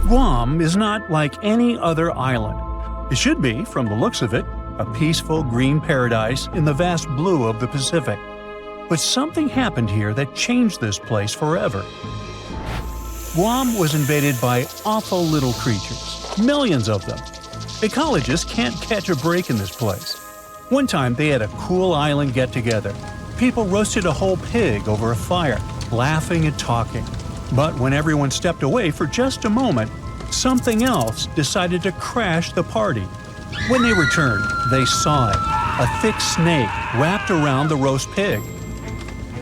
Guam is not like any other island. It should be, from the looks of it, a peaceful green paradise in the vast blue of the Pacific. But something happened here that changed this place forever. Guam was invaded by awful little creatures, millions of them. Ecologists can't catch a break in this place. One time they had a cool island get-together. People roasted a whole pig over a fire, laughing and talking. But when everyone stepped away for just a moment, something else decided to crash the party. When they returned, they saw it, a thick snake wrapped around the roast pig.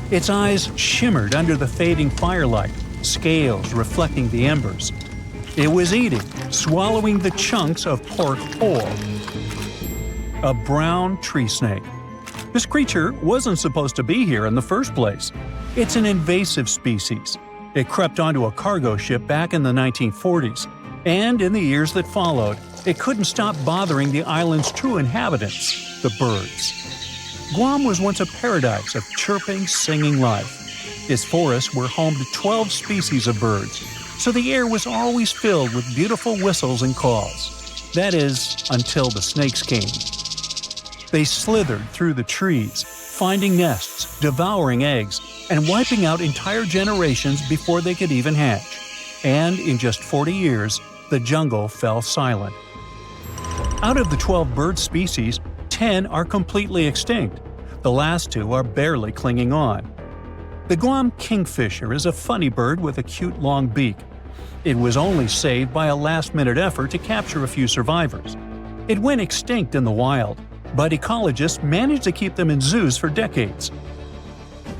Its eyes shimmered under the fading firelight, scales reflecting the embers. It was eating, swallowing the chunks of pork whole. A brown tree snake. This creature wasn't supposed to be here in the first place. It's an invasive species. It crept onto a cargo ship back in the 1940s, and in the years that followed, it couldn't stop bothering the island's true inhabitants, the birds. Guam was once a paradise of chirping, singing life. Its forests were home to 12 species of birds, so the air was always filled with beautiful whistles and calls. That is, until the snakes came. They slithered through the trees, finding nests, devouring eggs, and wiping out entire generations before they could even hatch. And in just 40 years, the jungle fell silent. Out of the 12 bird species, 10 are completely extinct. The last 2 are barely clinging on. The Guam kingfisher is a funny bird with a cute long beak. It was only saved by a last-minute effort to capture a few survivors. It went extinct in the wild, but ecologists managed to keep them in zoos for decades.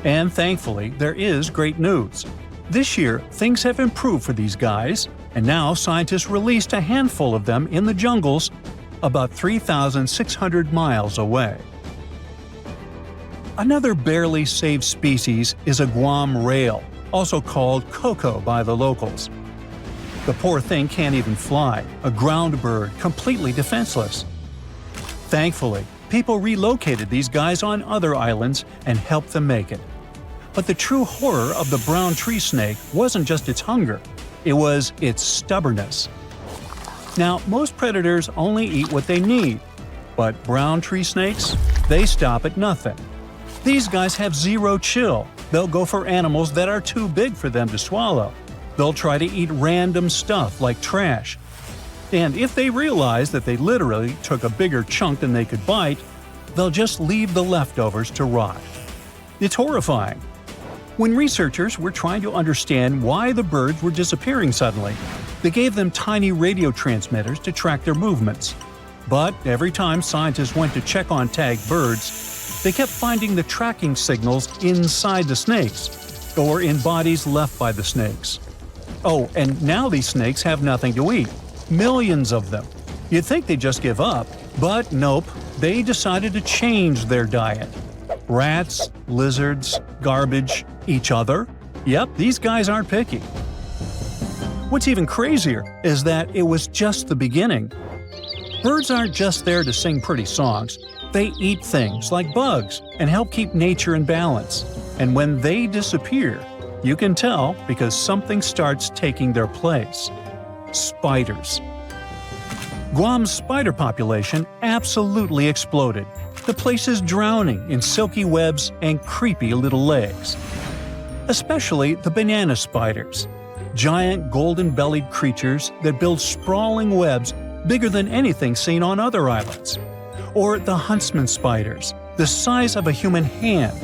And thankfully, there is great news. This year, things have improved for these guys, and now scientists released a handful of them in the jungles about 3,600 miles away. Another barely saved species is a Guam rail, also called coco by the locals. The poor thing can't even fly, a ground bird completely defenseless. Thankfully, people relocated these guys on other islands and helped them make it. But the true horror of the brown tree snake wasn't just its hunger, it was its stubbornness. Now, most predators only eat what they need, but brown tree snakes? They stop at nothing. These guys have zero chill. They'll go for animals that are too big for them to swallow. They'll try to eat random stuff like trash. And if they realize that they literally took a bigger chunk than they could bite, they'll just leave the leftovers to rot. It's horrifying. When researchers were trying to understand why the birds were disappearing suddenly, they gave them tiny radio transmitters to track their movements. But every time scientists went to check on tagged birds, they kept finding the tracking signals inside the snakes, or in bodies left by the snakes. Oh, and now these snakes have nothing to eat. Millions of them. You'd think they'd just give up, but nope, they decided to change their diet. Rats, lizards, garbage, each other. Yep, these guys aren't picky. What's even crazier is that it was just the beginning. Birds aren't just there to sing pretty songs. They eat things like bugs and help keep nature in balance. And when they disappear, you can tell because something starts taking their place. Spiders. Guam's spider population absolutely exploded. The place is drowning in silky webs and creepy little legs. Especially the banana spiders. Giant golden-bellied creatures that build sprawling webs bigger than anything seen on other islands. Or the huntsman spiders, the size of a human hand.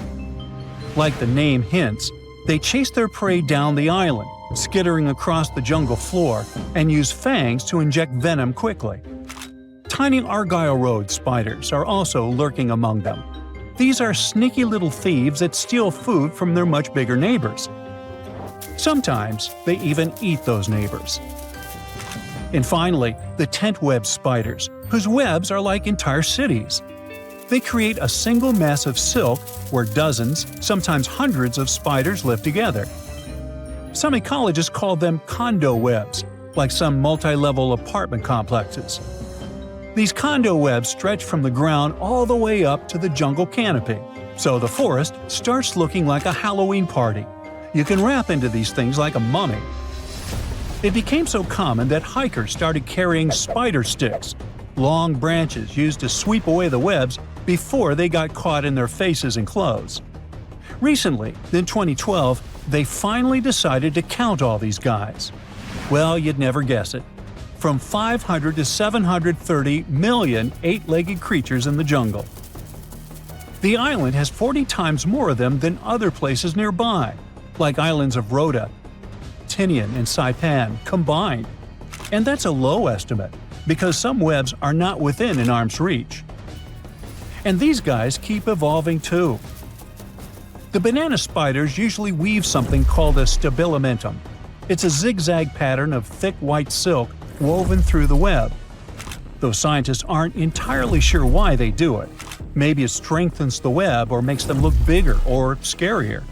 Like the name hints, they chase their prey down the island, skittering across the jungle floor, and use fangs to inject venom quickly. Tiny Argyle Road spiders are also lurking among them. These are sneaky little thieves that steal food from their much bigger neighbors. Sometimes they even eat those neighbors. And finally, the tent web spiders, whose webs are like entire cities. They create a single mass of silk where dozens, sometimes hundreds of spiders live together. Some ecologists call them condo webs, like some multi-level apartment complexes. These condo webs stretch from the ground all the way up to the jungle canopy, so the forest starts looking like a Halloween party. You can wrap into these things like a mummy. It became so common that hikers started carrying spider sticks, long branches used to sweep away the webs before they got caught in their faces and clothes. Recently, in 2012, they finally decided to count all these guys. Well, you'd never guess it. From 500 to 730 million eight-legged creatures in the jungle. The island has 40 times more of them than other places nearby, like islands of Rota, Tinian, and Saipan combined. And that's a low estimate, because some webs are not within an arm's reach. And these guys keep evolving too. The banana spiders usually weave something called a stabilimentum. It's a zigzag pattern of thick white silk woven through the web. Though scientists aren't entirely sure why they do it. Maybe it strengthens the web or makes them look bigger or scarier.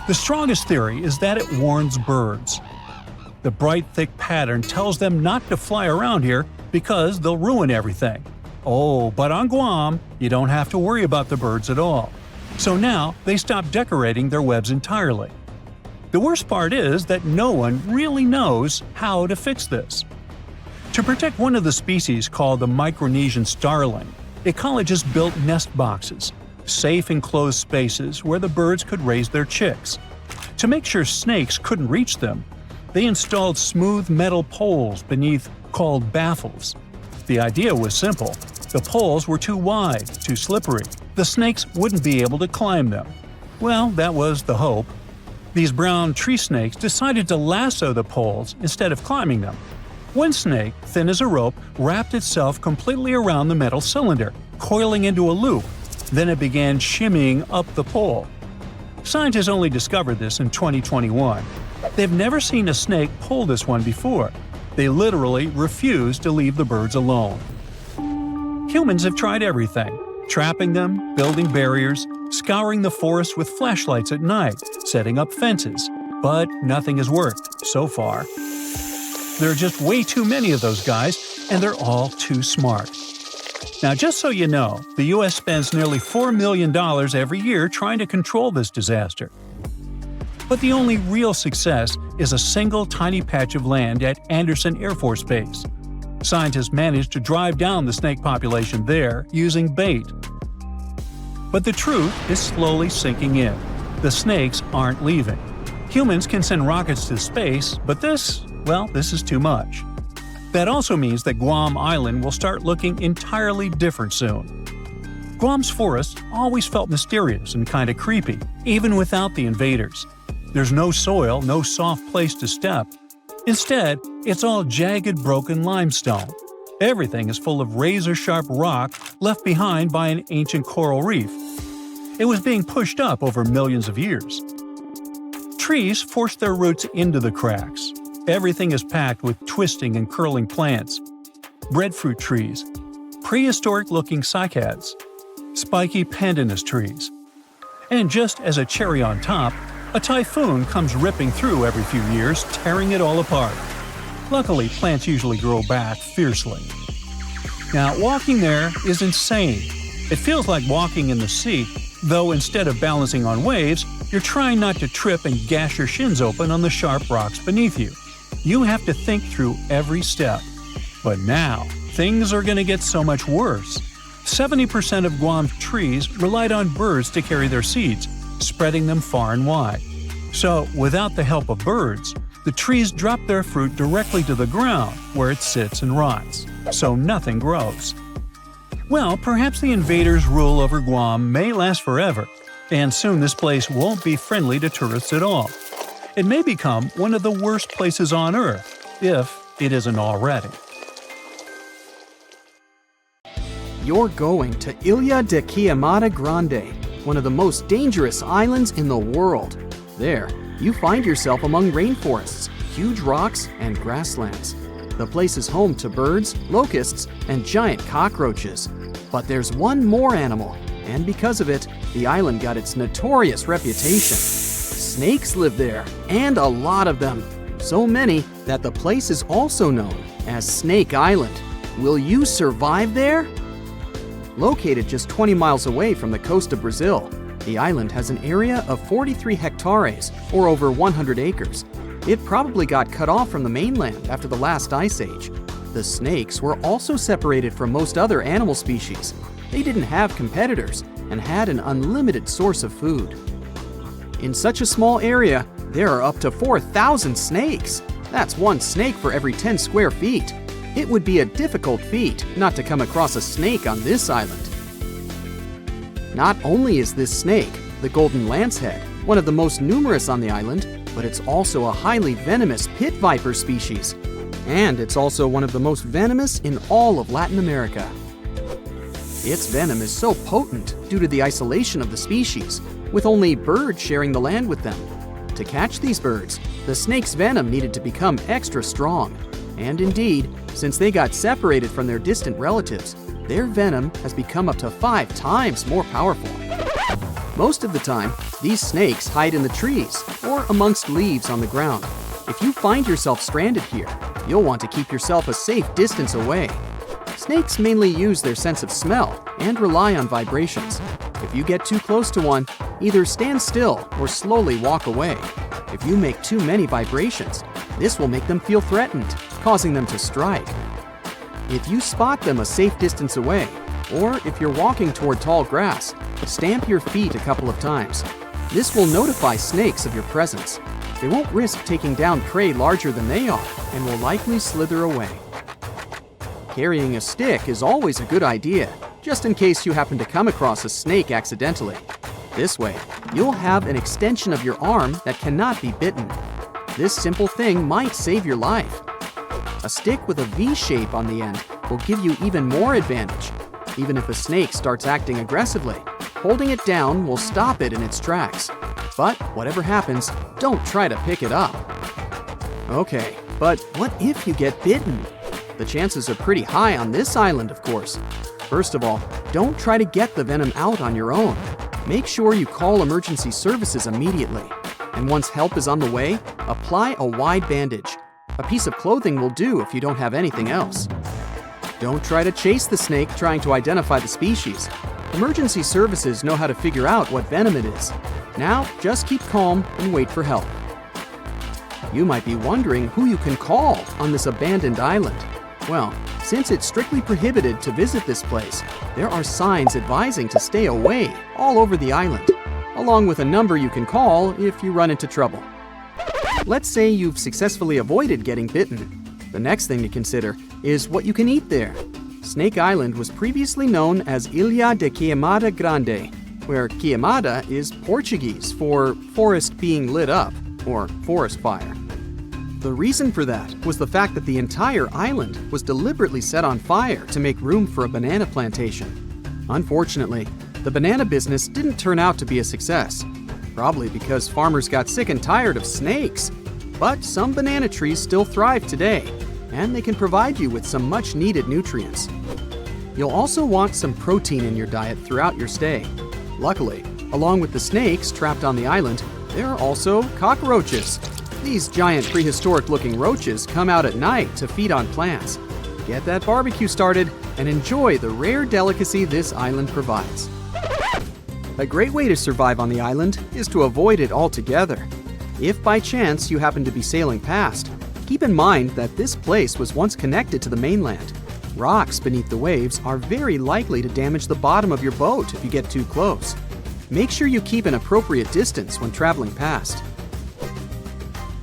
The strongest theory is that it warns birds. The bright, thick pattern tells them not to fly around here because they'll ruin everything. Oh, but on Guam, you don't have to worry about the birds at all. So now they stop decorating their webs entirely. The worst part is that no one really knows how to fix this. To protect one of the species called the Micronesian starling, ecologists built nest boxes, safe enclosed spaces where the birds could raise their chicks. To make sure snakes couldn't reach them, they installed smooth metal poles beneath called baffles. The idea was simple. The poles were too wide, too slippery. The snakes wouldn't be able to climb them. Well, that was the hope. These brown tree snakes decided to lasso the poles instead of climbing them. One snake, thin as a rope, wrapped itself completely around the metal cylinder, coiling into a loop. Then it began shimmying up the pole. Scientists only discovered this in 2021. They've never seen a snake pull this one before. They literally refuse to leave the birds alone. Humans have tried everything: trapping them, building barriers, scouring the forest with flashlights at night, setting up fences. But nothing has worked, so far. There are just way too many of those guys, and they're all too smart. Now, just so you know, the U.S. spends nearly $4 million every year trying to control this disaster. But the only real success is a single tiny patch of land at Andersen Air Force Base. Scientists managed to drive down the snake population there using bait. But the truth is slowly sinking in. The snakes aren't leaving. Humans can send rockets to space, but this is too much. That also means that Guam Island will start looking entirely different soon. Guam's forests always felt mysterious and kinda creepy, even without the invaders. There's no soil, no soft place to step. Instead, it's all jagged, broken limestone. Everything is full of razor-sharp rock left behind by an ancient coral reef. It was being pushed up over millions of years. Trees force their roots into the cracks. Everything is packed with twisting and curling plants. Breadfruit trees, prehistoric-looking cycads, spiky pandanus trees. And just as a cherry on top, a typhoon comes ripping through every few years, tearing it all apart. Luckily, plants usually grow back fiercely. Now, walking there is insane. It feels like walking in the sea, though instead of balancing on waves, you're trying not to trip and gash your shins open on the sharp rocks beneath you. You have to think through every step. But now, things are going to get so much worse. 70% of Guam's trees relied on birds to carry their seeds, spreading them far and wide. So, without the help of birds, the trees drop their fruit directly to the ground, where it sits and rots, so nothing grows. Well, perhaps the invaders' rule over Guam may last forever, and soon this place won't be friendly to tourists at all. It may become one of the worst places on Earth, if it isn't already. You're going to Ilha de Queimada Grande, one of the most dangerous islands in the world. There, you find yourself among rainforests, huge rocks, and grasslands. The place is home to birds, locusts, and giant cockroaches. But there's one more animal, and because of it, the island got its notorious reputation. Snakes live there, and a lot of them. So many that the place is also known as Snake Island. Will you survive there? Located just 20 miles away from the coast of Brazil, the island has an area of 43 hectares, or over 100 acres. It probably got cut off from the mainland after the last ice age. The snakes were also separated from most other animal species. They didn't have competitors and had an unlimited source of food. In such a small area, there are up to 4,000 snakes. That's one snake for every 10 square feet. It would be a difficult feat not to come across a snake on this island. Not only is this snake, the golden lancehead, one of the most numerous on the island, but it's also a highly venomous pit viper species. And it's also one of the most venomous in all of Latin America. Its venom is so potent due to the isolation of the species, with only birds sharing the land with them. To catch these birds, the snake's venom needed to become extra strong. And indeed, since they got separated from their distant relatives, their venom has become up to 5 times more powerful. Most of the time, these snakes hide in the trees or amongst leaves on the ground. If you find yourself stranded here, you'll want to keep yourself a safe distance away. Snakes mainly use their sense of smell and rely on vibrations. If you get too close to one, either stand still or slowly walk away. If you make too many vibrations, this will make them feel threatened, causing them to strike. If you spot them a safe distance away, or if you're walking toward tall grass, stamp your feet a couple of times. This will notify snakes of your presence. They won't risk taking down prey larger than they are and will likely slither away. Carrying a stick is always a good idea, just in case you happen to come across a snake accidentally. This way, you'll have an extension of your arm that cannot be bitten. This simple thing might save your life. A stick with a V shape on the end will give you even more advantage. Even if a snake starts acting aggressively, holding it down will stop it in its tracks. But whatever happens, don't try to pick it up. Okay, but what if you get bitten? The chances are pretty high on this island, of course. First of all, don't try to get the venom out on your own. Make sure you call emergency services immediately. And once help is on the way, apply a wide bandage. A piece of clothing will do if you don't have anything else. Don't try to chase the snake trying to identify the species. Emergency services know how to figure out what venom it is. Now, just keep calm and wait for help. You might be wondering who you can call on this abandoned island. Well, since it's strictly prohibited to visit this place, there are signs advising to stay away all over the island, along with a number you can call if you run into trouble. Let's say you've successfully avoided getting bitten. The next thing to consider is what you can eat there. Snake Island was previously known as Ilha de Queimada Grande, where queimada is Portuguese for forest being lit up, or forest fire. The reason for that was the fact that the entire island was deliberately set on fire to make room for a banana plantation. Unfortunately, the banana business didn't turn out to be a success, probably because farmers got sick and tired of snakes. But some banana trees still thrive today, and they can provide you with some much-needed nutrients. You'll also want some protein in your diet throughout your stay. Luckily, along with the snakes trapped on the island, there are also cockroaches. These giant prehistoric-looking roaches come out at night to feed on plants. Get that barbecue started and enjoy the rare delicacy this island provides. A great way to survive on the island is to avoid it altogether. If by chance you happen to be sailing past, keep in mind that this place was once connected to the mainland. Rocks beneath the waves are very likely to damage the bottom of your boat if you get too close. Make sure you keep an appropriate distance when traveling past.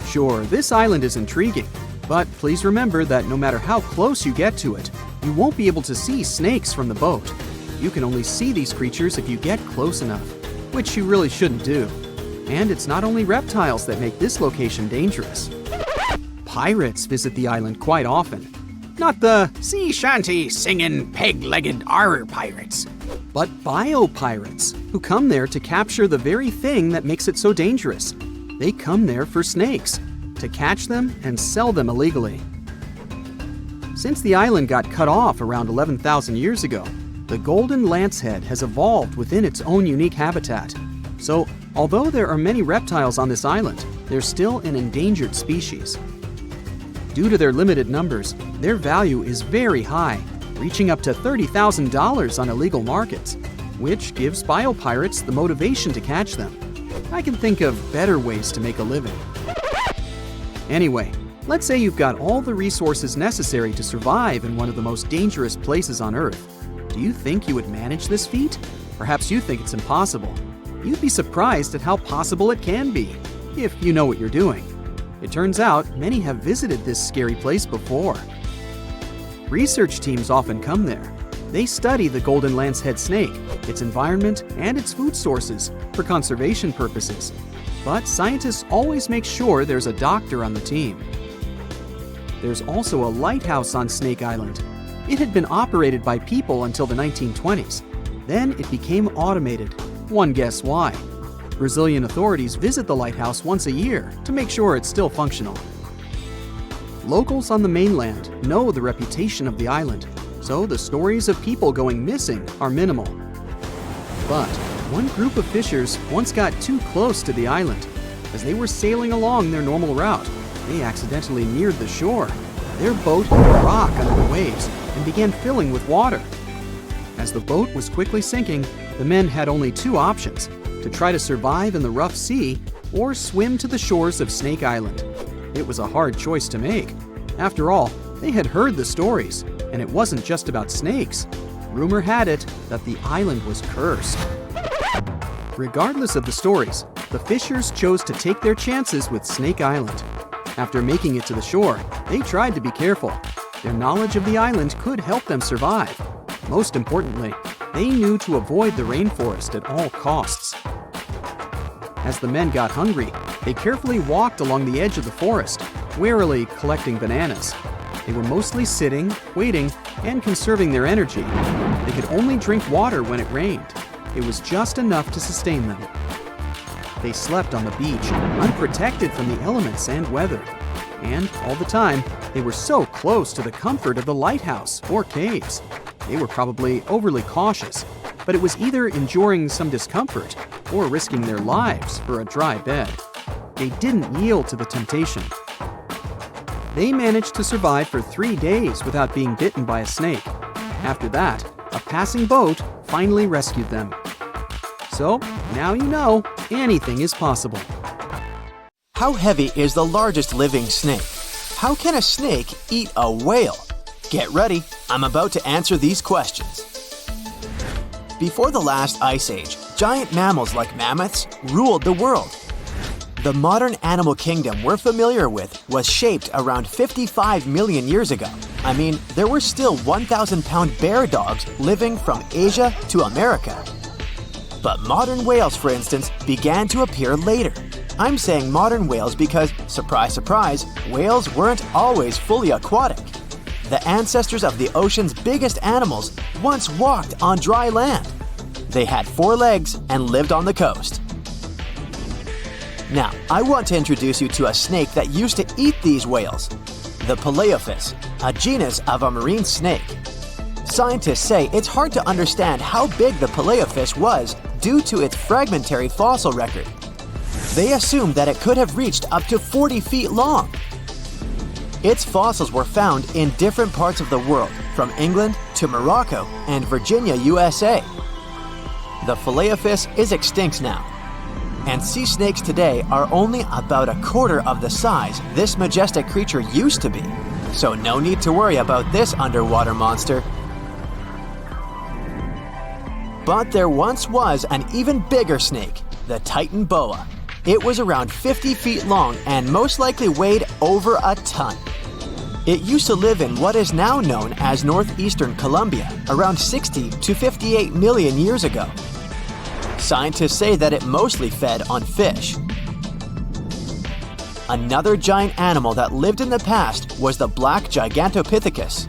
Sure, this island is intriguing, but please remember that no matter how close you get to it, you won't be able to see snakes from the boat. You can only see these creatures if you get close enough, which you really shouldn't do. And it's not only reptiles that make this location dangerous. Pirates visit the island quite often. Not the sea shanty singing peg-legged arr pirates, but bio-pirates who come there to capture the very thing that makes it so dangerous. They come there for snakes, to catch them and sell them illegally. Since the island got cut off around 11,000 years ago, the golden lancehead has evolved within its own unique habitat. So, although there are many reptiles on this island, they're still an endangered species. Due to their limited numbers, their value is very high, reaching up to $30,000 on illegal markets, which gives bio-pirates the motivation to catch them. I can think of better ways to make a living. Anyway, let's say you've got all the resources necessary to survive in one of the most dangerous places on Earth. Do you think you would manage this feat? Perhaps you think it's impossible. You'd be surprised at how possible it can be, if you know what you're doing. It turns out many have visited this scary place before. Research teams often come there. They study the golden lancehead snake, its environment, and its food sources for conservation purposes. But scientists always make sure there's a doctor on the team. There's also a lighthouse on Snake Island. It had been operated by people until the 1920s. Then it became automated. One guess why. Brazilian authorities visit the lighthouse once a year to make sure it's still functional. Locals on the mainland know the reputation of the island, so the stories of people going missing are minimal. But one group of fishers once got too close to the island. As they were sailing along their normal route, they accidentally neared the shore. Their boat hit a rock under the waves and began filling with water. As the boat was quickly sinking, the men had only two options: to try to survive in the rough sea or swim to the shores of Snake Island. It was a hard choice to make. After all, they had heard the stories, and it wasn't just about snakes. Rumor had it that the island was cursed. Regardless of the stories, the fishers chose to take their chances with Snake Island. After making it to the shore, they tried to be careful. Their knowledge of the island could help them survive. Most importantly, they knew to avoid the rainforest at all costs. As the men got hungry, they carefully walked along the edge of the forest, warily collecting bananas. They were mostly sitting, waiting, and conserving their energy. They could only drink water when it rained. It was just enough to sustain them. They slept on the beach, unprotected from the elements and weather. And all the time, they were so close to the comfort of the lighthouse or caves. They were probably overly cautious, but it was either enduring some discomfort or risking their lives for a dry bed. They didn't yield to the temptation. They managed to survive for 3 days without being bitten by a snake. After that, a passing boat finally rescued them. So, now you know, anything is possible. How heavy is the largest living snake? How can a snake eat a whale? Get ready, I'm about to answer these questions. Before the last ice age, giant mammals like mammoths ruled the world. The modern animal kingdom we're familiar with was shaped around 55 million years ago. I mean, there were still 1,000-pound bear dogs living from Asia to America. But modern whales, for instance, began to appear later. I'm saying modern whales because, surprise, surprise, whales weren't always fully aquatic. The ancestors of the ocean's biggest animals once walked on dry land. They had 4 legs and lived on the coast. Now, I want to introduce you to a snake that used to eat these whales, the Paleophis, a genus of a marine snake. Scientists say it's hard to understand how big the Paleophis was due to its fragmentary fossil record. They assumed that it could have reached up to 40 feet long. Its fossils were found in different parts of the world, from England to Morocco and Virginia, USA. The Paleophis is extinct now, and sea snakes today are only about a quarter of the size this majestic creature used to be. So no need to worry about this underwater monster. But there once was an even bigger snake, the Titan boa. It was around 50 feet long and most likely weighed over a ton. It used to live in what is now known as northeastern Colombia, around 60 to 58 million years ago. Scientists say that it mostly fed on fish. Another giant animal that lived in the past was the black Gigantopithecus.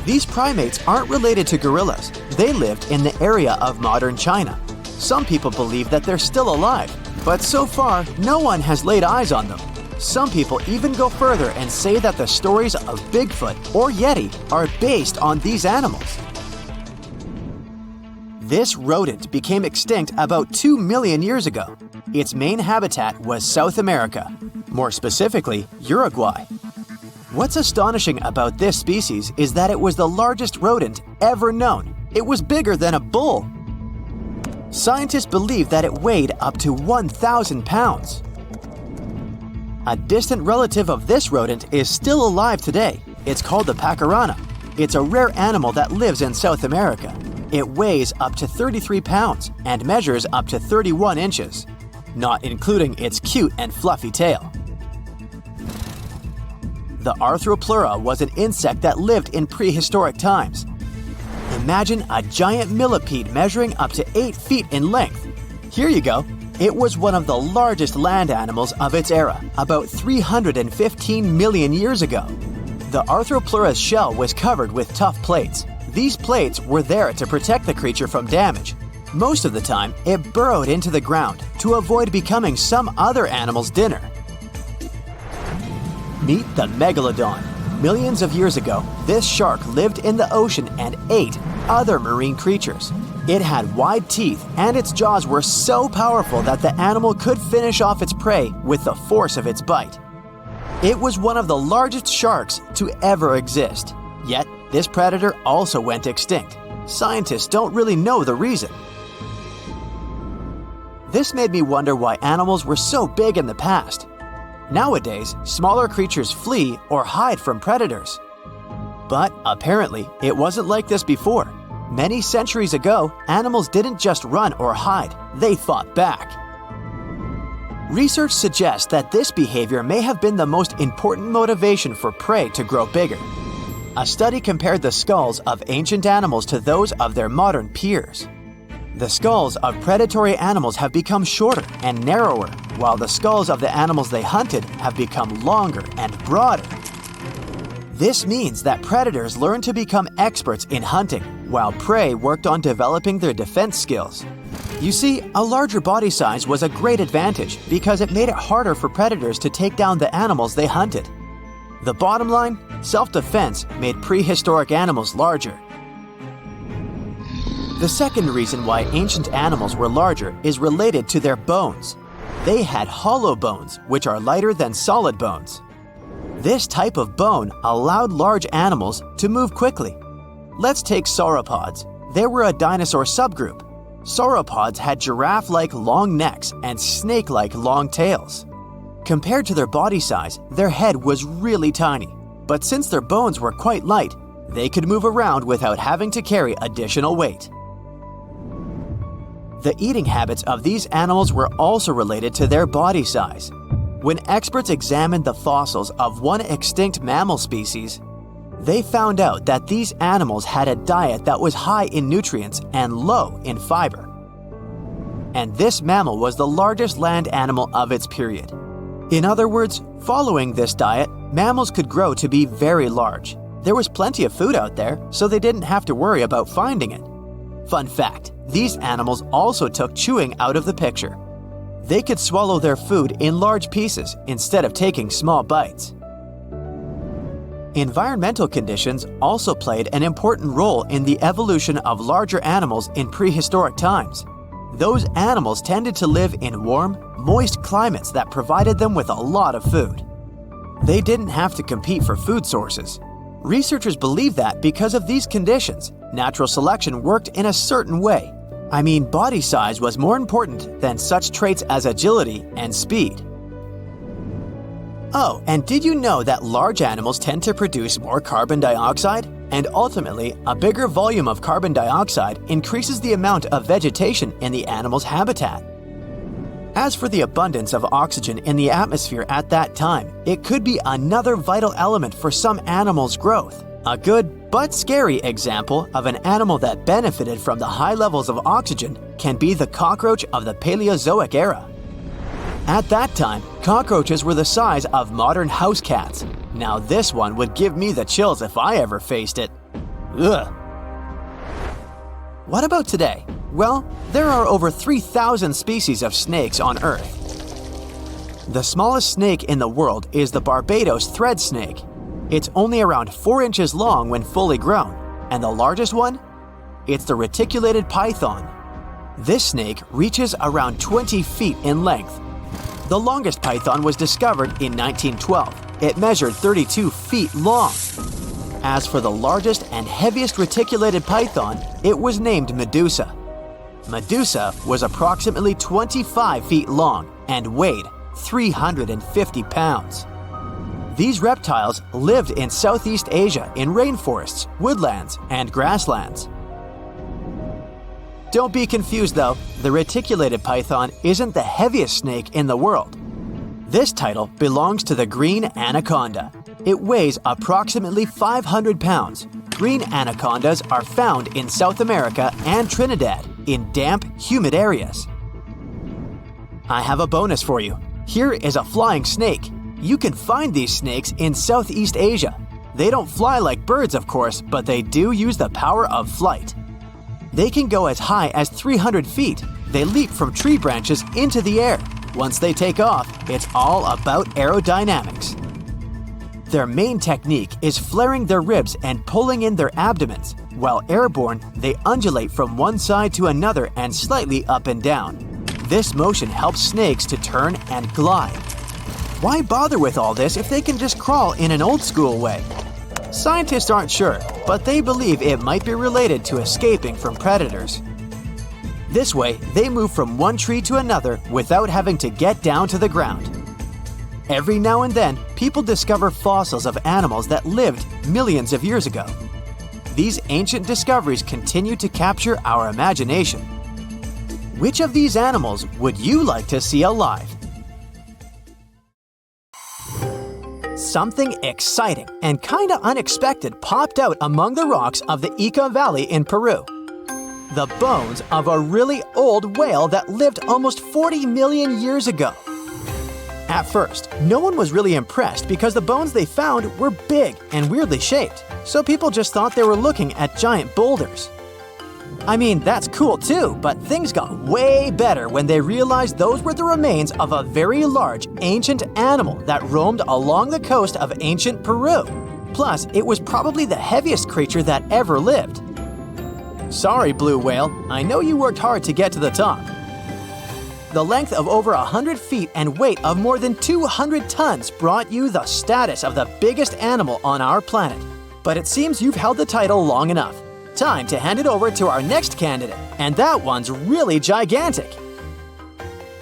These primates aren't related to gorillas. They lived in the area of modern China. Some people believe that they're still alive, but so far, no one has laid eyes on them. Some people even go further and say that the stories of Bigfoot or Yeti are based on these animals. This rodent became extinct about 2 million years ago. Its main habitat was South America, more specifically, Uruguay. What's astonishing about this species is that it was the largest rodent ever known. It was bigger than a bull. Scientists believe that it weighed up to 1,000 pounds. A distant relative of this rodent is still alive today. It's called the pacarana. It's a rare animal that lives in South America. It weighs up to 33 pounds and measures up to 31 inches, not including its cute and fluffy tail. The Arthropleura was an insect that lived in prehistoric times. Imagine a giant millipede measuring up to 8 feet in length. Here you go. It was one of the largest land animals of its era, about 315 million years ago. The Arthropleura's shell was covered with tough plates. These plates were there to protect the creature from damage. Most of the time, it burrowed into the ground to avoid becoming some other animal's dinner. Meet the megalodon. Millions of years ago, this shark lived in the ocean and ate other marine creatures. It had wide teeth, and its jaws were so powerful that the animal could finish off its prey with the force of its bite. It was one of the largest sharks to ever exist. Yet, this predator also went extinct. Scientists don't really know the reason. This made me wonder why animals were so big in the past. Nowadays, smaller creatures flee or hide from predators. But apparently, it wasn't like this before. Many centuries ago, animals didn't just run or hide, they fought back. Research suggests that this behavior may have been the most important motivation for prey to grow bigger. A study compared the skulls of ancient animals to those of their modern peers. The skulls of predatory animals have become shorter and narrower, while the skulls of the animals they hunted have become longer and broader. This means that predators learned to become experts in hunting, while prey worked on developing their defense skills. You see, a larger body size was a great advantage because it made it harder for predators to take down the animals they hunted. The bottom line, self-defense made prehistoric animals larger. The second reason why ancient animals were larger is related to their bones. They had hollow bones, which are lighter than solid bones. This type of bone allowed large animals to move quickly. Let's take sauropods. They were a dinosaur subgroup. Sauropods had giraffe-like long necks and snake-like long tails. Compared to their body size, their head was really tiny. But since their bones were quite light, they could move around without having to carry additional weight. The eating habits of these animals were also related to their body size. When experts examined the fossils of one extinct mammal species, they found out that these animals had a diet that was high in nutrients and low in fiber. And this mammal was the largest land animal of its period. In other words, following this diet, mammals could grow to be very large. There was plenty of food out there, so they didn't have to worry about finding it. Fun fact, these animals also took chewing out of the picture. They could swallow their food in large pieces instead of taking small bites. Environmental conditions also played an important role in the evolution of larger animals in prehistoric times. Those animals tended to live in warm, moist climates that provided them with a lot of food. They didn't have to compete for food sources. Researchers believe that because of these conditions, natural selection worked in a certain way. I mean, body size was more important than such traits as agility and speed. Oh, and did you know that large animals tend to produce more carbon dioxide? And ultimately, a bigger volume of carbon dioxide increases the amount of vegetation in the animal's habitat. As for the abundance of oxygen in the atmosphere at that time, it could be another vital element for some animals' growth. A good but scary example of an animal that benefited from the high levels of oxygen can be the cockroach of the Paleozoic era. At that time, cockroaches were the size of modern house cats. Now this one would give me the chills if I ever faced it. Ugh. What about today? Well, there are over 3,000 species of snakes on Earth. The smallest snake in the world is the Barbados thread snake. It's only around 4 inches long when fully grown, and the largest one? It's the reticulated python. This snake reaches around 20 feet in length. The longest python was discovered in 1912. It measured 32 feet long. As for the largest and heaviest reticulated python, it was named Medusa. Medusa was approximately 25 feet long and weighed 350 pounds. These reptiles lived in Southeast Asia in rainforests, woodlands, and grasslands. Don't be confused though, the reticulated python isn't the heaviest snake in the world. This title belongs to the green anaconda. It weighs approximately 500 pounds. Green anacondas are found in South America and Trinidad in damp, humid areas. I have a bonus for you. Here is a flying snake. You can find these snakes in Southeast Asia. They don't fly like birds, of course, but they do use the power of flight. They can go as high as 300 feet. They leap from tree branches into the air. Once they take off, it's all about aerodynamics. Their main technique is flaring their ribs and pulling in their abdomens. While airborne, they undulate from one side to another and slightly up and down. This motion helps snakes to turn and glide. Why bother with all this if they can just crawl in an old-school way? Scientists aren't sure, but they believe it might be related to escaping from predators. This way, they move from one tree to another without having to get down to the ground. Every now and then, people discover fossils of animals that lived millions of years ago. These ancient discoveries continue to capture our imagination. Which of these animals would you like to see alive? Something exciting and kinda unexpected popped out among the rocks of the Ica Valley in Peru. The bones of a really old whale that lived almost 40 million years ago. At first, no one was really impressed because the bones they found were big and weirdly shaped, so people just thought they were looking at giant boulders. I mean, that's cool too, but things got way better when they realized those were the remains of a very large ancient animal that roamed along the coast of ancient Peru. Plus, it was probably the heaviest creature that ever lived. Sorry, blue whale, I know you worked hard to get to the top. The length of over 100 feet and weight of more than 200 tons brought you the status of the biggest animal on our planet. But it seems you've held the title long enough. Time to hand it over to our next candidate, and that one's really gigantic.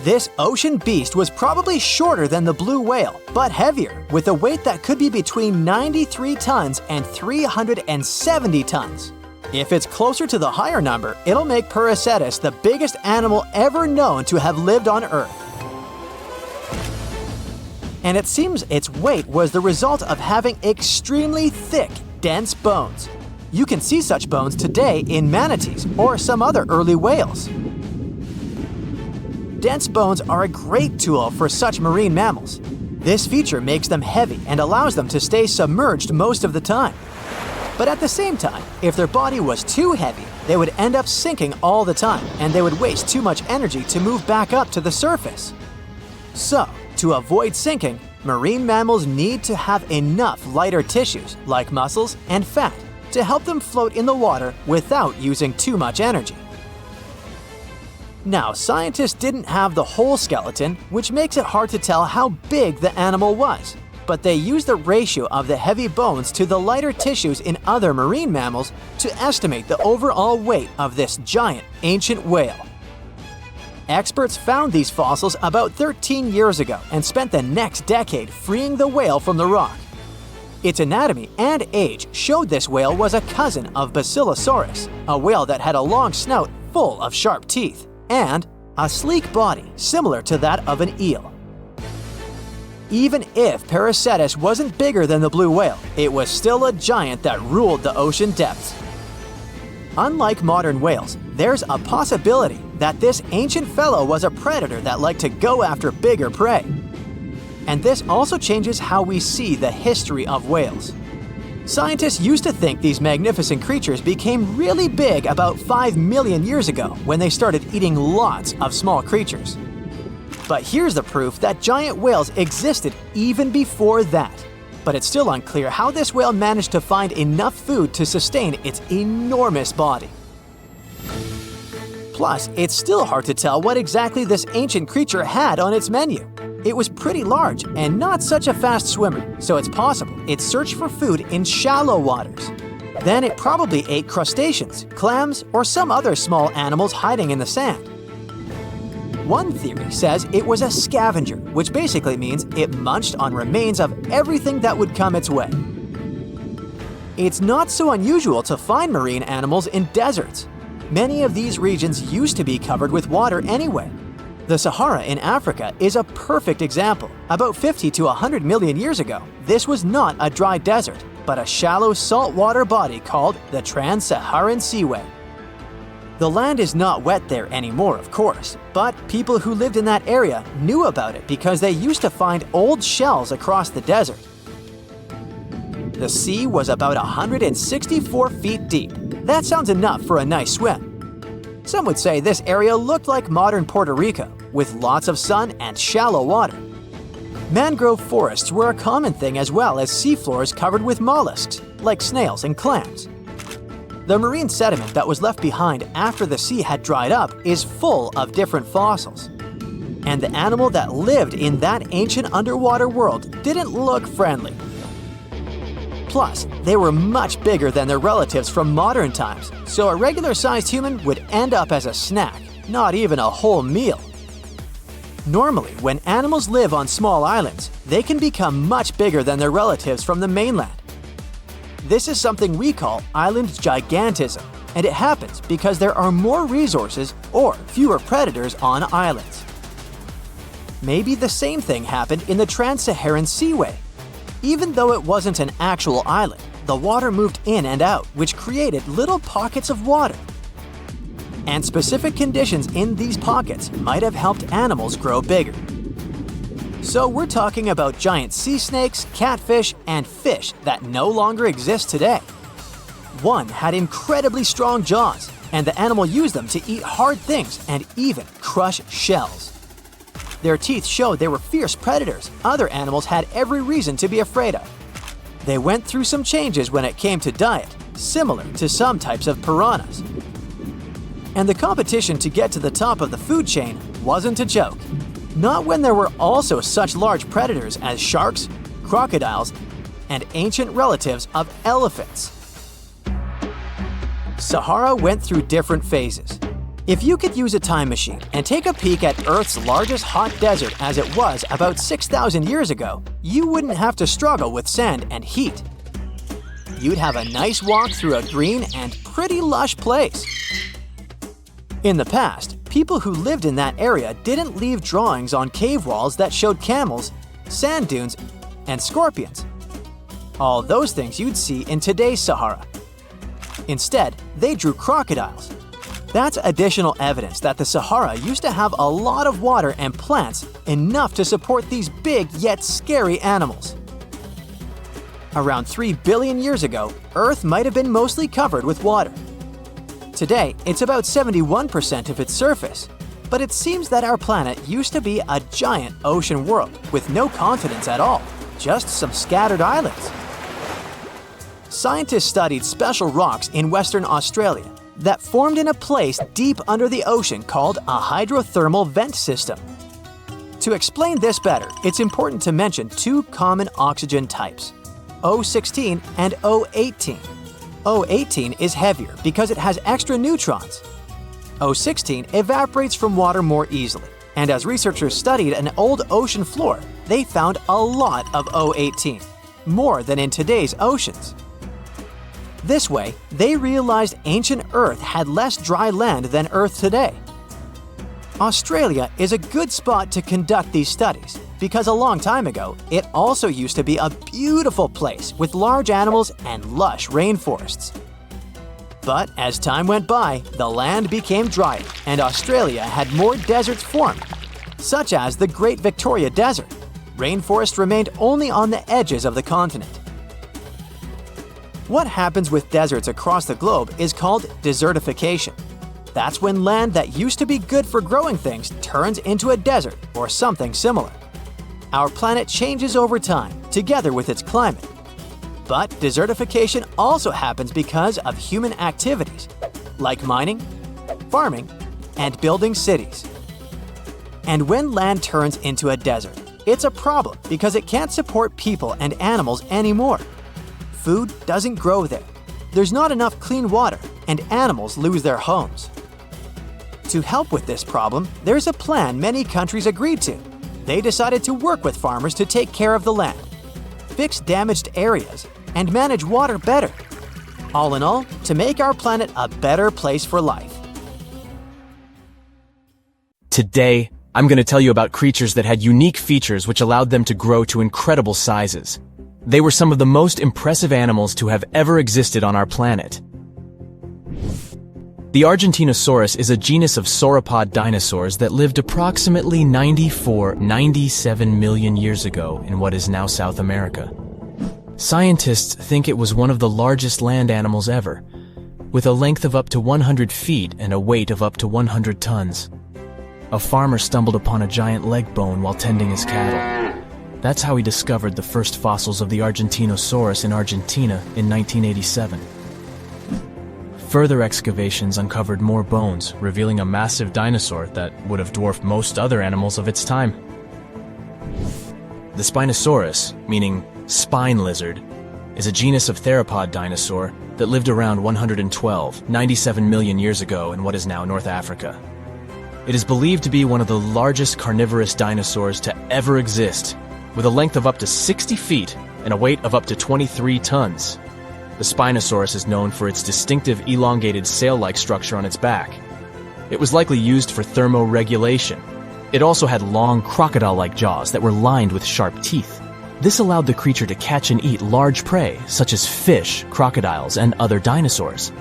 This ocean beast was probably shorter than the blue whale, but heavier, with a weight that could be between 93 tons and 370 tons. If it's closer to the higher number, it'll make Paracetus the biggest animal ever known to have lived on Earth. And it seems its weight was the result of having extremely thick, dense bones. You can see such bones today in manatees or some other early whales. Dense bones are a great tool for such marine mammals. This feature makes them heavy and allows them to stay submerged most of the time. But at the same time, if their body was too heavy, they would end up sinking all the time, and they would waste too much energy to move back up to the surface. So, to avoid sinking, marine mammals need to have enough lighter tissues, like muscles and fat, to help them float in the water without using too much energy. Now, scientists didn't have the whole skeleton, which makes it hard to tell how big the animal was. But they used the ratio of the heavy bones to the lighter tissues in other marine mammals to estimate the overall weight of this giant ancient whale. Experts found these fossils about 13 years ago and spent the next decade freeing the whale from the rock. Its anatomy and age showed this whale was a cousin of Basilosaurus, a whale that had a long snout full of sharp teeth, and a sleek body similar to that of an eel. Even if Paracetus wasn't bigger than the blue whale, it was still a giant that ruled the ocean depths. Unlike modern whales, there's a possibility that this ancient fellow was a predator that liked to go after bigger prey. And this also changes how we see the history of whales. Scientists used to think these magnificent creatures became really big about 5 million years ago when they started eating lots of small creatures. But here's the proof that giant whales existed even before that. But it's still unclear how this whale managed to find enough food to sustain its enormous body. Plus, it's still hard to tell what exactly this ancient creature had on its menu. It was pretty large and not such a fast swimmer, so it's possible it searched for food in shallow waters. Then it probably ate crustaceans, clams, or some other small animals hiding in the sand. One theory says it was a scavenger, which basically means it munched on remains of everything that would come its way. It's not so unusual to find marine animals in deserts. Many of these regions used to be covered with water anyway. The Sahara in Africa is a perfect example. About 50 to 100 million years ago, this was not a dry desert, but a shallow saltwater body called the Trans-Saharan Seaway. The land is not wet there anymore, of course, but people who lived in that area knew about it because they used to find old shells across the desert. The sea was about 164 feet deep. That sounds enough for a nice swim. Some would say this area looked like modern Puerto Rico, with lots of sun and shallow water. Mangrove forests were a common thing as well as seafloors covered with mollusks, like snails and clams. The marine sediment that was left behind after the sea had dried up is full of different fossils. And the animal that lived in that ancient underwater world didn't look friendly. Plus, they were much bigger than their relatives from modern times, so a regular-sized human would end up as a snack, not even a whole meal. Normally, when animals live on small islands, they can become much bigger than their relatives from the mainland. This is something we call island gigantism, and it happens because there are more resources or fewer predators on islands. Maybe the same thing happened in the Trans-Saharan Seaway. Even though it wasn't an actual island, the water moved in and out, which created little pockets of water. And specific conditions in these pockets might have helped animals grow bigger. So we're talking about giant sea snakes, catfish, and fish that no longer exist today. One had incredibly strong jaws, and the animal used them to eat hard things and even crush shells. Their teeth showed they were fierce predators other animals had every reason to be afraid of. They went through some changes when it came to diet, similar to some types of piranhas. And the competition to get to the top of the food chain wasn't a joke. Not when there were also such large predators as sharks, crocodiles, and ancient relatives of elephants. Sahara went through different phases. If you could use a time machine and take a peek at Earth's largest hot desert as it was about 6,000 years ago, you wouldn't have to struggle with sand and heat. You'd have a nice walk through a green and pretty lush place. In the past, people who lived in that area didn't leave drawings on cave walls that showed camels, sand dunes, and scorpions. All those things you'd see in today's Sahara. Instead, they drew crocodiles. That's additional evidence that the Sahara used to have a lot of water and plants enough to support these big yet scary animals. Around 3 billion years ago, Earth might have been mostly covered with water. Today, it's about 71% of its surface, but it seems that our planet used to be a giant ocean world with no continents at all, just some scattered islands. Scientists studied special rocks in Western Australia that formed in a place deep under the ocean called a hydrothermal vent system. To explain this better, it's important to mention two common oxygen types, O16 and O18. O18 is heavier because it has extra neutrons. O16 evaporates from water more easily, and as researchers studied an old ocean floor, they found a lot of O18, more than in today's oceans. This way, they realized ancient Earth had less dry land than Earth today. Australia is a good spot to conduct these studies because a long time ago, it also used to be a beautiful place with large animals and lush rainforests. But as time went by, the land became drier and Australia had more deserts formed, such as the Great Victoria Desert. Rainforest remained only on the edges of the continent. What happens with deserts across the globe is called desertification. That's when land that used to be good for growing things turns into a desert or something similar. Our planet changes over time, together with its climate. But desertification also happens because of human activities, like mining, farming, and building cities. And when land turns into a desert, it's a problem because it can't support people and animals anymore. Food doesn't grow there. There's not enough clean water, and animals lose their homes. To help with this problem, there's a plan many countries agreed to. They decided to work with farmers to take care of the land, fix damaged areas, and manage water better. All in all, to make our planet a better place for life. Today, I'm going to tell you about creatures that had unique features which allowed them to grow to incredible sizes. They were some of the most impressive animals to have ever existed on our planet. The Argentinosaurus is a genus of sauropod dinosaurs that lived approximately 97 million years ago in what is now South America. Scientists think it was one of the largest land animals ever, with a length of up to 100 feet and a weight of up to 100 tons. A farmer stumbled upon a giant leg bone while tending his cattle. That's how he discovered the first fossils of the Argentinosaurus in Argentina in 1987. Further excavations uncovered more bones, revealing a massive dinosaur that would have dwarfed most other animals of its time. The Spinosaurus, meaning spine lizard, is a genus of theropod dinosaur that lived around 97 million years ago in what is now North Africa. It is believed to be one of the largest carnivorous dinosaurs to ever exist, with a length of up to 60 feet and a weight of up to 23 tons. The Spinosaurus is known for its distinctive elongated sail-like structure on its back. It was likely used for thermoregulation. It also had long crocodile-like jaws that were lined with sharp teeth. This allowed the creature to catch and eat large prey, such as fish, crocodiles, and other dinosaurs.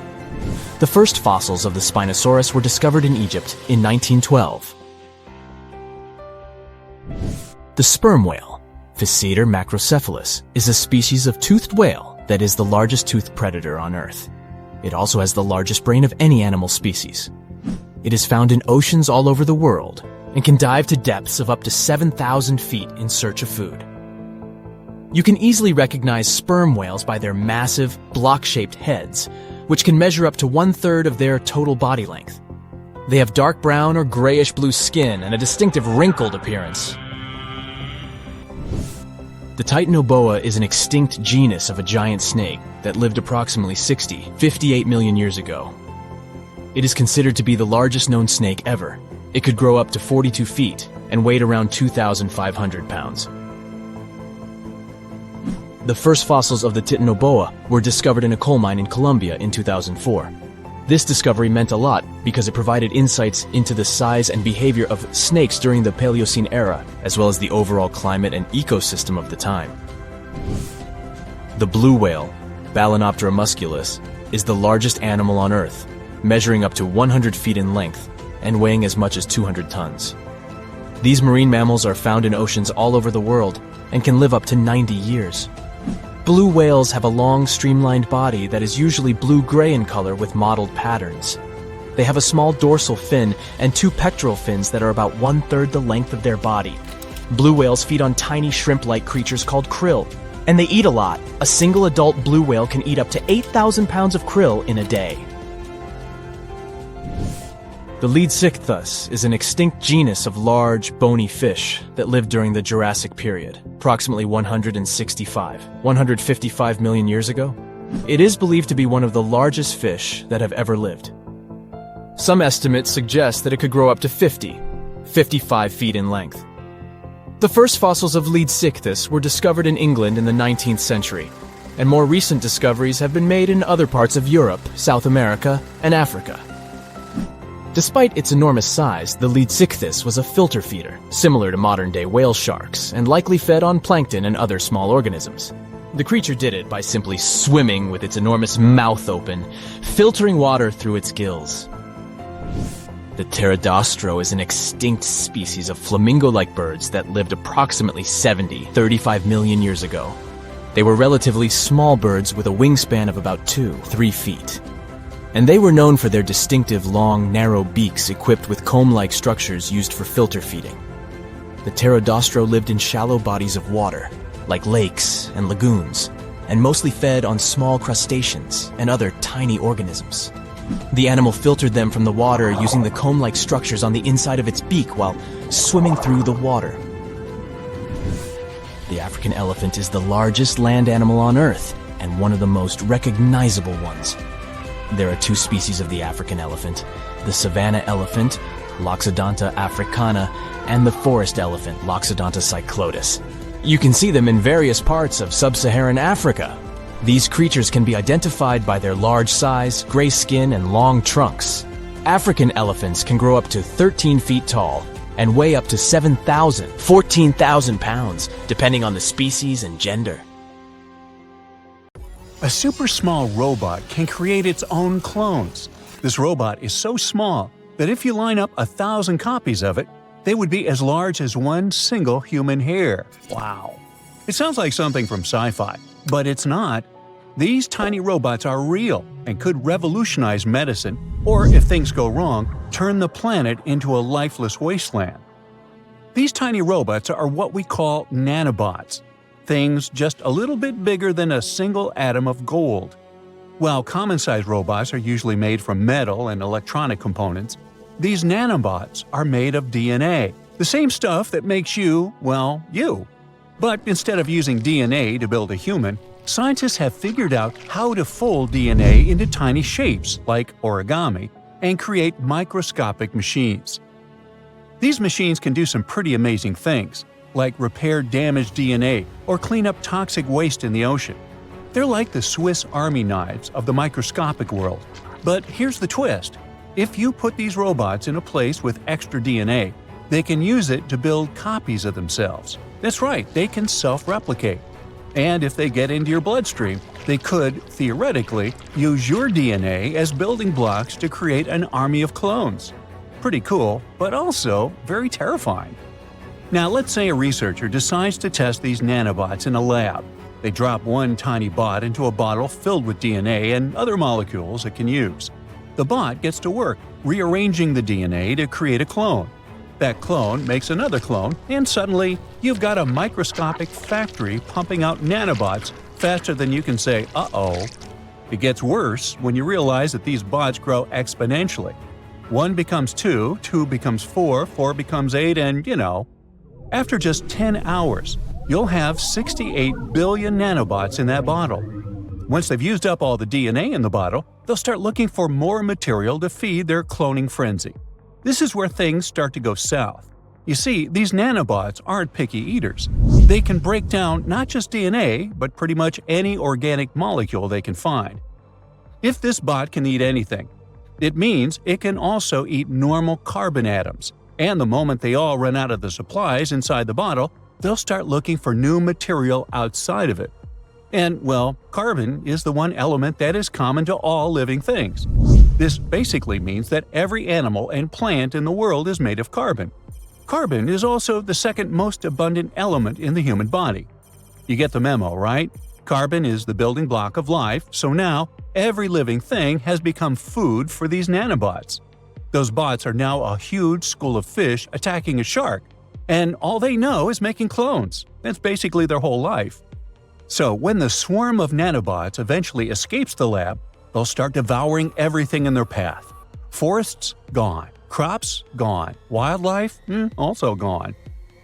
The first fossils of the Spinosaurus were discovered in Egypt in 1912. The sperm whale, Physeter macrocephalus, is a species of toothed whale that is the largest toothed predator on Earth. It also has the largest brain of any animal species. It is found in oceans all over the world and can dive to depths of up to 7,000 feet in search of food. You can easily recognize sperm whales by their massive, block-shaped heads, which can measure up to 1/3 of their total body length. They have dark brown or grayish-blue skin and a distinctive wrinkled appearance. The Titanoboa is an extinct genus of a giant snake that lived approximately 58 million years ago. It is considered to be the largest known snake ever. It could grow up to 42 feet and weighed around 2,500 pounds. The first fossils of the Titanoboa were discovered in a coal mine in Colombia in 2004. This discovery meant a lot because it provided insights into the size and behavior of snakes during the Paleocene era, as well as the overall climate and ecosystem of the time. The blue whale, Balænoptera musculus, is the largest animal on Earth, measuring up to 100 feet in length and weighing as much as 200 tons. These marine mammals are found in oceans all over the world and can live up to 90 years. Blue whales have a long, streamlined body that is usually blue-gray in color with mottled patterns. They have a small dorsal fin and 2 pectoral fins that are about 1/3 the length of their body. Blue whales feed on tiny shrimp-like creatures called krill, and they eat a lot. A single adult blue whale can eat up to 8,000 pounds of krill in a day. The Leadsichthus is an extinct genus of large, bony fish that lived during the Jurassic period, approximately 155 million years ago. It is believed to be one of the largest fish that have ever lived. Some estimates suggest that it could grow up to 55 feet in length. The first fossils of Leadsichthus were discovered in England in the 19th century, and more recent discoveries have been made in other parts of Europe, South America, and Africa. Despite its enormous size, the Leadsichthus was a filter feeder, similar to modern-day whale sharks, and likely fed on plankton and other small organisms. The creature did it by simply swimming with its enormous mouth open, filtering water through its gills. The pterodostro is an extinct species of flamingo-like birds that lived approximately 35 million years ago. They were relatively small birds with a wingspan of about 2-3 feet. And they were known for their distinctive long, narrow beaks equipped with comb-like structures used for filter feeding. The pterodostro lived in shallow bodies of water, like lakes and lagoons, and mostly fed on small crustaceans and other tiny organisms. The animal filtered them from the water using the comb-like structures on the inside of its beak while swimming through the water. The African elephant is the largest land animal on Earth and one of the most recognizable ones. There are two species of the African elephant, the savanna elephant, Loxodonta africana, and the forest elephant, Loxodonta cyclotis. You can see them in various parts of sub-Saharan Africa. These creatures can be identified by their large size, gray skin, and long trunks. African elephants can grow up to 13 feet tall and weigh up to 14,000 pounds, depending on the species and gender. A super small robot can create its own clones. This robot is so small that if you line up 1,000 copies of it, they would be as large as one single human hair. Wow. It sounds like something from sci-fi, but it's not. These tiny robots are real and could revolutionize medicine, or if things go wrong, turn the planet into a lifeless wasteland. These tiny robots are what we call nanobots, things just a little bit bigger than a single atom of gold. While common-sized robots are usually made from metal and electronic components, these nanobots are made of DNA, the same stuff that makes you, well, you. But instead of using DNA to build a human, scientists have figured out how to fold DNA into tiny shapes, like origami, and create microscopic machines. These machines can do some pretty amazing things, like repair damaged DNA or clean up toxic waste in the ocean. They're like the Swiss Army knives of the microscopic world. But here's the twist. If you put these robots in a place with extra DNA, they can use it to build copies of themselves. That's right, they can self-replicate. And if they get into your bloodstream, they could, theoretically, use your DNA as building blocks to create an army of clones. Pretty cool, but also very terrifying. Now let's say a researcher decides to test these nanobots in a lab. They drop one tiny bot into a bottle filled with DNA and other molecules it can use. The bot gets to work, rearranging the DNA to create a clone. That clone makes another clone, and suddenly, you've got a microscopic factory pumping out nanobots faster than you can say, uh-oh. It gets worse when you realize that these bots grow exponentially. 1 becomes 2, 2 becomes 4, 4 becomes 8, and, after just 10 hours, you'll have 68 billion nanobots in that bottle. Once they've used up all the DNA in the bottle, they'll start looking for more material to feed their cloning frenzy. This is where things start to go south. You see, these nanobots aren't picky eaters. They can break down not just DNA, but pretty much any organic molecule they can find. If this bot can eat anything, it means it can also eat normal carbon atoms. And the moment they all run out of the supplies inside the bottle, they'll start looking for new material outside of it. And, well, carbon is the one element that is common to all living things. This basically means that every animal and plant in the world is made of carbon. Carbon is also the second most abundant element in the human body. You get the memo, right? Carbon is the building block of life, so now every living thing has become food for these nanobots. Those bots are now a huge school of fish attacking a shark, and all they know is making clones. That's basically their whole life. So when the swarm of nanobots eventually escapes the lab, they'll start devouring everything in their path. Forests? Gone. Crops? Gone. Wildlife? Also gone.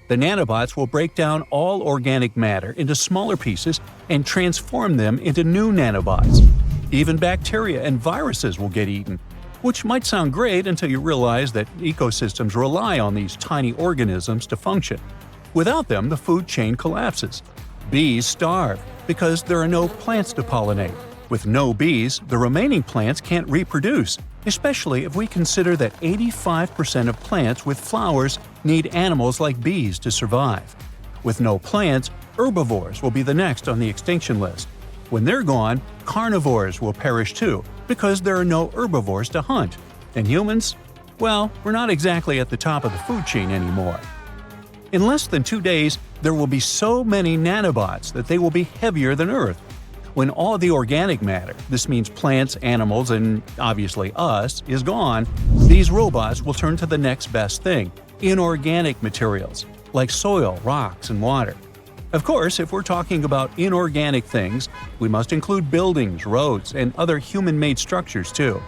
The nanobots will break down all organic matter into smaller pieces and transform them into new nanobots. Even bacteria and viruses will get eaten, which might sound great until you realize that ecosystems rely on these tiny organisms to function. Without them, the food chain collapses. Bees starve because there are no plants to pollinate. With no bees, the remaining plants can't reproduce, especially if we consider that 85% of plants with flowers need animals like bees to survive. With no plants, herbivores will be the next on the extinction list. When they're gone, carnivores will perish too, because there are no herbivores to hunt. And humans? Well, we're not exactly at the top of the food chain anymore. In less than 2 days, there will be so many nanobots that they will be heavier than Earth. When all the organic matter, this means plants, animals, and obviously us, is gone, these robots will turn to the next best thing, inorganic materials, like soil, rocks, and water. Of course, if we're talking about inorganic things, we must include buildings, roads, and other human-made structures too.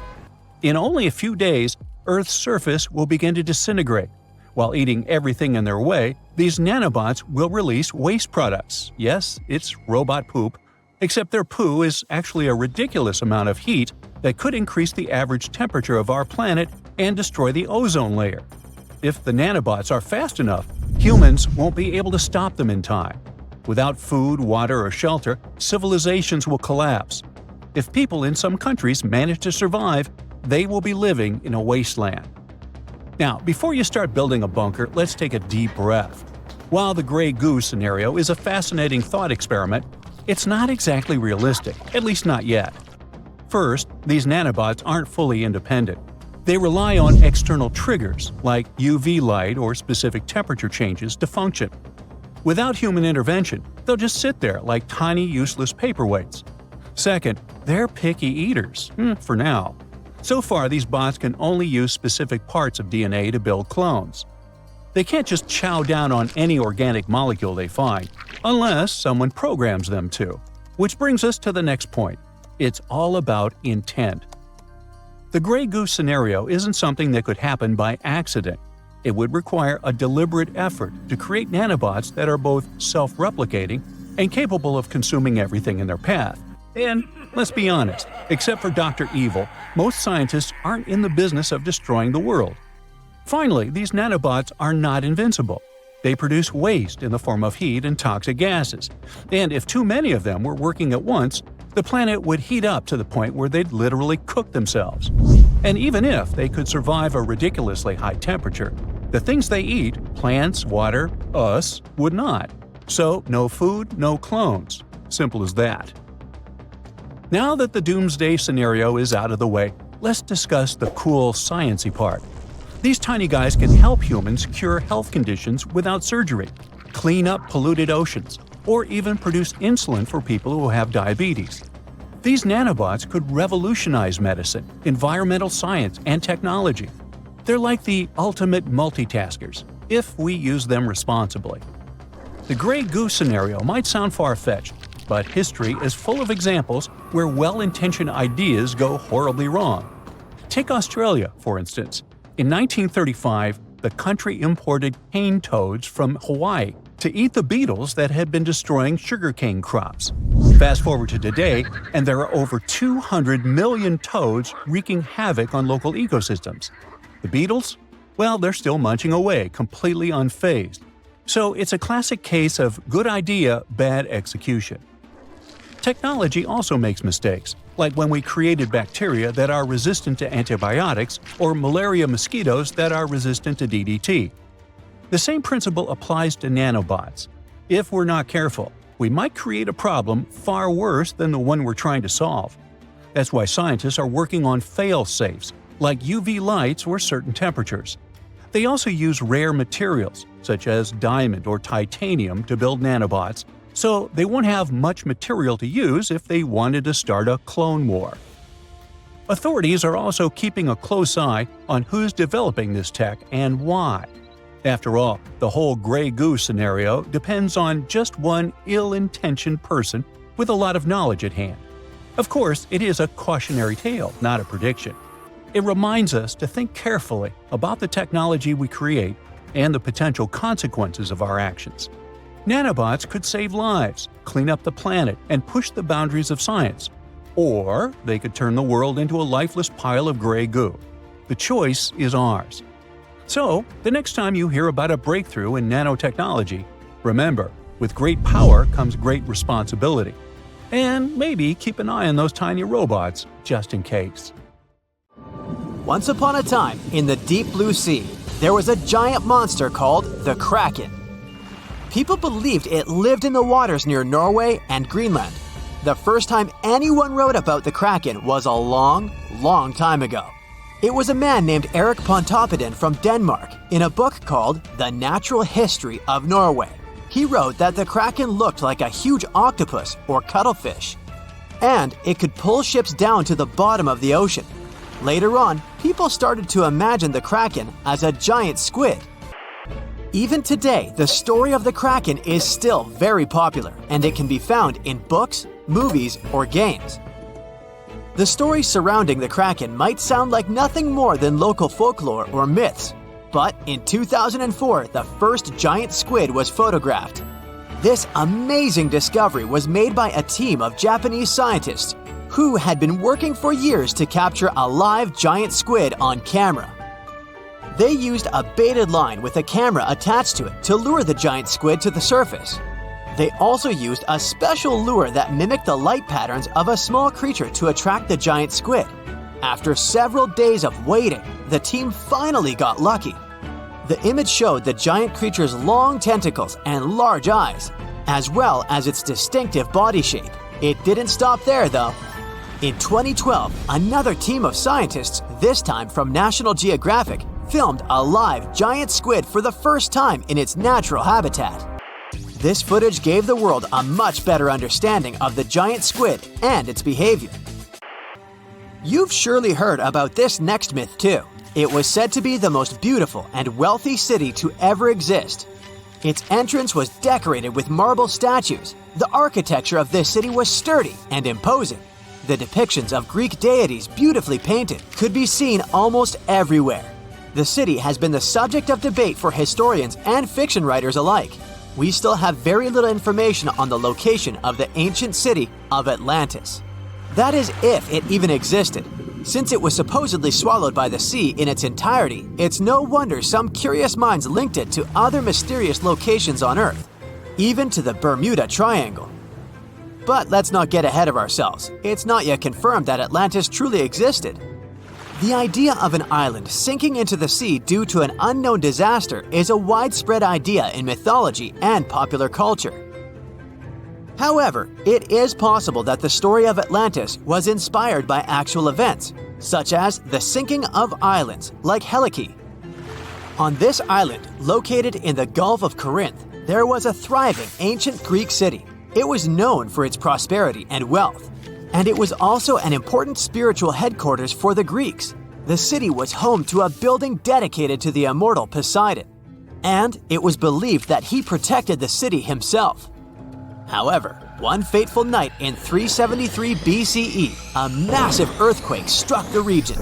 In only a few days, Earth's surface will begin to disintegrate. While eating everything in their way, these nanobots will release waste products. Yes, it's robot poop except their poo is actually a ridiculous amount of heat that could increase the average temperature of our planet and destroy the ozone layer. If the nanobots are fast enough, humans won't be able to stop them in time. Without food, water, or shelter, civilizations will collapse. If people in some countries manage to survive, they will be living in a wasteland. Now, before you start building a bunker, let's take a deep breath. While the gray goo scenario is a fascinating thought experiment, it's not exactly realistic, at least not yet. First, these nanobots aren't fully independent. They rely on external triggers, like UV light or specific temperature changes, to function. Without human intervention, they'll just sit there like tiny useless paperweights. Second, they're picky eaters, for now. So far, these bots can only use specific parts of DNA to build clones. They can't just chow down on any organic molecule they find, unless someone programs them to. Which brings us to the next point. It's all about intent. The gray goo scenario isn't something that could happen by accident. It would require a deliberate effort to create nanobots that are both self-replicating and capable of consuming everything in their path. And let's be honest, except for Dr. Evil, most scientists aren't in the business of destroying the world. Finally, these nanobots are not invincible. They produce waste in the form of heat and toxic gases. And if too many of them were working at once, the planet would heat up to the point where they'd literally cook themselves. And even if they could survive a ridiculously high temperature, the things they eat, plants, water, us, would not. So no food, no clones. Simple as that. Now that the doomsday scenario is out of the way, let's discuss the cool sciencey part. These tiny guys can help humans cure health conditions without surgery, clean up polluted oceans, or even produce insulin for people who have diabetes. These nanobots could revolutionize medicine, environmental science, and technology. They're like the ultimate multitaskers, if we use them responsibly. The gray goo scenario might sound far-fetched, but history is full of examples where well-intentioned ideas go horribly wrong. Take Australia, for instance. In 1935, the country imported cane toads from Hawaii to eat the beetles that had been destroying sugarcane crops. Fast forward to today, and there are over 200 million toads wreaking havoc on local ecosystems. The beetles? Well, they're still munching away, completely unfazed. So it's a classic case of good idea, bad execution. Technology also makes mistakes, like when we created bacteria that are resistant to antibiotics or malaria mosquitoes that are resistant to DDT. The same principle applies to nanobots. If we're not careful, we might create a problem far worse than the one we're trying to solve. That's why scientists are working on fail-safes, like UV lights or certain temperatures. They also use rare materials, such as diamond or titanium, to build nanobots, so they won't have much material to use if they wanted to start a clone war. Authorities are also keeping a close eye on who's developing this tech and why. After all, the whole gray goo scenario depends on just one ill-intentioned person with a lot of knowledge at hand. Of course, it is a cautionary tale, not a prediction. It reminds us to think carefully about the technology we create and the potential consequences of our actions. Nanobots could save lives, clean up the planet, and push the boundaries of science. Or they could turn the world into a lifeless pile of gray goo. The choice is ours. So, the next time you hear about a breakthrough in nanotechnology, remember, with great power comes great responsibility. And maybe keep an eye on those tiny robots, just in case. Once upon a time, in the deep blue sea, there was a giant monster called the Kraken. People believed it lived in the waters near Norway and Greenland. The first time anyone wrote about the Kraken was a long, long time ago. It was a man named Erik Pontoppidan from Denmark in a book called The Natural History of Norway. He wrote that the Kraken looked like a huge octopus or cuttlefish, and it could pull ships down to the bottom of the ocean. Later on, people started to imagine the Kraken as a giant squid. Even today, the story of the Kraken is still very popular, and it can be found in books, movies, or games. The stories surrounding the Kraken might sound like nothing more than local folklore or myths, but in 2004, the first giant squid was photographed. This amazing discovery was made by a team of Japanese scientists who had been working for years to capture a live giant squid on camera. They used a baited line with a camera attached to it to lure the giant squid to the surface. They also used a special lure that mimicked the light patterns of a small creature to attract the giant squid. After several days of waiting, the team finally got lucky. The image showed the giant creature's long tentacles and large eyes, as well as its distinctive body shape. It didn't stop there, though. In 2012, another team of scientists, this time from National Geographic, filmed a live giant squid for the first time in its natural habitat. This footage gave the world a much better understanding of the giant squid and its behavior. You've surely heard about this next myth too. It was said to be the most beautiful and wealthy city to ever exist. Its entrance was decorated with marble statues. The architecture of this city was sturdy and imposing. The depictions of Greek deities, beautifully painted, could be seen almost everywhere. The city has been the subject of debate for historians and fiction writers alike. We still have very little information on the location of the ancient city of Atlantis. That is, if it even existed. Since it was supposedly swallowed by the sea in its entirety, it's no wonder some curious minds linked it to other mysterious locations on Earth, even to the Bermuda Triangle. But let's not get ahead of ourselves. It's not yet confirmed that Atlantis truly existed. The idea of an island sinking into the sea due to an unknown disaster is a widespread idea in mythology and popular culture. However, it is possible that the story of Atlantis was inspired by actual events, such as the sinking of islands like Echolocation. On this island, located in the Gulf of Corinth, there was a thriving ancient Greek city. It was known for its prosperity and wealth, and it was also an important spiritual headquarters for the Greeks. The city was home to a building dedicated to the immortal Poseidon, and it was believed that he protected the city himself. However, one fateful night in 373 BCE, a massive earthquake struck the region.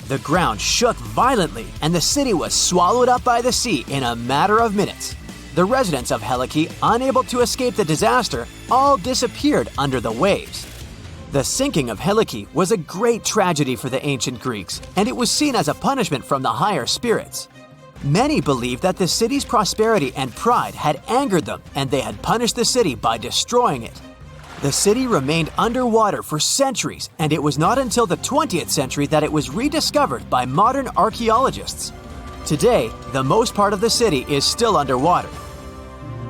The ground shook violently, and the city was swallowed up by the sea in a matter of minutes. The residents of Echolocation, unable to escape the disaster, all disappeared under the waves. The sinking of Echolocation was a great tragedy for the ancient Greeks, and it was seen as a punishment from the higher spirits. Many believed that the city's prosperity and pride had angered them, and they had punished the city by destroying it. The city remained underwater for centuries, and it was not until the 20th century that it was rediscovered by modern archaeologists. Today, the most part of the city is still underwater.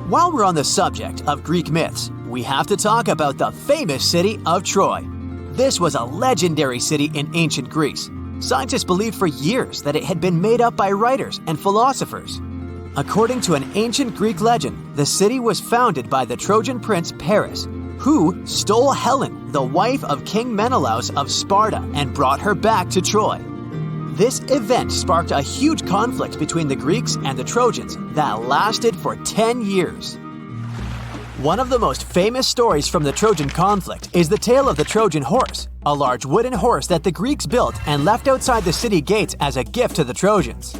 While we're on the subject of Greek myths, we have to talk about the famous city of Troy. This was a legendary city in ancient Greece. Scientists believed for years that it had been made up by writers and philosophers. According to an ancient Greek legend, the city was founded by the Trojan prince Paris, who stole Helen, the wife of King Menelaus of Sparta, and brought her back to Troy. This event sparked a huge conflict between the Greeks and the Trojans that lasted for 10 years. One of the most famous stories from the Trojan conflict is the tale of the Trojan horse, a large wooden horse that the Greeks built and left outside the city gates as a gift to the Trojans.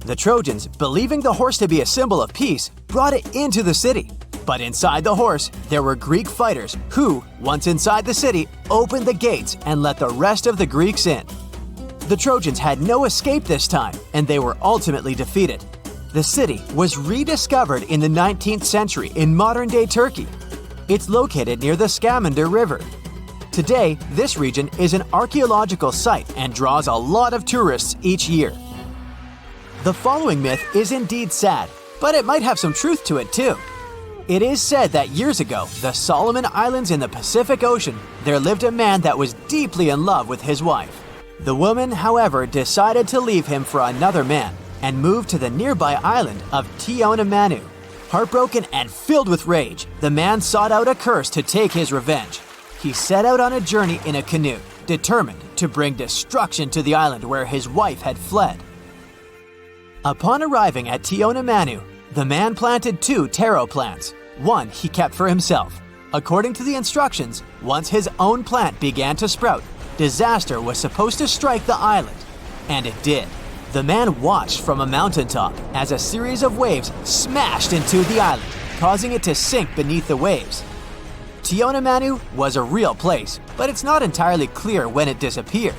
The Trojans, believing the horse to be a symbol of peace, brought it into the city. But inside the horse, there were Greek fighters who, once inside the city, opened the gates and let the rest of the Greeks in. The Trojans had no escape this time, and they were ultimately defeated. The city was rediscovered in the 19th century in modern-day Turkey. It's located near the Scamander River. Today, this region is an archaeological site and draws a lot of tourists each year. The following myth is indeed sad, but it might have some truth to it too. It is said that years ago, the Solomon Islands in the Pacific Ocean, there lived a man that was deeply in love with his wife. The woman, however, decided to leave him for another man and moved to the nearby island of Tionamanu. Heartbroken and filled with rage, the man sought out a curse to take his revenge. He set out on a journey in a canoe, determined to bring destruction to the island where his wife had fled. Upon arriving at Tionamanu, the man planted 2 taro plants. One he kept for himself. According to the instructions, once his own plant began to sprout, disaster was supposed to strike the island. And it did. The man watched from a mountaintop as a series of waves smashed into the island, causing it to sink beneath the waves. Tionamanu was a real place, but it's not entirely clear when it disappeared.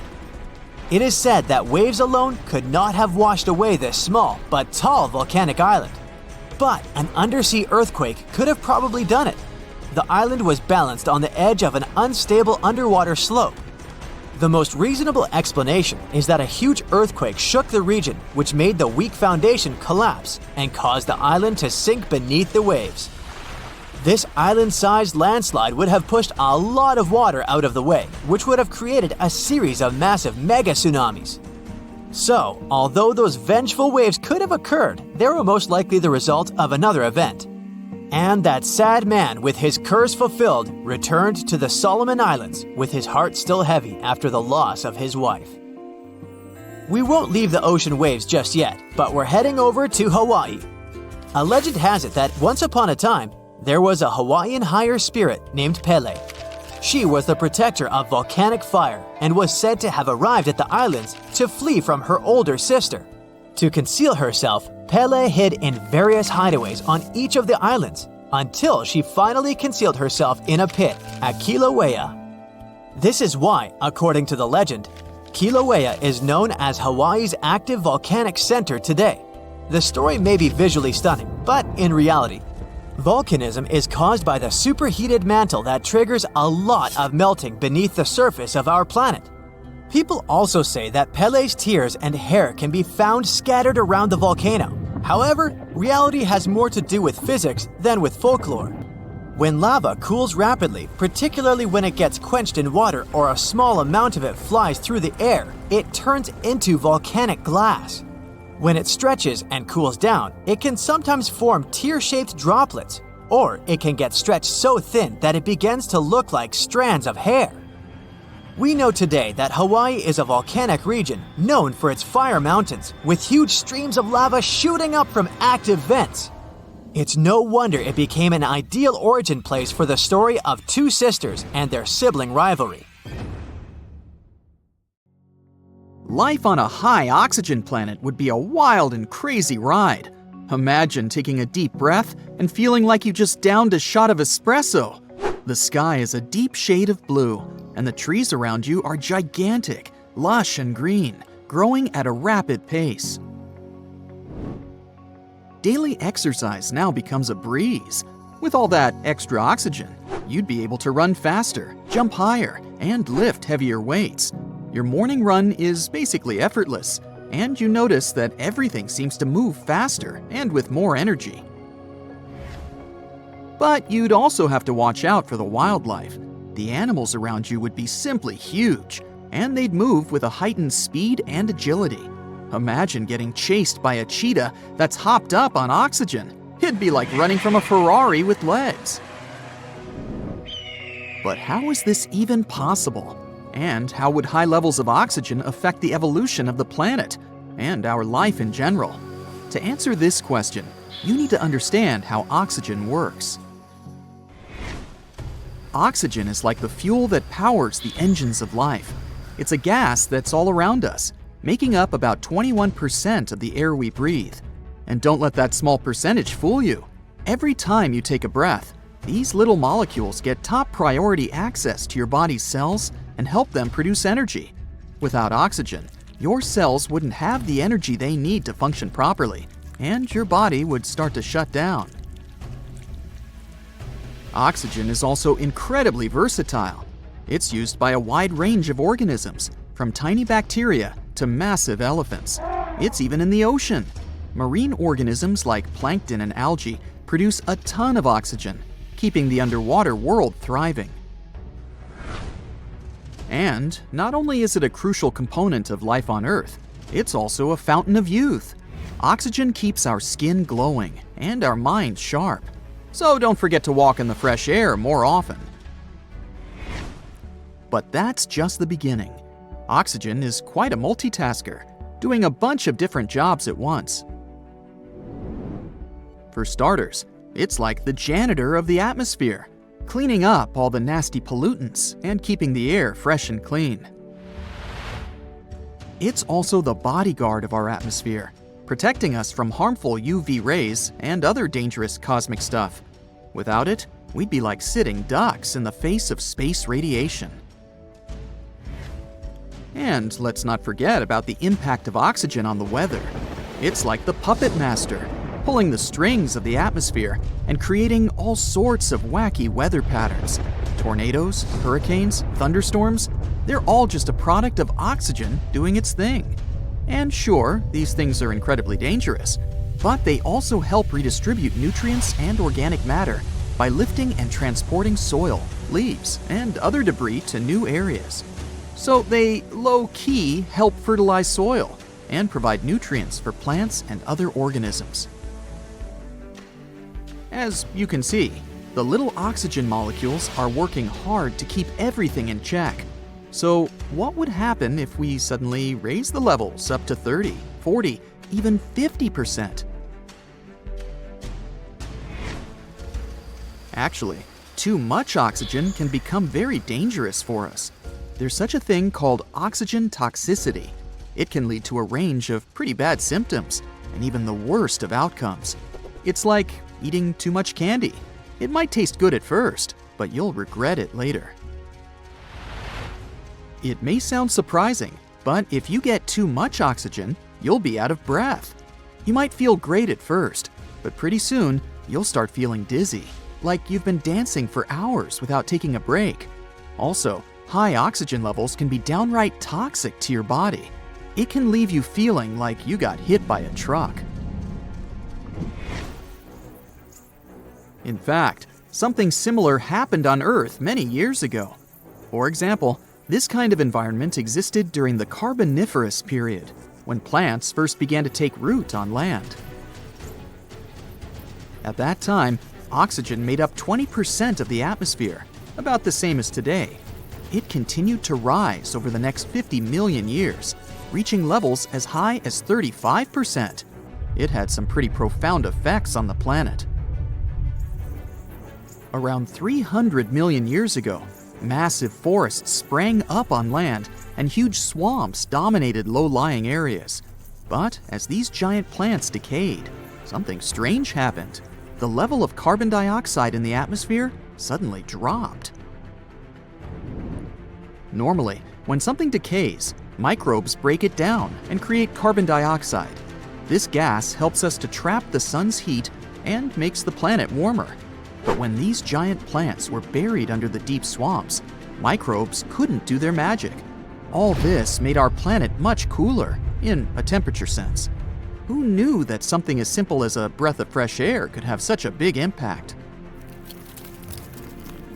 It is said that waves alone could not have washed away this small but tall volcanic island. But an undersea earthquake could have probably done it. The island was balanced on the edge of an unstable underwater slope. The most reasonable explanation is that a huge earthquake shook the region, which made the weak foundation collapse and caused the island to sink beneath the waves. This island-sized landslide would have pushed a lot of water out of the way, which would have created a series of massive mega tsunamis. So, although those vengeful waves could have occurred, they were most likely the result of another event. And that sad man, with his curse fulfilled, returned to the Solomon Islands with his heart still heavy after the loss of his wife. We won't leave the ocean waves just yet, but we're heading over to Hawaii. A legend has it that once upon a time, there was a Hawaiian higher spirit named Pele. She was the protector of volcanic fire and was said to have arrived at the islands to flee from her older sister. To conceal herself, Pele hid in various hideaways on each of the islands until she finally concealed herself in a pit at Kilauea. This is why, according to the legend, Kilauea is known as Hawaii's active volcanic center today. The story may be visually stunning, but in reality, volcanism is caused by the superheated mantle that triggers a lot of melting beneath the surface of our planet. People also say that Pele's tears and hair can be found scattered around the volcano. However, reality has more to do with physics than with folklore. When lava cools rapidly, particularly when it gets quenched in water or a small amount of it flies through the air, it turns into volcanic glass. When it stretches and cools down, it can sometimes form tear-shaped droplets, or it can get stretched so thin that it begins to look like strands of hair. We know today that Hawaii is a volcanic region known for its fire mountains, with huge streams of lava shooting up from active vents. It's no wonder it became an ideal origin place for the story of two sisters and their sibling rivalry. Life on a high oxygen planet would be a wild and crazy ride. Imagine taking a deep breath and feeling like you just downed a shot of espresso. The sky is a deep shade of blue, and the trees around you are gigantic, lush and green, growing at a rapid pace. Daily exercise now becomes a breeze. With all that extra oxygen, you'd be able to run faster, jump higher, and lift heavier weights. Your morning run is basically effortless, and you notice that everything seems to move faster and with more energy. But you'd also have to watch out for the wildlife. The animals around you would be simply huge, and they'd move with a heightened speed and agility. Imagine getting chased by a cheetah that's hopped up on oxygen. It'd be like running from a Ferrari with legs. But how is this even possible? And how would high levels of oxygen affect the evolution of the planet and our life in general? To answer this question, you need to understand how oxygen works. Oxygen is like the fuel that powers the engines of life. It's a gas that's all around us, making up about 21% of the air we breathe. And don't let that small percentage fool you. Every time you take a breath, these little molecules get top priority access to your body's cells and help them produce energy. Without oxygen, your cells wouldn't have the energy they need to function properly, and your body would start to shut down. Oxygen is also incredibly versatile. It's used by a wide range of organisms, from tiny bacteria to massive elephants. It's even in the ocean. Marine organisms like plankton and algae produce a ton of oxygen, keeping the underwater world thriving. And not only is it a crucial component of life on Earth, it's also a fountain of youth. Oxygen keeps our skin glowing and our minds sharp. So don't forget to walk in the fresh air more often. But that's just the beginning. Oxygen is quite a multitasker, doing a bunch of different jobs at once. For starters, it's like the janitor of the atmosphere, cleaning up all the nasty pollutants and keeping the air fresh and clean. It's also the bodyguard of our atmosphere, protecting us from harmful UV rays and other dangerous cosmic stuff, Without it, we'd be like sitting ducks in the face of space radiation. And let's not forget about the impact of oxygen on the weather. It's like the puppet master, pulling the strings of the atmosphere and creating all sorts of wacky weather patterns. Tornadoes, hurricanes, thunderstorms, they're all just a product of oxygen doing its thing. And sure, these things are incredibly dangerous, but they also help redistribute nutrients and organic matter by lifting and transporting soil, leaves, and other debris to new areas. So they low-key help fertilize soil and provide nutrients for plants and other organisms. As you can see, the little oxygen molecules are working hard to keep everything in check. So what would happen if we suddenly raise the levels up to 30, 40, even 50%? Actually, too much oxygen can become very dangerous for us. There's such a thing called oxygen toxicity. It can lead to a range of pretty bad symptoms and even the worst of outcomes. It's like eating too much candy. It might taste good at first, but you'll regret it later. It may sound surprising, but if you get too much oxygen, you'll be out of breath. You might feel great at first, but pretty soon you'll start feeling dizzy, like you've been dancing for hours without taking a break. Also, high oxygen levels can be downright toxic to your body. It can leave you feeling like you got hit by a truck. In fact, something similar happened on Earth many years ago. For example, this kind of environment existed during the Carboniferous period, when plants first began to take root on land. At that time, oxygen made up 20% of the atmosphere, about the same as today. It continued to rise over the next 50 million years, reaching levels as high as 35%. It had some pretty profound effects on the planet. Around 300 million years ago, massive forests sprang up on land and huge swamps dominated low-lying areas. But as these giant plants decayed, something strange happened. The level of carbon dioxide in the atmosphere suddenly dropped. Normally, when something decays, microbes break it down and create carbon dioxide. This gas helps us to trap the sun's heat and makes the planet warmer. But when these giant plants were buried under the deep swamps, microbes couldn't do their magic. All this made our planet much cooler, in a temperature sense. Who knew that something as simple as a breath of fresh air could have such a big impact?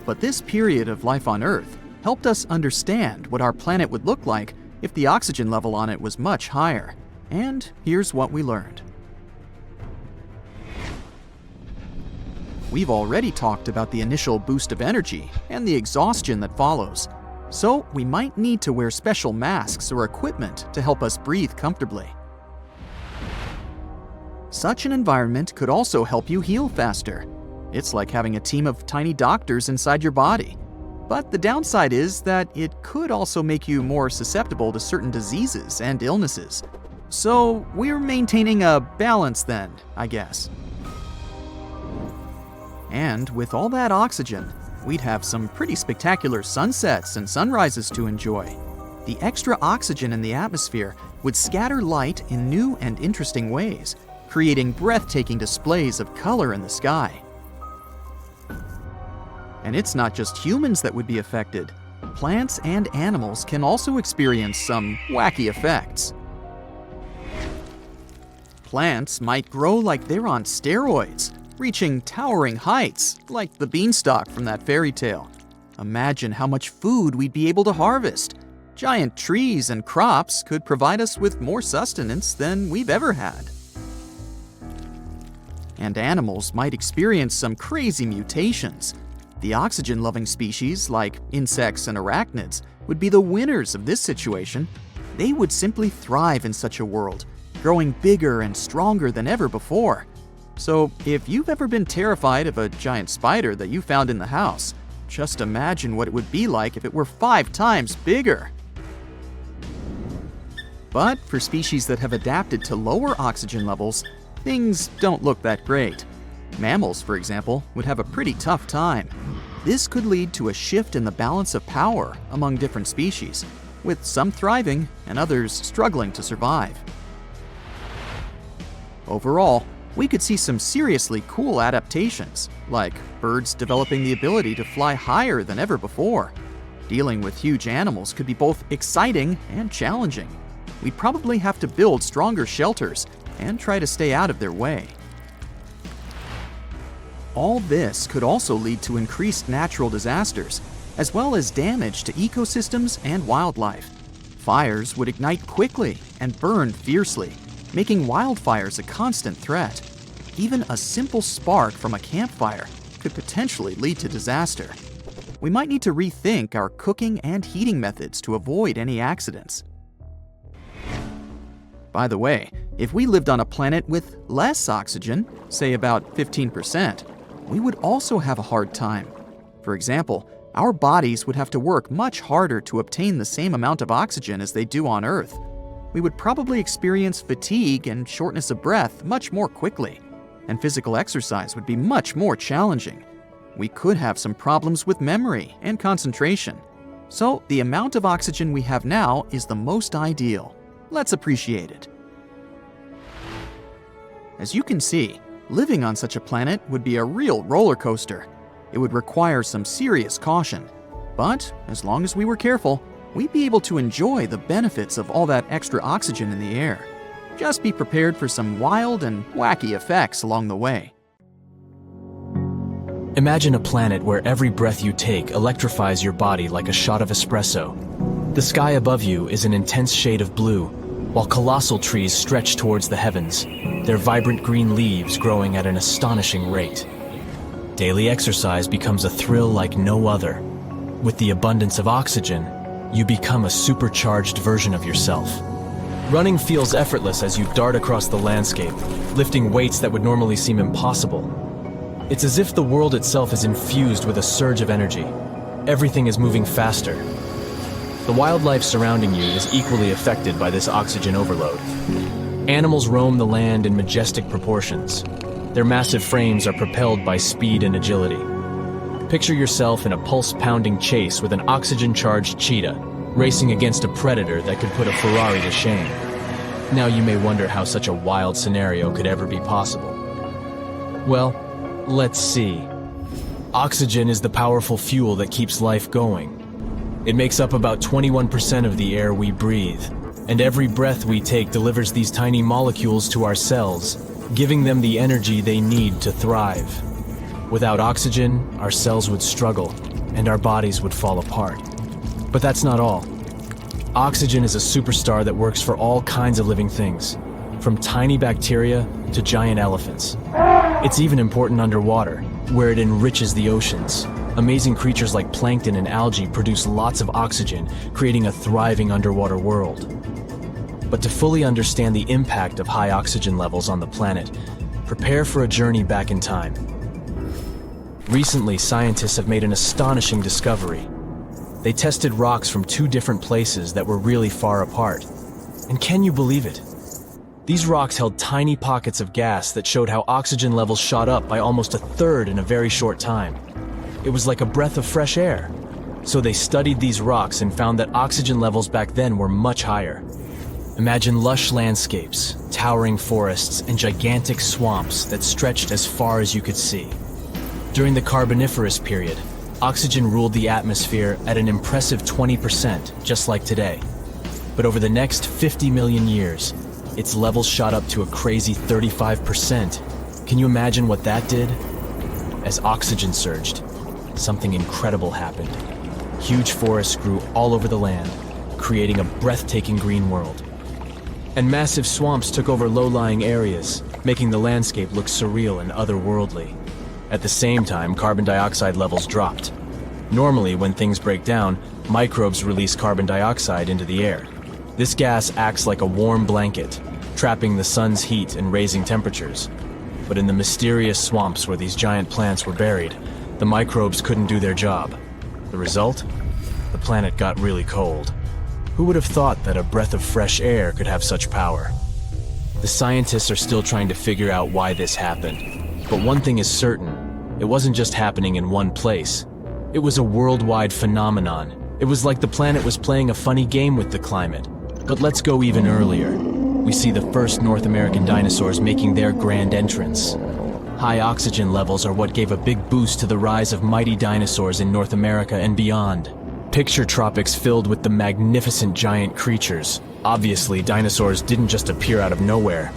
But this period of life on Earth helped us understand what our planet would look like if the oxygen level on it was much higher. And here's what we learned. We've already talked about the initial boost of energy and the exhaustion that follows, so we might need to wear special masks or equipment to help us breathe comfortably. Such an environment could also help you heal faster. It's like having a team of tiny doctors inside your body. But the downside is that it could also make you more susceptible to certain diseases and illnesses. So we're maintaining a balance then, I guess. And with all that oxygen, we'd have some pretty spectacular sunsets and sunrises to enjoy. The extra oxygen in the atmosphere would scatter light in new and interesting ways, creating breathtaking displays of color in the sky. And it's not just humans that would be affected. Plants and animals can also experience some wacky effects. Plants might grow like they're on steroids, reaching towering heights, like the beanstalk from that fairy tale. Imagine how much food we'd be able to harvest. Giant trees and crops could provide us with more sustenance than we've ever had. And animals might experience some crazy mutations. The oxygen-loving species, like insects and arachnids, would be the winners of this situation. They would simply thrive in such a world, growing bigger and stronger than ever before. So if you've ever been terrified of a giant spider that you found in the house, just imagine what it would be like if it were 5 times bigger. But for species that have adapted to lower oxygen levels, things don't look that great. Mammals, for example, would have a pretty tough time. This could lead to a shift in the balance of power among different species, with some thriving and others struggling to survive. Overall, we could see some seriously cool adaptations, like birds developing the ability to fly higher than ever before. Dealing with huge animals could be both exciting and challenging. We'd probably have to build stronger shelters and try to stay out of their way. All this could also lead to increased natural disasters, as well as damage to ecosystems and wildlife. Fires would ignite quickly and burn fiercely, making wildfires a constant threat. Even a simple spark from a campfire could potentially lead to disaster. We might need to rethink our cooking and heating methods to avoid any accidents. By the way, if we lived on a planet with less oxygen, say about 15%, we would also have a hard time. For example, our bodies would have to work much harder to obtain the same amount of oxygen as they do on Earth. We would probably experience fatigue and shortness of breath much more quickly, and physical exercise would be much more challenging. We could have some problems with memory and concentration. So the amount of oxygen we have now is the most ideal. Let's appreciate it. As you can see, living on such a planet would be a real roller coaster. It would require some serious caution. But as long as we were careful, we'd be able to enjoy the benefits of all that extra oxygen in the air. Just be prepared for some wild and wacky effects along the way. Imagine a planet where every breath you take electrifies your body like a shot of espresso. The sky above you is an intense shade of blue, while colossal trees stretch towards the heavens, their vibrant green leaves growing at an astonishing rate. Daily exercise becomes a thrill like no other. With the abundance of oxygen, you become a supercharged version of yourself. Running feels effortless as you dart across the landscape, lifting weights that would normally seem impossible. It's as if the world itself is infused with a surge of energy. Everything is moving faster. The wildlife surrounding you is equally affected by this oxygen overload. Animals roam the land in majestic proportions. Their massive frames are propelled by speed and agility. Picture yourself in a pulse-pounding chase with an oxygen-charged cheetah, racing against a predator that could put a Ferrari to shame. Now you may wonder how such a wild scenario could ever be possible. Well, let's see. Oxygen is the powerful fuel that keeps life going. It makes up about 21% of the air we breathe, and every breath we take delivers these tiny molecules to our cells, giving them the energy they need to thrive. Without oxygen, our cells would struggle, and our bodies would fall apart. But that's not all. Oxygen is a superstar that works for all kinds of living things, from tiny bacteria to giant elephants. It's even important underwater, where it enriches the oceans. Amazing creatures like plankton and algae produce lots of oxygen, creating a thriving underwater world. But to fully understand the impact of high oxygen levels on the planet, prepare for a journey back in time. Recently, scientists have made an astonishing discovery. They tested rocks from two different places that were really far apart. And can you believe it? These rocks held tiny pockets of gas that showed how oxygen levels shot up by almost a third in a very short time. It was like a breath of fresh air. So they studied these rocks and found that oxygen levels back then were much higher. Imagine lush landscapes, towering forests, and gigantic swamps that stretched as far as you could see. During the Carboniferous period, oxygen ruled the atmosphere at an impressive 20%, just like today. But over the next 50 million years, its levels shot up to a crazy 35%. Can you imagine what that did? As oxygen surged, something incredible happened. Huge forests grew all over the land, creating a breathtaking green world. And massive swamps took over low-lying areas, making the landscape look surreal and otherworldly. At the same time, carbon dioxide levels dropped. Normally, when things break down, microbes release carbon dioxide into the air. This gas acts like a warm blanket, trapping the sun's heat and raising temperatures. But in the mysterious swamps where these giant plants were buried, the microbes couldn't do their job. The result? The planet got really cold. Who would have thought that a breath of fresh air could have such power? The scientists are still trying to figure out why this happened. But one thing is certain, it wasn't just happening in one place. It was a worldwide phenomenon. It was like the planet was playing a funny game with the climate. But let's go even earlier. We see the first North American dinosaurs making their grand entrance. High oxygen levels are what gave a big boost to the rise of mighty dinosaurs in North America and beyond. Picture tropics filled with the magnificent giant creatures. Obviously, dinosaurs didn't just appear out of nowhere.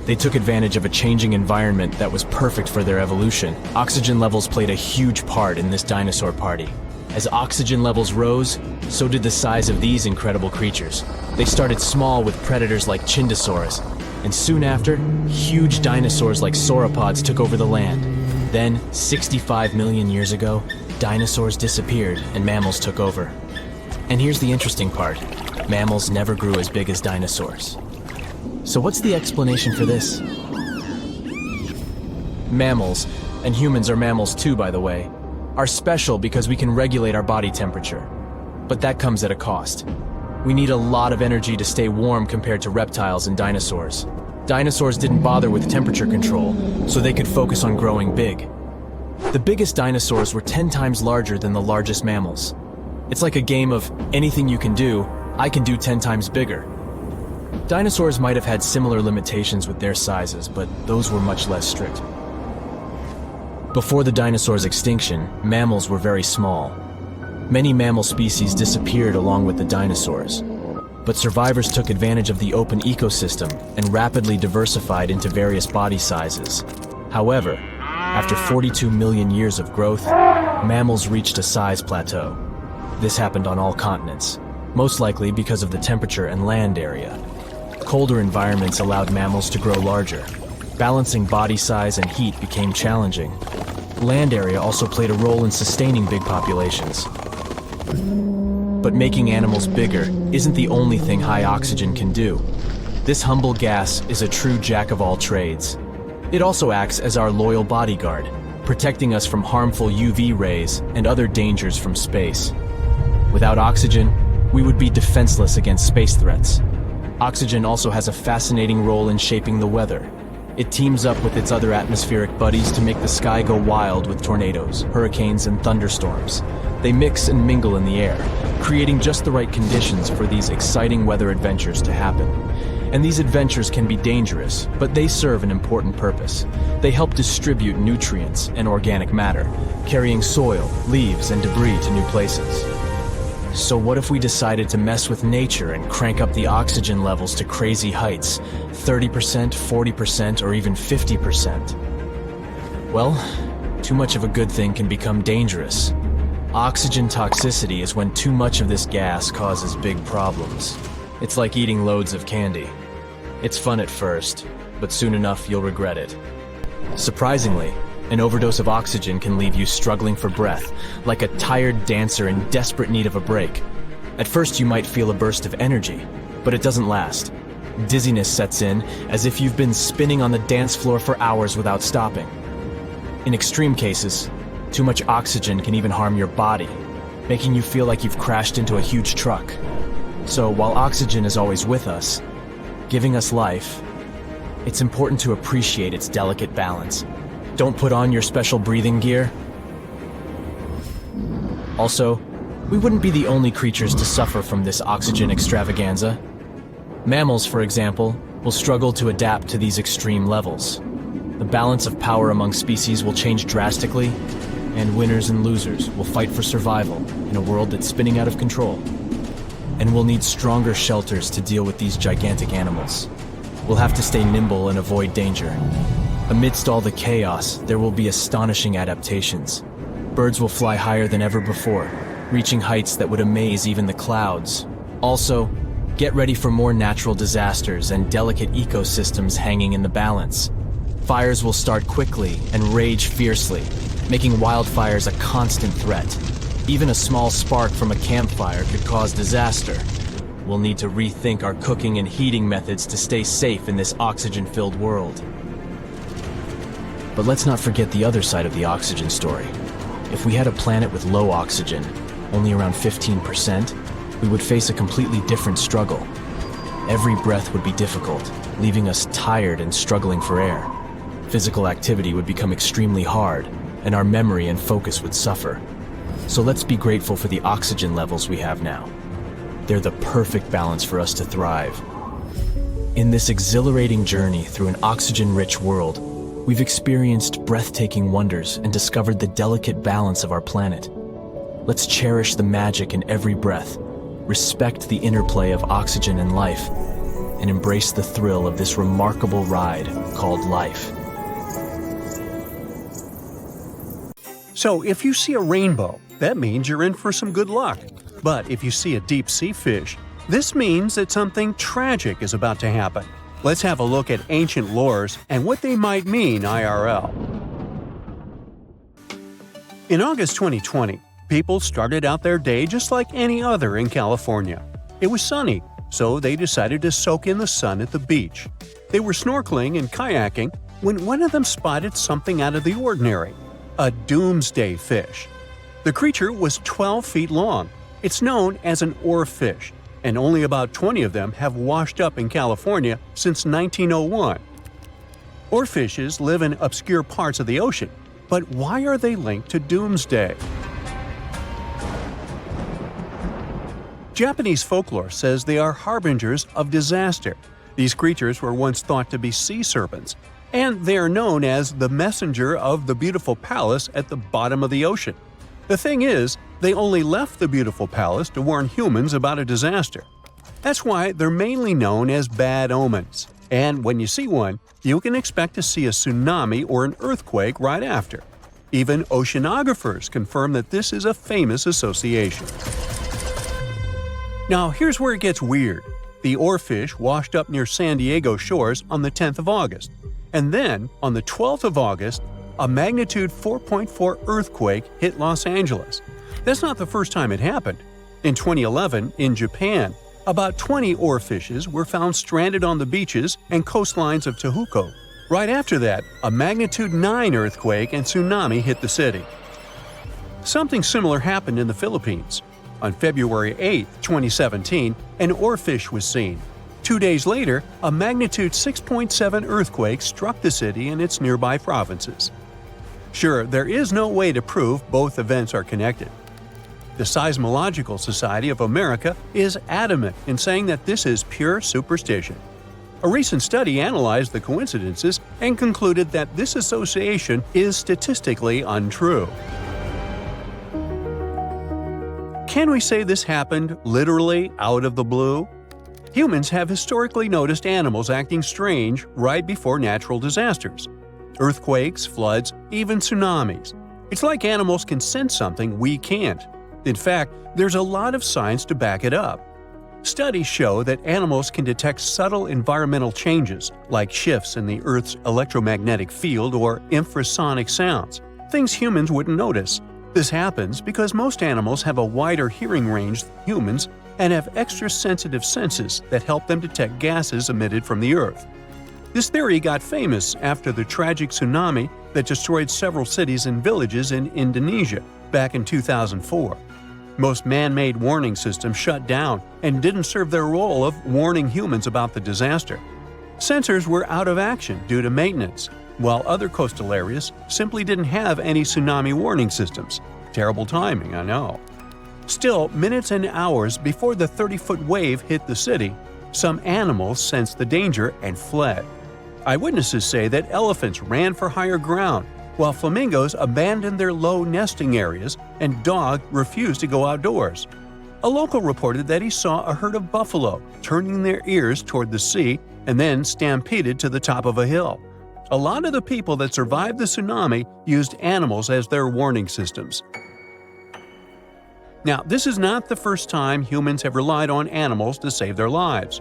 They took advantage of a changing environment that was perfect for their evolution. Oxygen levels played a huge part in this dinosaur party. As oxygen levels rose, so did the size of these incredible creatures. They started small with predators like Chindosaurus, and soon after, huge dinosaurs like sauropods took over the land. Then, 65 million years ago, dinosaurs disappeared and mammals took over. And here's the interesting part. Mammals never grew as big as dinosaurs. So what's the explanation for this? Mammals, and humans are mammals too, by the way, are special because we can regulate our body temperature. But that comes at a cost. We need a lot of energy to stay warm compared to reptiles and dinosaurs. Dinosaurs didn't bother with temperature control, so they could focus on growing big. The biggest dinosaurs were 10 times larger than the largest mammals. It's like a game of anything you can do, I can do 10 times bigger. Dinosaurs might have had similar limitations with their sizes, but those were much less strict. Before the dinosaurs' extinction, mammals were very small. Many mammal species disappeared along with the dinosaurs. But survivors took advantage of the open ecosystem and rapidly diversified into various body sizes. However, after 42 million years of growth, mammals reached a size plateau. This happened on all continents, most likely because of the temperature and land area. Colder environments allowed mammals to grow larger. Balancing body size and heat became challenging. Land area also played a role in sustaining big populations. But making animals bigger isn't the only thing high oxygen can do. This humble gas is a true jack of all trades. It also acts as our loyal bodyguard, protecting us from harmful UV rays and other dangers from space. Without oxygen, we would be defenseless against space threats. Oxygen also has a fascinating role in shaping the weather. It teams up with its other atmospheric buddies to make the sky go wild with tornadoes, hurricanes, and thunderstorms. They mix and mingle in the air, creating just the right conditions for these exciting weather adventures to happen. And these adventures can be dangerous, but they serve an important purpose. They help distribute nutrients and organic matter, carrying soil, leaves, and debris to new places. So what if we decided to mess with nature and crank up the oxygen levels to crazy heights, 30%, 40%, or even 50%? Well, too much of a good thing can become dangerous. Oxygen toxicity is when too much of this gas causes big problems. It's like eating loads of candy. It's fun at first, but soon enough you'll regret it. Surprisingly, an overdose of oxygen can leave you struggling for breath, like a tired dancer in desperate need of a break. At first you might feel a burst of energy, but it doesn't last. Dizziness sets in, as if you've been spinning on the dance floor for hours without stopping. In extreme cases, too much oxygen can even harm your body, making you feel like you've crashed into a huge truck. So while oxygen is always with us, giving us life, it's important to appreciate its delicate balance. Don't put on your special breathing gear. Also, we wouldn't be the only creatures to suffer from this oxygen extravaganza. Mammals, for example, will struggle to adapt to these extreme levels. The balance of power among species will change drastically, and winners and losers will fight for survival in a world that's spinning out of control. And we'll need stronger shelters to deal with these gigantic animals. We'll have to stay nimble and avoid danger. Amidst all the chaos, there will be astonishing adaptations. Birds will fly higher than ever before, reaching heights that would amaze even the clouds. Also, get ready for more natural disasters and delicate ecosystems hanging in the balance. Fires will start quickly and rage fiercely, making wildfires a constant threat. Even a small spark from a campfire could cause disaster. We'll need to rethink our cooking and heating methods to stay safe in this oxygen-filled world. But let's not forget the other side of the oxygen story. If we had a planet with low oxygen, only around 15%, we would face a completely different struggle. Every breath would be difficult, leaving us tired and struggling for air. Physical activity would become extremely hard, and our memory and focus would suffer. So let's be grateful for the oxygen levels we have now. They're the perfect balance for us to thrive. In this exhilarating journey through an oxygen-rich world, we've experienced breathtaking wonders and discovered the delicate balance of our planet. Let's cherish the magic in every breath, respect the interplay of oxygen and life, and embrace the thrill of this remarkable ride called life. So if you see a rainbow, that means you're in for some good luck. But if you see a deep sea fish, this means that something tragic is about to happen. Let's have a look at ancient lores and what they might mean IRL. In August 2020, people started out their day just like any other in California. It was sunny, so they decided to soak in the sun at the beach. They were snorkeling and kayaking when one of them spotted something out of the ordinary – a doomsday fish. The creature was 12 feet long. It's known as an oarfish, and only about 20 of them have washed up in California since 1901. Oarfishes live in obscure parts of the ocean, but why are they linked to doomsday? Japanese folklore says they are harbingers of disaster. These creatures were once thought to be sea serpents, and they are known as the messenger of the beautiful palace at the bottom of the ocean. The thing is, they only left the beautiful palace to warn humans about a disaster. That's why they're mainly known as bad omens. And when you see one, you can expect to see a tsunami or an earthquake right after. Even oceanographers confirm that this is a famous association. Now here's where it gets weird. The oarfish washed up near San Diego shores on the 10th of August. And then, on the 12th of August, a magnitude 4.4 earthquake hit Los Angeles. That's not the first time it happened. In 2011, in Japan, about 20 oarfishes were found stranded on the beaches and coastlines of Tohoku. Right after that, a magnitude 9 earthquake and tsunami hit the city. Something similar happened in the Philippines. On February 8, 2017, an oarfish was seen. 2 days later, a magnitude 6.7 earthquake struck the city and its nearby provinces. Sure, there is no way to prove both events are connected. The Seismological Society of America is adamant in saying that this is pure superstition. A recent study analyzed the coincidences and concluded that this association is statistically untrue. Can we say this happened literally out of the blue? Humans have historically noticed animals acting strange right before natural disasters. Earthquakes, floods, even tsunamis. It's like animals can sense something we can't. In fact, there's a lot of science to back it up. Studies show that animals can detect subtle environmental changes, like shifts in the Earth's electromagnetic field or infrasonic sounds, things humans wouldn't notice. This happens because most animals have a wider hearing range than humans and have extra sensitive senses that help them detect gases emitted from the Earth. This theory got famous after the tragic tsunami that destroyed several cities and villages in Indonesia back in 2004. Most man-made warning systems shut down and didn't serve their role of warning humans about the disaster. Sensors were out of action due to maintenance, while other coastal areas simply didn't have any tsunami warning systems. Terrible timing, I know. Still, minutes and hours before the 30-foot wave hit the city, some animals sensed the danger and fled. Eyewitnesses say that elephants ran for higher ground, while flamingos abandoned their low nesting areas and dogs refused to go outdoors. A local reported that he saw a herd of buffalo turning their ears toward the sea and then stampeded to the top of a hill. A lot of the people that survived the tsunami used animals as their warning systems. Now, this is not the first time humans have relied on animals to save their lives.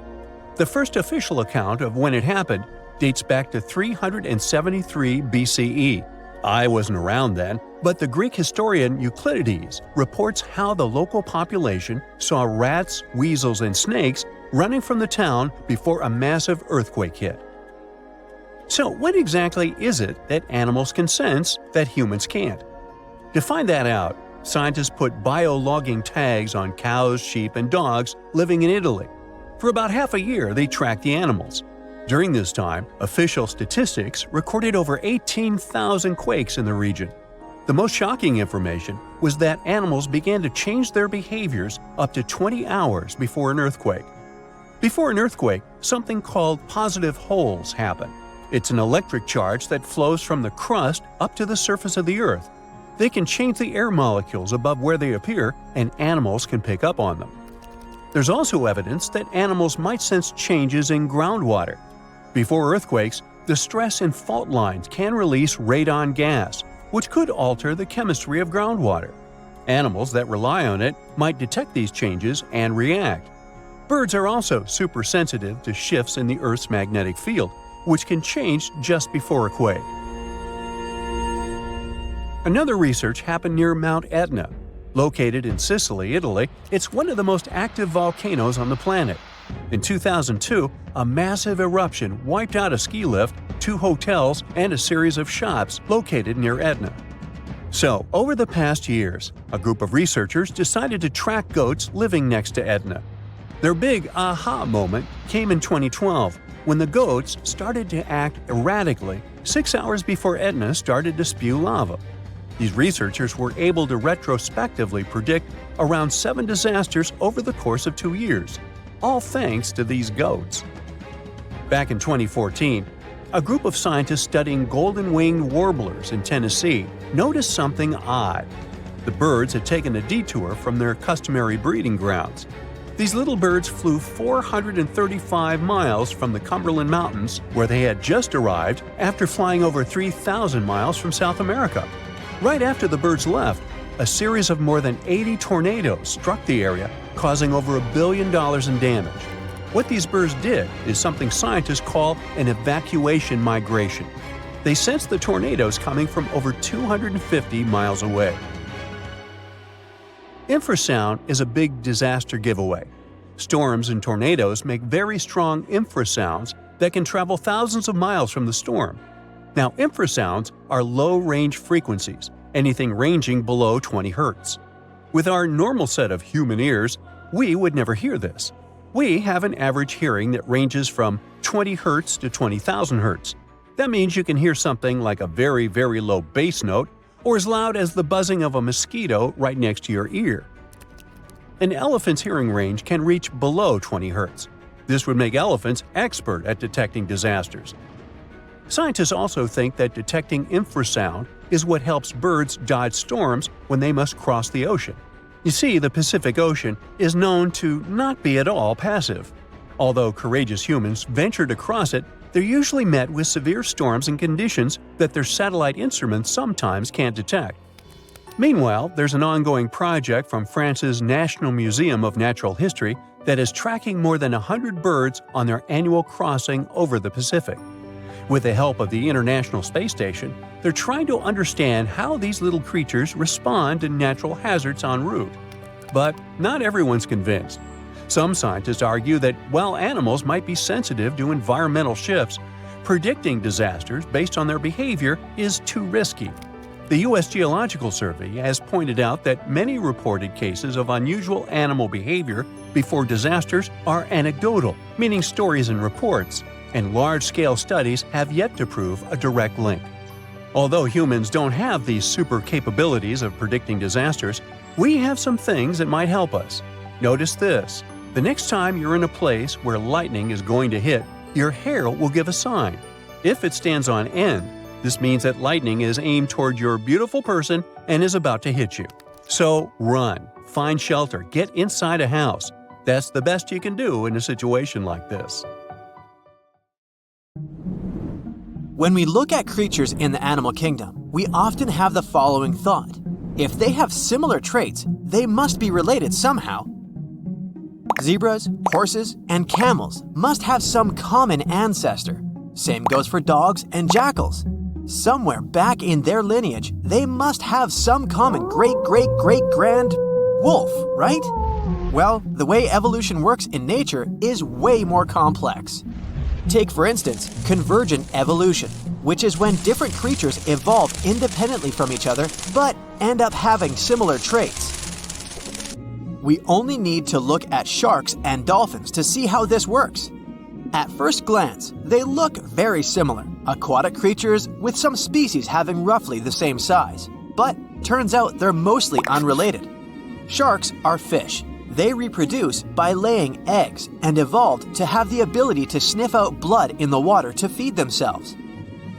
The first official account of when it happened dates back to 373 BCE. I wasn't around then, but the Greek historian Euclides reports how the local population saw rats, weasels, and snakes running from the town before a massive earthquake hit. So what exactly is it that animals can sense that humans can't? To find that out, scientists put biologging tags on cows, sheep, and dogs living in Italy. For about half a year, they tracked the animals. During this time, official statistics recorded over 18,000 quakes in the region. The most shocking information was that animals began to change their behaviors up to 20 hours before an earthquake. Before an earthquake, something called positive holes happen. It's an electric charge that flows from the crust up to the surface of the Earth. They can change the air molecules above where they appear, and animals can pick up on them. There's also evidence that animals might sense changes in groundwater. Before earthquakes, the stress in fault lines can release radon gas, which could alter the chemistry of groundwater. Animals that rely on it might detect these changes and react. Birds are also super sensitive to shifts in the Earth's magnetic field, which can change just before a quake. Another research happened near Mount Etna. Located in Sicily, Italy, it's one of the most active volcanoes on the planet. In 2002, a massive eruption wiped out a ski lift, 2 hotels, and a series of shops located near Etna. So, over the past years, a group of researchers decided to track goats living next to Etna. Their big aha moment came in 2012, when the goats started to act erratically 6 hours before Etna started to spew lava. These researchers were able to retrospectively predict around 7 disasters over the course of 2 years, all thanks to these goats. Back in 2014, a group of scientists studying golden-winged warblers in Tennessee noticed something odd. The birds had taken a detour from their customary breeding grounds. These little birds flew 435 miles from the Cumberland Mountains, where they had just arrived after flying over 3,000 miles from South America. Right after the birds left, a series of more than 80 tornadoes struck the area, causing over $1 billion in damage. What these birds did is something scientists call an evacuation migration. They sensed the tornadoes coming from over 250 miles away. Infrasound is a big disaster giveaway. Storms and tornadoes make very strong infrasounds that can travel thousands of miles from the storm. Now, infrasounds are low-range frequencies, anything ranging below 20 Hz. With our normal set of human ears, we would never hear this. We have an average hearing that ranges from 20 Hz to 20,000 Hz. That means you can hear something like a very, very low bass note or as loud as the buzzing of a mosquito right next to your ear. An elephant's hearing range can reach below 20 Hz. This would make elephants expert at detecting disasters. Scientists also think that detecting infrasound is what helps birds dodge storms when they must cross the ocean. You see, the Pacific Ocean is known to not be at all passive. Although courageous humans venture to cross it, they're usually met with severe storms and conditions that their satellite instruments sometimes can't detect. Meanwhile, there's an ongoing project from France's National Museum of Natural History that is tracking more than 100 birds on their annual crossing over the Pacific. With the help of the International Space Station, they're trying to understand how these little creatures respond to natural hazards en route. But not everyone's convinced. Some scientists argue that while animals might be sensitive to environmental shifts, predicting disasters based on their behavior is too risky. The U.S. Geological Survey has pointed out that many reported cases of unusual animal behavior before disasters are anecdotal, meaning stories and reports, and large-scale studies have yet to prove a direct link. Although humans don't have these super capabilities of predicting disasters, we have some things that might help us. Notice this. The next time you're in a place where lightning is going to hit, your hair will give a sign. If it stands on end, this means that lightning is aimed toward your beautiful person and is about to hit you. So run, find shelter, get inside a house. That's the best you can do in a situation like this. When we look at creatures in the animal kingdom, we often have the following thought. If they have similar traits, they must be related somehow. Zebras, horses, and camels must have some common ancestor. Same goes for dogs and jackals. Somewhere back in their lineage, they must have some common great-great-great-grand wolf, right? Well, the way evolution works in nature is way more complex. Take, for instance, convergent evolution, which is when different creatures evolve independently from each other but end up having similar traits. We only need to look at sharks and dolphins to see how this works. At first glance, they look very similar, aquatic creatures with some species having roughly the same size. But turns out they're mostly unrelated. Sharks are fish. They reproduce by laying eggs and evolved to have the ability to sniff out blood in the water to feed themselves.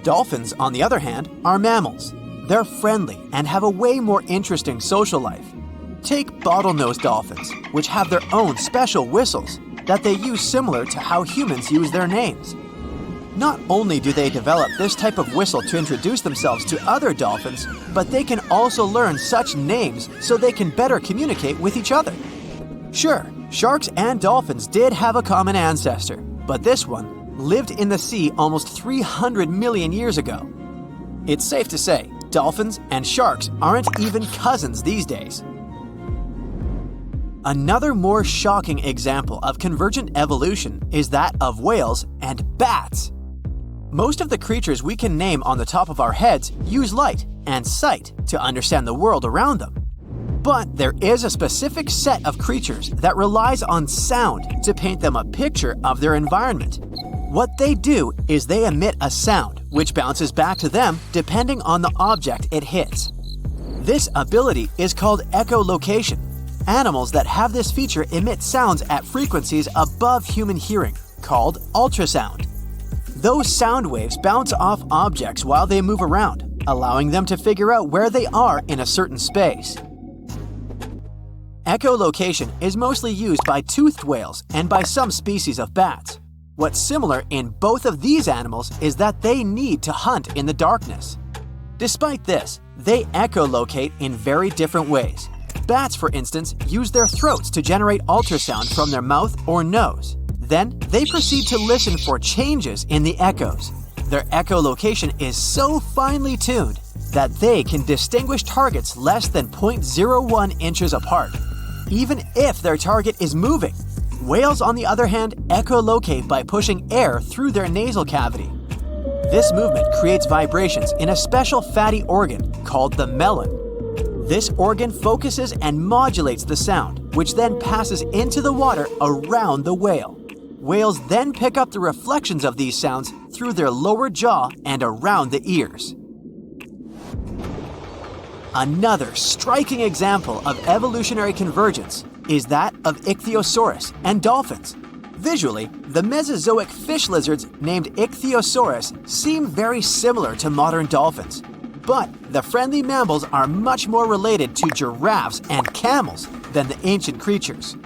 Dolphins, on the other hand, are mammals. They're friendly and have a way more interesting social life. Take bottlenose dolphins, which have their own special whistles that they use similar to how humans use their names. Not only do they develop this type of whistle to introduce themselves to other dolphins, but they can also learn such names so they can better communicate with each other. Sure, sharks and dolphins did have a common ancestor, but this one lived in the sea almost 300 million years ago. It's safe to say, dolphins and sharks aren't even cousins these days. Another more shocking example of convergent evolution is that of whales and bats. Most of the creatures we can name on the top of our heads use light and sight to understand the world around them. But there is a specific set of creatures that relies on sound to paint them a picture of their environment. What they do is they emit a sound which bounces back to them depending on the object it hits. This ability is called echolocation. Animals that have this feature emit sounds at frequencies above human hearing, called ultrasound. Those sound waves bounce off objects while they move around, allowing them to figure out where they are in a certain space. Echolocation is mostly used by toothed whales and by some species of bats. What's similar in both of these animals is that they need to hunt in the darkness. Despite this, they echolocate in very different ways. Bats, for instance, use their throats to generate ultrasound from their mouth or nose. Then, they proceed to listen for changes in the echoes. Their echolocation is so finely tuned that they can distinguish targets less than 0.01 inches apart, even if their target is moving. Whales, on the other hand, echolocate by pushing air through their nasal cavity. This movement creates vibrations in a special fatty organ called the melon. This organ focuses and modulates the sound, which then passes into the water around the whale. Whales then pick up the reflections of these sounds through their lower jaw and around the ears. Another striking example of evolutionary convergence is that of Ichthyosaurus and dolphins. Visually, the Mesozoic fish lizards named Ichthyosaurus seem very similar to modern dolphins. But the friendly mammals are much more related to giraffes and camels than the ancient creatures.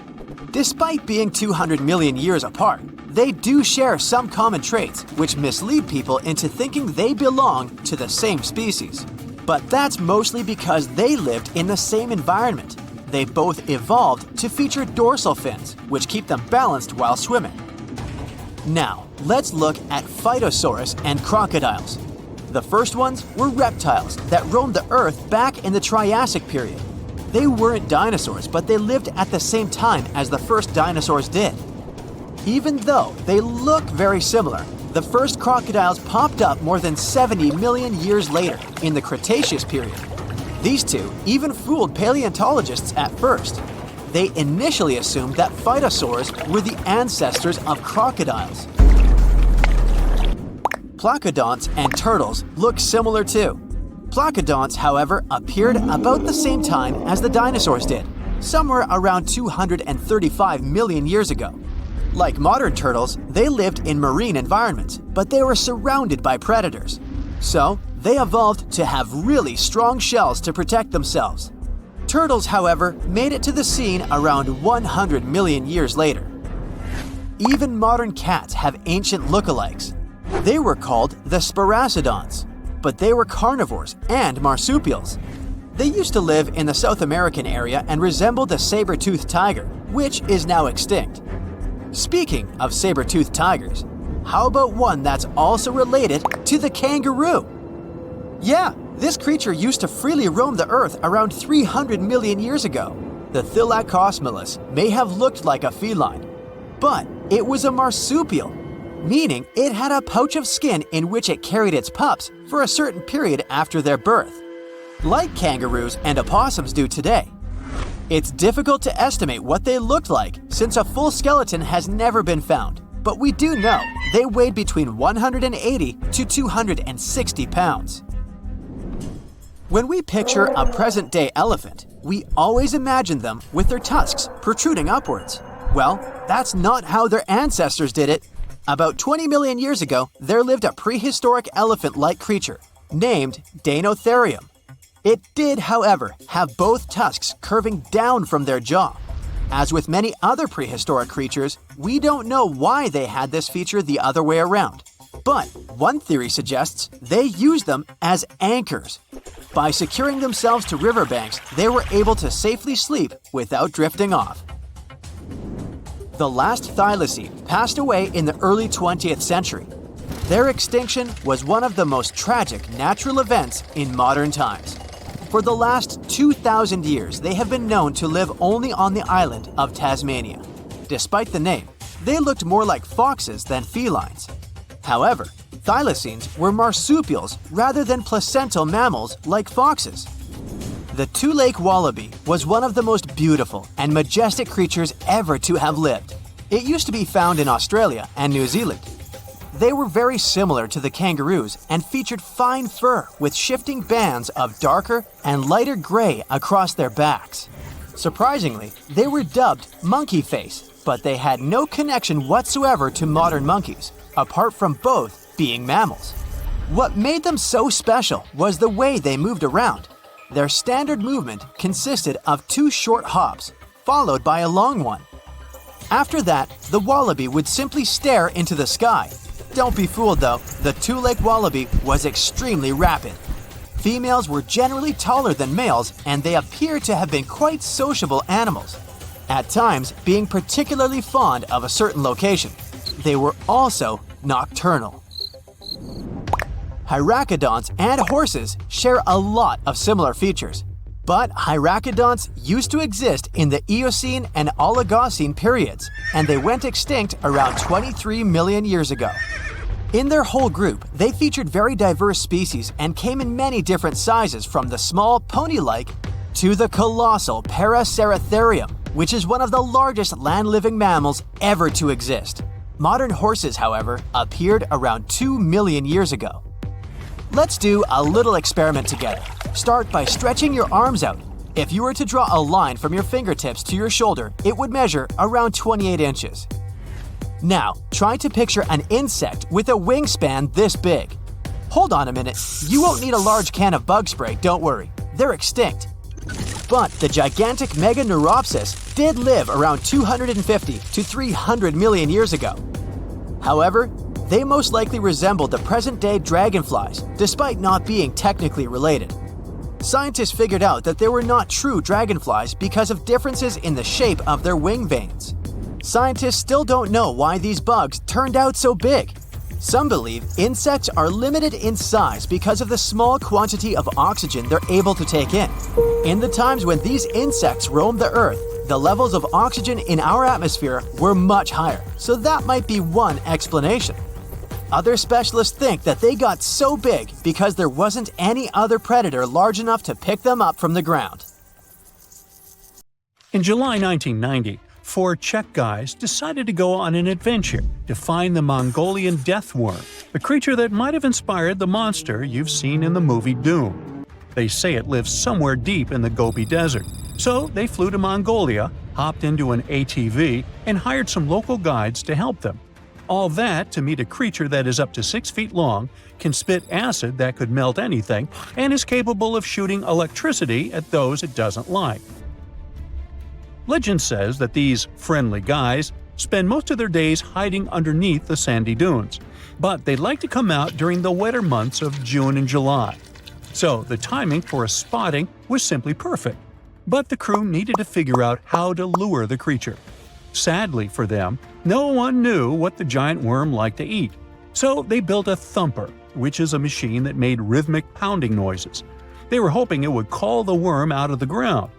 Despite being 200 million years apart, they do share some common traits which mislead people into thinking they belong to the same species. But that's mostly because they lived in the same environment. They both evolved to feature dorsal fins, which keep them balanced while swimming. Now, let's look at Phytosaurus and crocodiles. The first ones were reptiles that roamed the Earth back in the Triassic period. They weren't dinosaurs, but they lived at the same time as the first dinosaurs did. Even though they look very similar, the first crocodiles popped up more than 70 million years later in the Cretaceous period. These two even fooled paleontologists at first. They initially assumed that phytosaurs were the ancestors of crocodiles. Placodonts and turtles look similar too. Placodonts, however, appeared about the same time as the dinosaurs did, somewhere around 235 million years ago. Like modern turtles, they lived in marine environments, but they were surrounded by predators. So, they evolved to have really strong shells to protect themselves. Turtles, however, made it to the scene around 100 million years later. Even modern cats have ancient lookalikes. They were called the Sparacidons, but they were carnivores and marsupials. They used to live in the South American area and resembled the saber-toothed tiger, which is now extinct. Speaking of saber-toothed tigers, how about one that's also related to the kangaroo? Yeah, this creature used to freely roam the Earth around 300 million years ago. The Thylacosmilus may have looked like a feline, but it was a marsupial, meaning it had a pouch of skin in which it carried its pups for a certain period after their birth, like kangaroos and opossums do today. It's difficult to estimate what they looked like since a full skeleton has never been found, but we do know they weighed between 180 to 260 pounds. When we picture a present-day elephant, we always imagine them with their tusks protruding upwards. Well, that's not how their ancestors did it. About 20 million years ago, there lived a prehistoric elephant-like creature named Deinotherium. It did, however, have both tusks curving down from their jaw. As with many other prehistoric creatures, we don't know why they had this feature the other way around. But one theory suggests they used them as anchors. By securing themselves to riverbanks, they were able to safely sleep without drifting off. The last thylacine passed away in the early 20th century. Their extinction was one of the most tragic natural events in modern times. For the last 2,000 years, they have been known to live only on the island of Tasmania. Despite the name, they looked more like foxes than felines. However, thylacines were marsupials rather than placental mammals like foxes. The two-lake wallaby was one of the most beautiful and majestic creatures ever to have lived. It used to be found in Australia and New Zealand. They were very similar to the kangaroos and featured fine fur with shifting bands of darker and lighter gray across their backs. Surprisingly, they were dubbed monkey face, but they had no connection whatsoever to modern monkeys, apart from both being mammals. What made them so special was the way they moved around. Their standard movement consisted of 2 short hops, followed by a long one. After that, the wallaby would simply stare into the sky. Don't be fooled though, the two-leg wallaby was extremely rapid. Females were generally taller than males, and they appear to have been quite sociable animals, at times being particularly fond of a certain location. They were also nocturnal. Hyracoodonts and horses share a lot of similar features, but hyracoodonts used to exist in the Eocene and Oligocene periods, and they went extinct around 23 million years ago. In their whole group, they featured very diverse species and came in many different sizes, from the small pony-like to the colossal Paraceratherium, which is one of the largest land-living mammals ever to exist. Modern horses, however, appeared around 2 million years ago. Let's do a little experiment together. Start by stretching your arms out. If you were to draw a line from your fingertips to your shoulder, it would measure around 28 inches. Now, try to picture an insect with a wingspan this big. Hold on a minute, you won't need a large can of bug spray, don't worry. They're extinct. But the gigantic Meganeuropsis did live around 250 to 300 million years ago. However, they most likely resembled the present-day dragonflies, despite not being technically related. Scientists figured out that they were not true dragonflies because of differences in the shape of their wing veins. Scientists still don't know why these bugs turned out so big. Some believe insects are limited in size because of the small quantity of oxygen they're able to take in. In the times when these insects roamed the Earth, the levels of oxygen in our atmosphere were much higher, so that might be one explanation. Other specialists think that they got so big because there wasn't any other predator large enough to pick them up from the ground. In July 1990, 4 Czech guys decided to go on an adventure to find the Mongolian death worm, a creature that might have inspired the monster you've seen in the movie Doom. They say it lives somewhere deep in the Gobi Desert, so they flew to Mongolia, hopped into an ATV, and hired some local guides to help them. All that to meet a creature that is up to 6 feet long, can spit acid that could melt anything, and is capable of shooting electricity at those it doesn't like. Legend says that these friendly guys spend most of their days hiding underneath the sandy dunes, but they'd like to come out during the wetter months of June and July. So the timing for a spotting was simply perfect, but the crew needed to figure out how to lure the creature. Sadly for them, no one knew what the giant worm liked to eat, so they built a thumper, which is a machine that made rhythmic pounding noises. They were hoping it would call the worm out of the ground.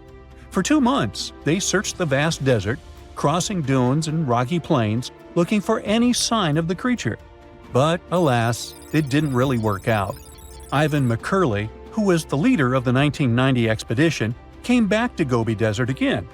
For 2 months, they searched the vast desert, crossing dunes and rocky plains, looking for any sign of the creature. But alas, it didn't really work out. Ivan McCurley, who was the leader of the 1990 expedition, came back to Gobi Desert again.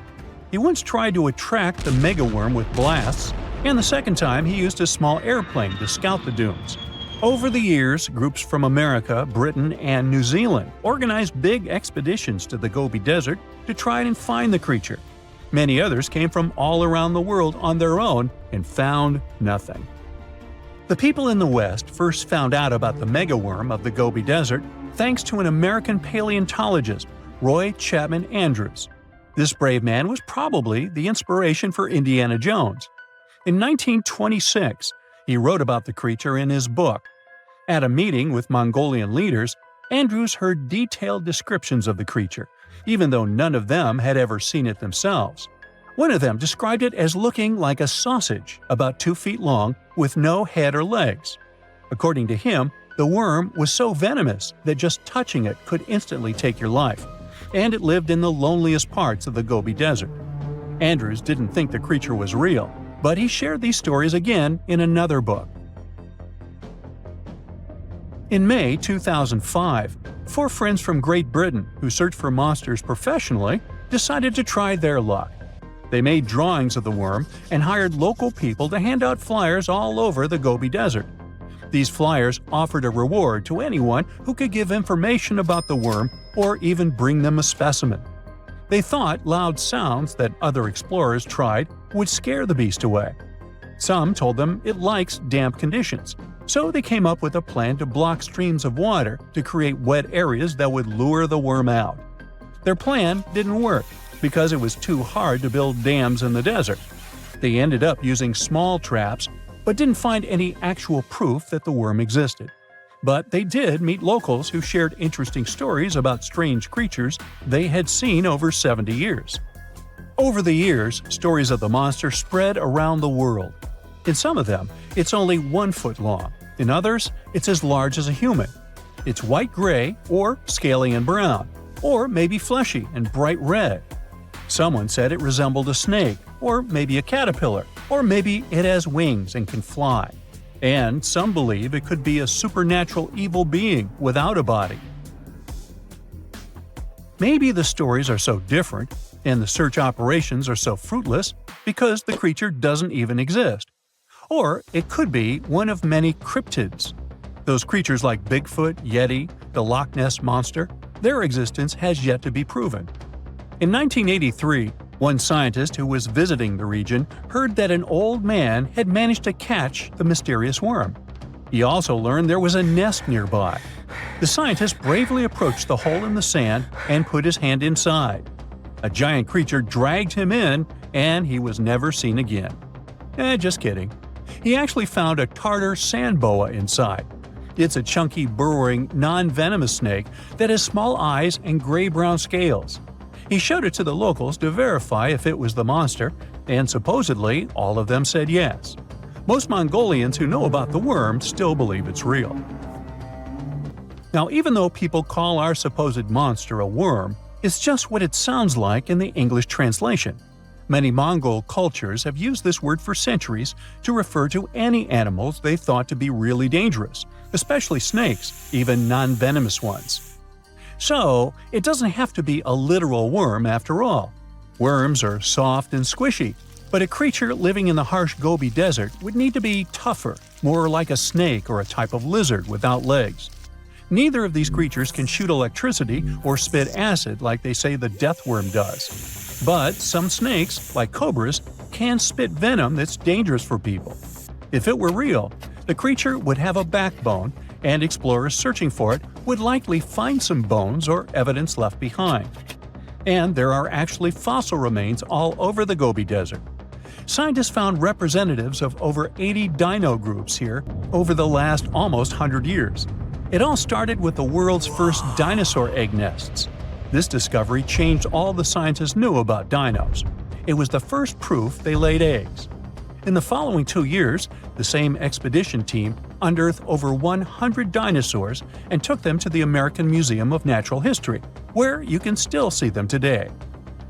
He once tried to attract the megaworm with blasts, and the second time he used a small airplane to scout the dunes. Over the years, groups from America, Britain, and New Zealand organized big expeditions to the Gobi Desert to try and find the creature. Many others came from all around the world on their own and found nothing. The people in the West first found out about the megaworm of the Gobi Desert thanks to an American paleontologist, Roy Chapman Andrews. This brave man was probably the inspiration for Indiana Jones. In 1926, he wrote about the creature in his book. At a meeting with Mongolian leaders, Andrews heard detailed descriptions of the creature, even though none of them had ever seen it themselves. One of them described it as looking like a sausage, about 2 feet long, with no head or legs. According to him, the worm was so venomous that just touching it could instantly take your life, and it lived in the loneliest parts of the Gobi Desert. Andrews didn't think the creature was real, but he shared these stories again in another book. In May 2005, 4 friends from Great Britain who search for monsters professionally decided to try their luck. They made drawings of the worm and hired local people to hand out flyers all over the Gobi Desert. These flyers offered a reward to anyone who could give information about the worm or even bring them a specimen. They thought loud sounds that other explorers tried would scare the beast away. Some told them it likes damp conditions, so they came up with a plan to block streams of water to create wet areas that would lure the worm out. Their plan didn't work because it was too hard to build dams in the desert. They ended up using small traps, but didn't find any actual proof that the worm existed. But they did meet locals who shared interesting stories about strange creatures they had seen over 70 years. Over the years, stories of the monster spread around the world. In some of them, it's only 1 foot long. In others, it's as large as a human. It's white-gray or scaly and brown, or maybe fleshy and bright red. Someone said it resembled a snake, or maybe a caterpillar, or maybe it has wings and can fly. And some believe it could be a supernatural evil being without a body. Maybe the stories are so different, and the search operations are so fruitless, because the creature doesn't even exist. Or it could be one of many cryptids. Those creatures like Bigfoot, Yeti, the Loch Ness Monster, their existence has yet to be proven. In 1983, one scientist who was visiting the region heard that an old man had managed to catch the mysterious worm. He also learned there was a nest nearby. The scientist bravely approached the hole in the sand and put his hand inside. A giant creature dragged him in, and he was never seen again. Just kidding. He actually found a Tartar sand boa inside. It's a chunky, burrowing, non-venomous snake that has small eyes and gray-brown scales. He showed it to the locals to verify if it was the monster, and supposedly all of them said yes. Most Mongolians who know about the worm still believe it's real. Now, even though people call our supposed monster a worm, it's just what it sounds like in the English translation. Many Mongol cultures have used this word for centuries to refer to any animals they thought to be really dangerous, especially snakes, even non-venomous ones. So, it doesn't have to be a literal worm after all. Worms are soft and squishy, but a creature living in the harsh Gobi Desert would need to be tougher, more like a snake or a type of lizard without legs. Neither of these creatures can shoot electricity or spit acid like they say the death worm does. But some snakes, like cobras, can spit venom that's dangerous for people. If it were real, the creature would have a backbone, and explorers searching for it would likely find some bones or evidence left behind. And there are actually fossil remains all over the Gobi Desert. Scientists found representatives of over 80 dino groups here over the last almost 100 years. It all started with the world's first dinosaur egg nests. This discovery changed all the scientists knew about dinos. It was the first proof they laid eggs. In the following 2 years, the same expedition team unearthed over 100 dinosaurs and took them to the American Museum of Natural History, where you can still see them today.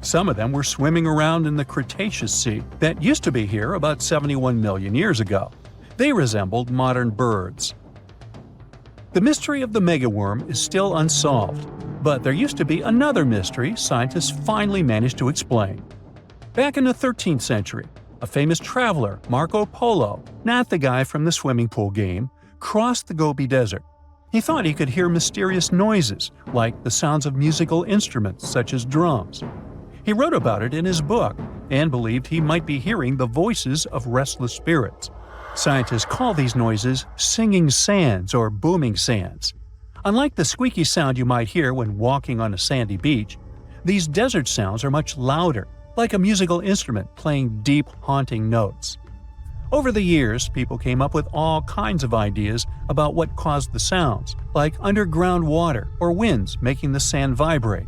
Some of them were swimming around in the Cretaceous Sea that used to be here about 71 million years ago. They resembled modern birds. The mystery of the megaworm is still unsolved, but there used to be another mystery scientists finally managed to explain. Back in the 13th century, A famous traveler, Marco Polo, not the guy from the swimming pool game, crossed the Gobi Desert. He thought he could hear mysterious noises, like the sounds of musical instruments such as drums. He wrote about it in his book and believed he might be hearing the voices of restless spirits. Scientists call these noises singing sands or booming sands. Unlike the squeaky sound you might hear when walking on a sandy beach, these desert sounds are much louder, like a musical instrument playing deep, haunting notes. Over the years, people came up with all kinds of ideas about what caused the sounds, like underground water or winds making the sand vibrate.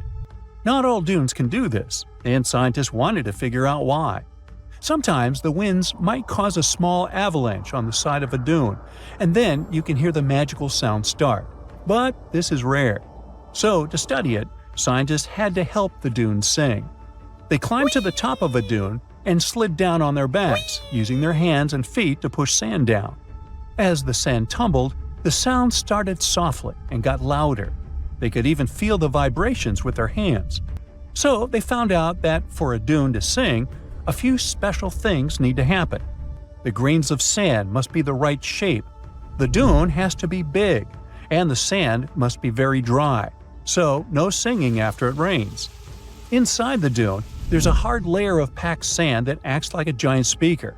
Not all dunes can do this, and scientists wanted to figure out why. Sometimes the winds might cause a small avalanche on the side of a dune, and then you can hear the magical sound start. But this is rare. So, to study it, scientists had to help the dunes sing. They climbed to the top of a dune and slid down on their backs, using their hands and feet to push sand down. As the sand tumbled, the sound started softly and got louder. They could even feel the vibrations with their hands. So they found out that for a dune to sing, a few special things need to happen. The grains of sand must be the right shape. The dune has to be big, and the sand must be very dry, so no singing after it rains. Inside the dune, there's a hard layer of packed sand that acts like a giant speaker.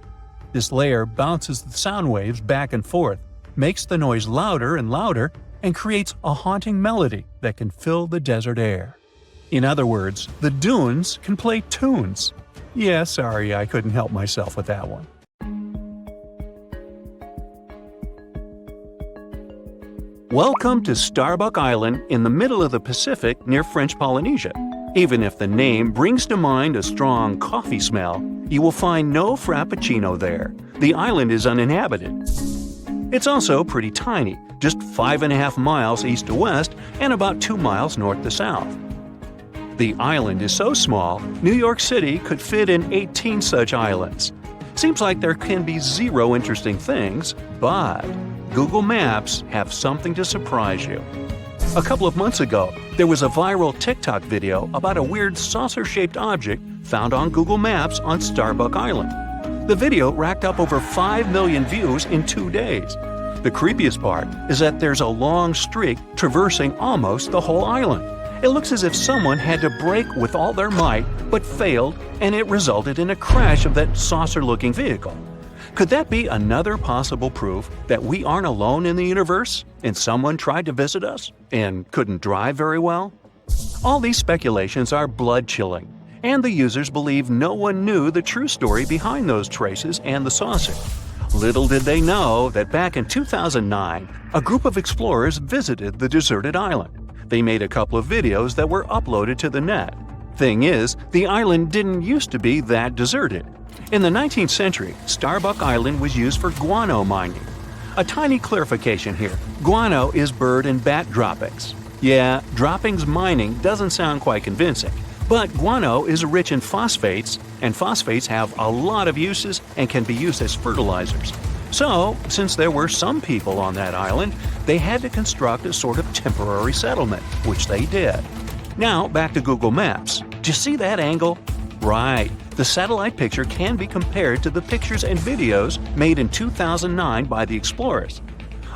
This layer bounces the sound waves back and forth, makes the noise louder and louder, and creates a haunting melody that can fill the desert air. In other words, the dunes can play tunes. Yeah, sorry, I couldn't help myself with that one. Welcome to Starbuck Island in the middle of the Pacific near French Polynesia. Even if the name brings to mind a strong coffee smell, you will find no frappuccino there. The island is uninhabited. It's also pretty tiny, just 5.5 miles east to west and about 2 miles north to south. The island is so small, New York City could fit in 18 such islands. Seems like there can be zero interesting things, but Google Maps have something to surprise you. A couple of months ago, there was a viral TikTok video about a weird saucer-shaped object found on Google Maps on Starbuck Island. The video racked up over 5 million views in 2 days. The creepiest part is that there's a long streak traversing almost the whole island. It looks as if someone had to brake with all their might, but failed, and it resulted in a crash of that saucer-looking vehicle. Could that be another possible proof that we aren't alone in the universe, and someone tried to visit us and couldn't drive very well? All these speculations are blood-chilling, and the users believe no one knew the true story behind those traces and the saucer. Little did they know that back in 2009, a group of explorers visited the deserted island. They made a couple of videos that were uploaded to the net. Thing is, the island didn't used to be that deserted. In the 19th century, Starbuck Island was used for guano mining. A tiny clarification here. Guano is bird and bat droppings. Yeah, droppings mining doesn't sound quite convincing, but guano is rich in phosphates, and phosphates have a lot of uses and can be used as fertilizers. So, since there were some people on that island, they had to construct a sort of temporary settlement, which they did. Now, back to Google Maps. Do you see that angle? Right. The satellite picture can be compared to the pictures and videos made in 2009 by the explorers.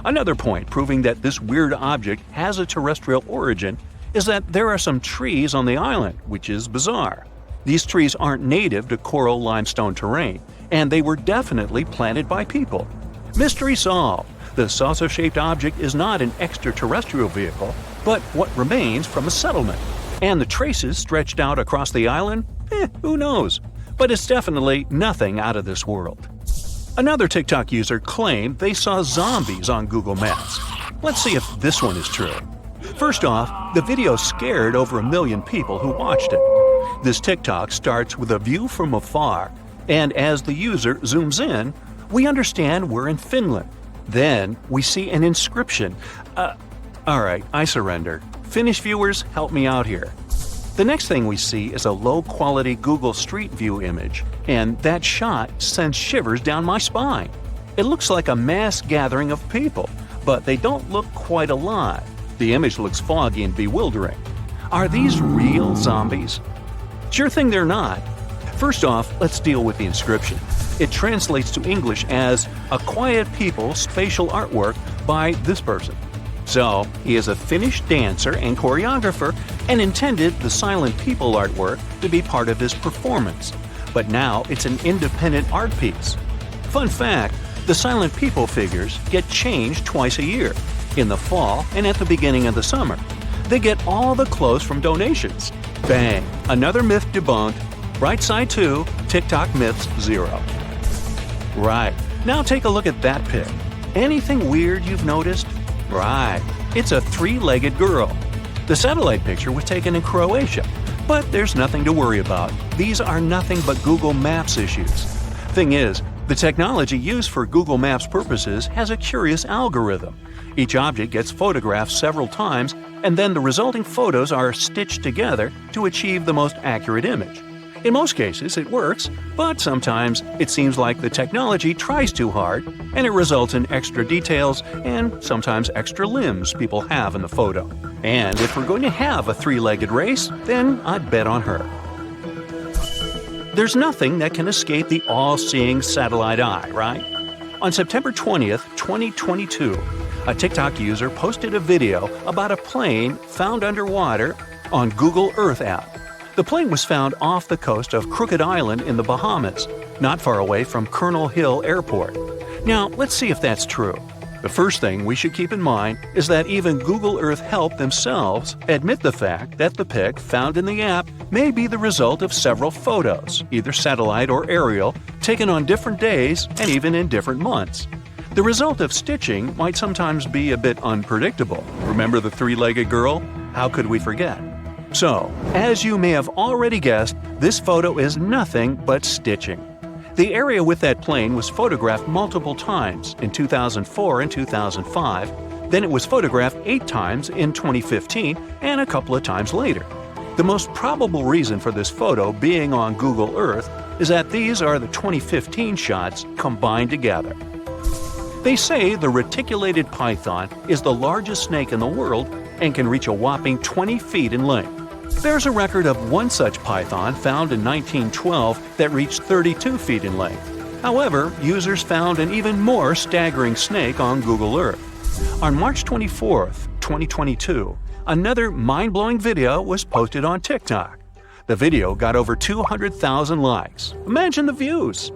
Another point proving that this weird object has a terrestrial origin is that there are some trees on the island, which is bizarre. These trees aren't native to coral limestone terrain, and they were definitely planted by people. Mystery solved. The saucer-shaped object is not an extraterrestrial vehicle, but what remains from a settlement. And the traces stretched out across the island? Who knows? But it's definitely nothing out of this world. Another TikTok user claimed they saw zombies on Google Maps. Let's see if this one is true. First off, the video scared over 1 million people who watched it. This TikTok starts with a view from afar, and as the user zooms in, we understand we're in Finland. Then we see an inscription. Alright, I surrender. Finnish viewers, help me out here. The next thing we see is a low-quality Google Street View image, and that shot sends shivers down my spine. It looks like a mass gathering of people, but they don't look quite alive. The image looks foggy and bewildering. Are these real zombies? Sure thing they're not. First off, let's deal with the inscription. It translates to English as a quiet people spatial artwork by this person. So, he is a finished dancer and choreographer and intended the silent people artwork to be part of his performance. But now it's an independent art piece. Fun fact, the silent people figures get changed twice a year, in the fall and at the beginning of the summer. They get all the clothes from donations. Bang! Another myth debunked. Right side 2, TikTok myths 0. Right, now take a look at that pic. Anything weird you've noticed? Right, it's a 3-legged girl. The satellite picture was taken in Croatia, but there's nothing to worry about. These are nothing but Google Maps issues. Thing is, the technology used for Google Maps purposes has a curious algorithm. Each object gets photographed several times, and then the resulting photos are stitched together to achieve the most accurate image. In most cases, it works, but sometimes it seems like the technology tries too hard, and it results in extra details and sometimes extra limbs people have in the photo. And if we're going to have a 3-legged race, then I'd bet on her. There's nothing that can escape the all-seeing satellite eye, right? On September 20th, 2022, a TikTok user posted a video about a plane found underwater on Google Earth app. The plane was found off the coast of Crooked Island in the Bahamas, not far away from Colonel Hill Airport. Now, let's see if that's true. The first thing we should keep in mind is that even Google Earth Help themselves admit the fact that the pic found in the app may be the result of several photos, either satellite or aerial, taken on different days and even in different months. The result of stitching might sometimes be a bit unpredictable. Remember the 3-legged girl? How could we forget? So, as you may have already guessed, this photo is nothing but stitching. The area with that plane was photographed multiple times in 2004 and 2005, then it was photographed 8 times in 2015 and a couple of times later. The most probable reason for this photo being on Google Earth is that these are the 2015 shots combined together. They say the reticulated python is the largest snake in the world and can reach a whopping 20 feet in length. There's a record of one such python found in 1912 that reached 32 feet in length. However, users found an even more staggering snake on Google Earth. On March 24, 2022, another mind-blowing video was posted on TikTok. The video got over 200,000 likes. Imagine the views!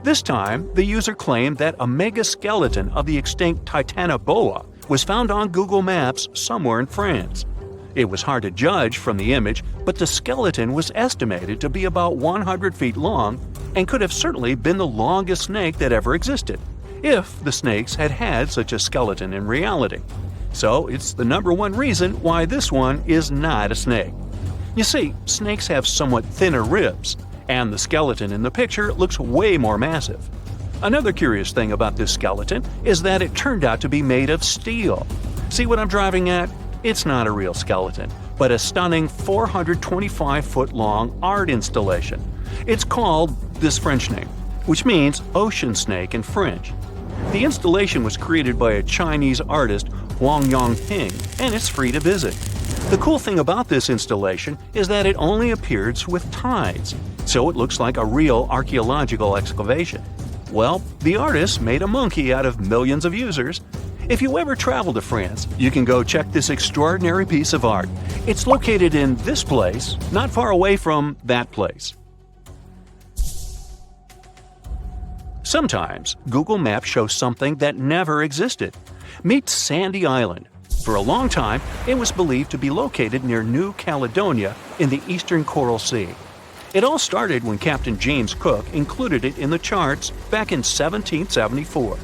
This time, the user claimed that a megaskeleton of the extinct Titanoboa was found on Google Maps somewhere in France. It was hard to judge from the image, but the skeleton was estimated to be about 100 feet long and could have certainly been the longest snake that ever existed, if the snakes had had such a skeleton in reality. So it's the number one reason why this one is not a snake. You see, snakes have somewhat thinner ribs, and the skeleton in the picture looks way more massive. Another curious thing about this skeleton is that it turned out to be made of steel. See what I'm driving at? It's not a real skeleton, but a stunning 425-foot-long art installation. It's called this French name, which means ocean snake in French. The installation was created by a Chinese artist, Huang Yongping, and it's free to visit. The cool thing about this installation is that it only appears with tides, so it looks like a real archaeological excavation. Well, the artist made a monkey out of millions of users. If you ever travel to France, you can go check this extraordinary piece of art. It's located in this place, not far away from that place. Sometimes, Google Maps shows something that never existed. Meet Sandy Island. For a long time, it was believed to be located near New Caledonia in the eastern Coral Sea. It all started when Captain James Cook included it in the charts back in 1774.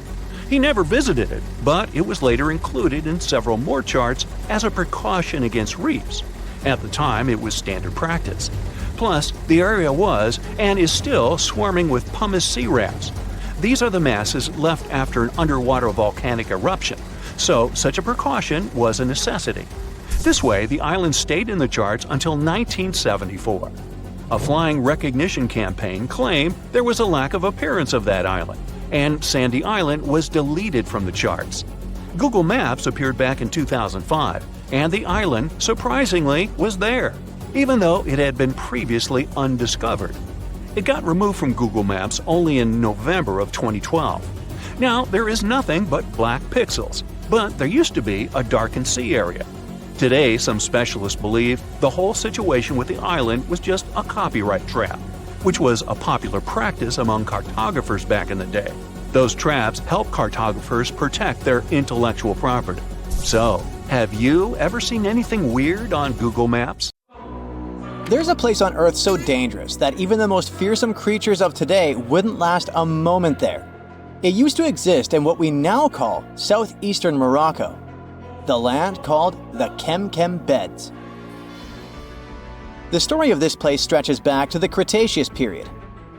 He never visited it, but it was later included in several more charts as a precaution against reefs. At the time, it was standard practice. Plus, the area was, and is still, swarming with pumice sea rats. These are the masses left after an underwater volcanic eruption, so such a precaution was a necessity. This way, the island stayed in the charts until 1974. A flying recognition campaign claimed there was a lack of appearance of that island, and Sandy Island was deleted from the charts. Google Maps appeared back in 2005, and the island, surprisingly, was there, even though it had been previously undiscovered. It got removed from Google Maps only in November of 2012. Now, there is nothing but black pixels, but there used to be a darkened sea area. Today, some specialists believe the whole situation with the island was just a copyright trap, which was a popular practice among cartographers back in the day. Those traps help cartographers protect their intellectual property. So, have you ever seen anything weird on Google Maps? There's a place on Earth so dangerous that even the most fearsome creatures of today wouldn't last a moment there. It used to exist in what we now call southeastern Morocco, the land called the Chem Beds. The story of this place stretches back to the Cretaceous period,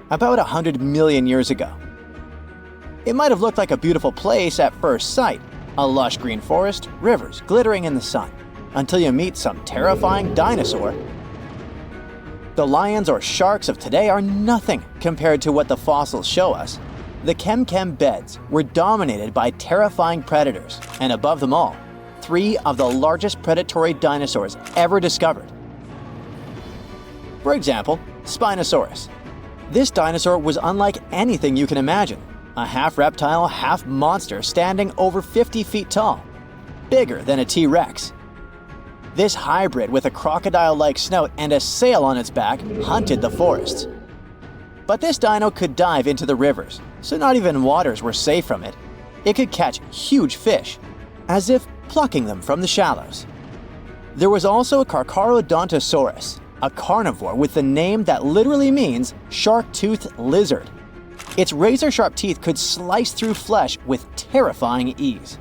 about 100 million years ago. It might have looked like a beautiful place at first sight, a lush green forest, rivers glittering in the sun, until you meet some terrifying dinosaur. The lions or sharks of today are nothing compared to what the fossils show us. The Chem Beds were dominated by terrifying predators, and above them all, 3 of the largest predatory dinosaurs ever discovered. For example, Spinosaurus. This dinosaur was unlike anything you can imagine. A half reptile, half monster standing over 50 feet tall, bigger than a T-Rex. This hybrid with a crocodile-like snout and a sail on its back hunted the forests. But this dino could dive into the rivers, so not even waters were safe from it. It could catch huge fish, as if plucking them from the shallows. There was also Carcharodontosaurus, a carnivore with the name that literally means shark-toothed lizard. Its razor-sharp teeth could slice through flesh with terrifying ease.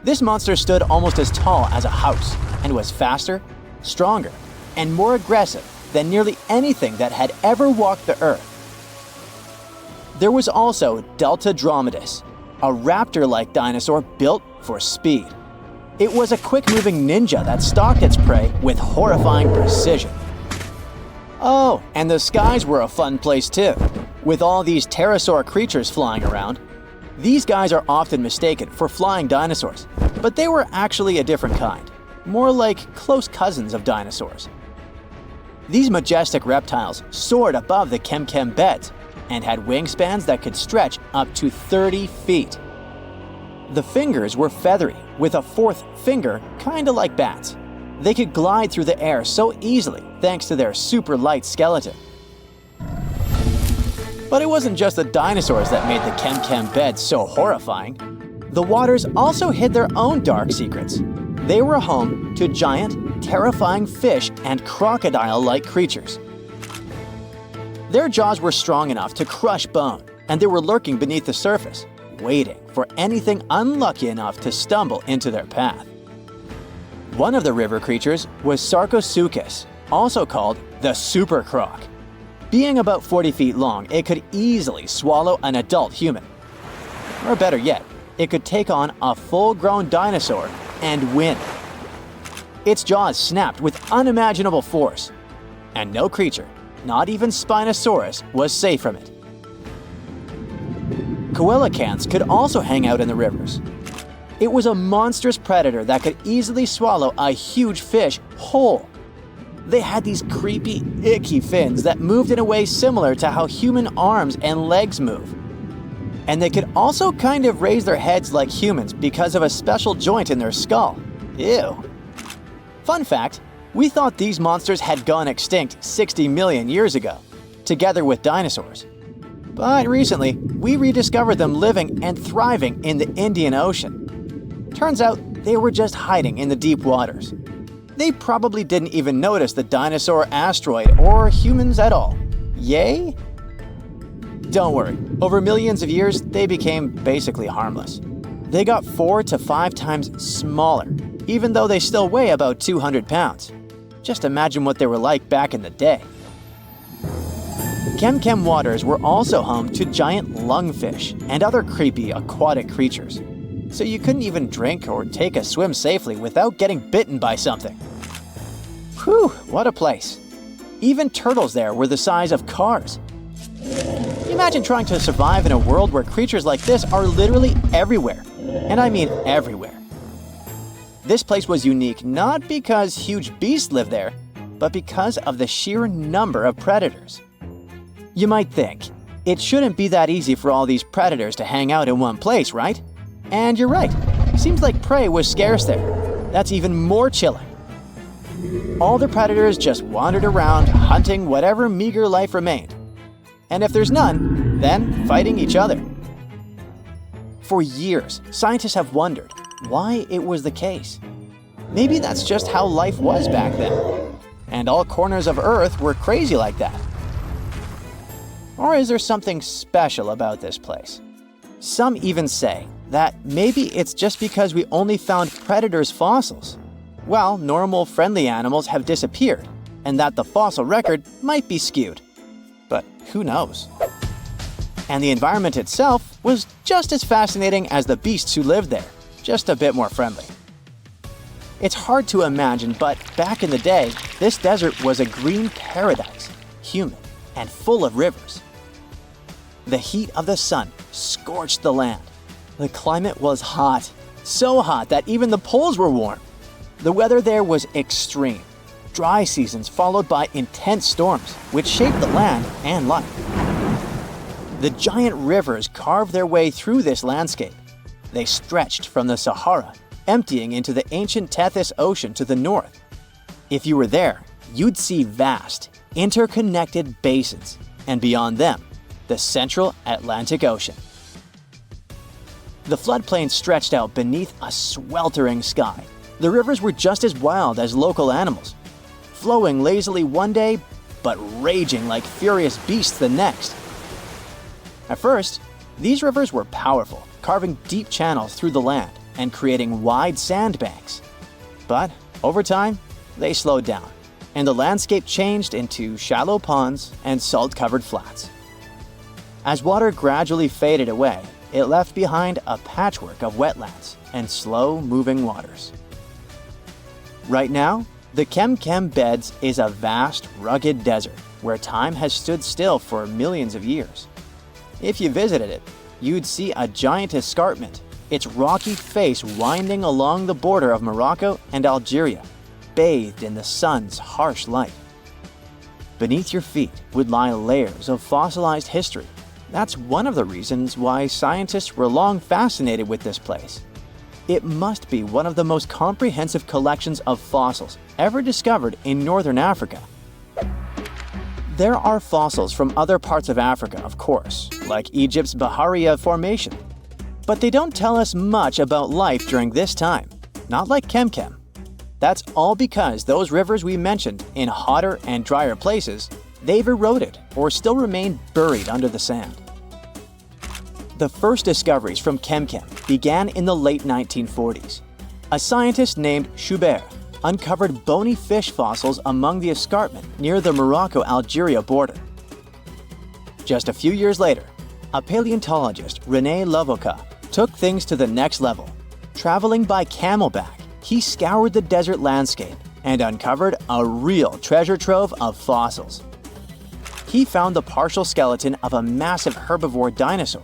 This monster stood almost as tall as a house and was faster, stronger, and more aggressive than nearly anything that had ever walked the earth. There was also Deltadromedas, a raptor-like dinosaur built for speed. It was a quick-moving ninja that stalked its prey with horrifying precision. Oh, and the skies were a fun place too, with all these pterosaur creatures flying around. These guys are often mistaken for flying dinosaurs, but they were actually a different kind, more like close cousins of dinosaurs. These majestic reptiles soared above the Chem Beds and had wingspans that could stretch up to 30 feet. The fingers were feathery, with a 4th finger kinda like bats. They could glide through the air so easily thanks to their super light skeleton. But it wasn't just the dinosaurs that made the Chem Beds so horrifying. The waters also hid their own dark secrets. They were home to giant, terrifying fish and crocodile-like creatures. Their jaws were strong enough to crush bone, and they were lurking beneath the surface, waiting for anything unlucky enough to stumble into their path. One of the river creatures was Sarcosuchus, also called the super croc. Being about 40 feet long, it could easily swallow an adult human. Or better yet, it could take on a full-grown dinosaur and win. Its jaws snapped with unimaginable force, and no creature, not even Spinosaurus, was safe from it. Coelacanths could also hang out in the rivers. It was a monstrous predator that could easily swallow a huge fish whole. They had these creepy, icky fins that moved in a way similar to how human arms and legs move. And they could also kind of raise their heads like humans because of a special joint in their skull. Ew. Fun fact, we thought these monsters had gone extinct 60 million years ago, together with dinosaurs. But recently, we rediscovered them living and thriving in the Indian Ocean. Turns out they were just hiding in the deep waters. They probably didn't even notice the dinosaur asteroid or humans at all. Yay? Don't worry, over millions of years, they became basically harmless. They got 4 to 5 times smaller, even though they still weigh about 200 pounds. Just imagine what they were like back in the day. Chem waters were also home to giant lungfish and other creepy aquatic creatures. So you couldn't even drink or take a swim safely without getting bitten by something. Whew, what a place. Even turtles there were the size of cars. Imagine trying to survive in a world where creatures like this are literally everywhere. And I mean everywhere. This place was unique not because huge beasts lived there, but because of the sheer number of predators. You might think, it shouldn't be that easy for all these predators to hang out in one place, right? And you're right. Seems like prey was scarce there. That's even more chilling. All the predators just wandered around, hunting whatever meager life remained. And if there's none, then fighting each other. For years, scientists have wondered why it was the case. Maybe that's just how life was back then. And all corners of Earth were crazy like that. Or is there something special about this place? Some even say that maybe it's just because we only found predators' fossils. Well, normal, friendly animals have disappeared, and that the fossil record might be skewed. But who knows? And the environment itself was just as fascinating as the beasts who lived there, just a bit more friendly. It's hard to imagine, but back in the day, this desert was a green paradise, humid and full of rivers. The heat of the sun scorched the land. The climate was hot, so hot that even the poles were warm. The weather there was extreme. Dry seasons followed by intense storms, which shaped the land and life. The giant rivers carved their way through this landscape. They stretched from the Sahara, emptying into the ancient Tethys Ocean to the north. If you were there, you'd see vast, interconnected basins, and beyond them, the central Atlantic Ocean. The floodplain stretched out beneath a sweltering sky. The rivers were just as wild as local animals, flowing lazily one day, but raging like furious beasts the next. At first, these rivers were powerful, carving deep channels through the land and creating wide sandbanks. But over time, they slowed down, and the landscape changed into shallow ponds and salt-covered flats. As water gradually faded away, it left behind a patchwork of wetlands and slow-moving waters. Right now, the Chem Beds is a vast, rugged desert where time has stood still for millions of years. If you visited it, you'd see a giant escarpment, its rocky face winding along the border of Morocco and Algeria, bathed in the sun's harsh light. Beneath your feet would lie layers of fossilized history. That's one of the reasons why scientists were long fascinated with this place. It must be one of the most comprehensive collections of fossils ever discovered in northern Africa. There are fossils from other parts of Africa, of course, like Egypt's Bahariya Formation. But they don't tell us much about life during this time, not like Chem. That's all because those rivers we mentioned in hotter and drier places, they've eroded or still remain buried under the sand. The first discoveries from Chem began in the late 1940s. A scientist named Schubert uncovered bony fish fossils among the escarpment near the Morocco-Algeria border. Just a few years later, a paleontologist, René Lavocat, took things to the next level. Traveling by camelback, he scoured the desert landscape and uncovered a real treasure trove of fossils. He found the partial skeleton of a massive herbivore dinosaur.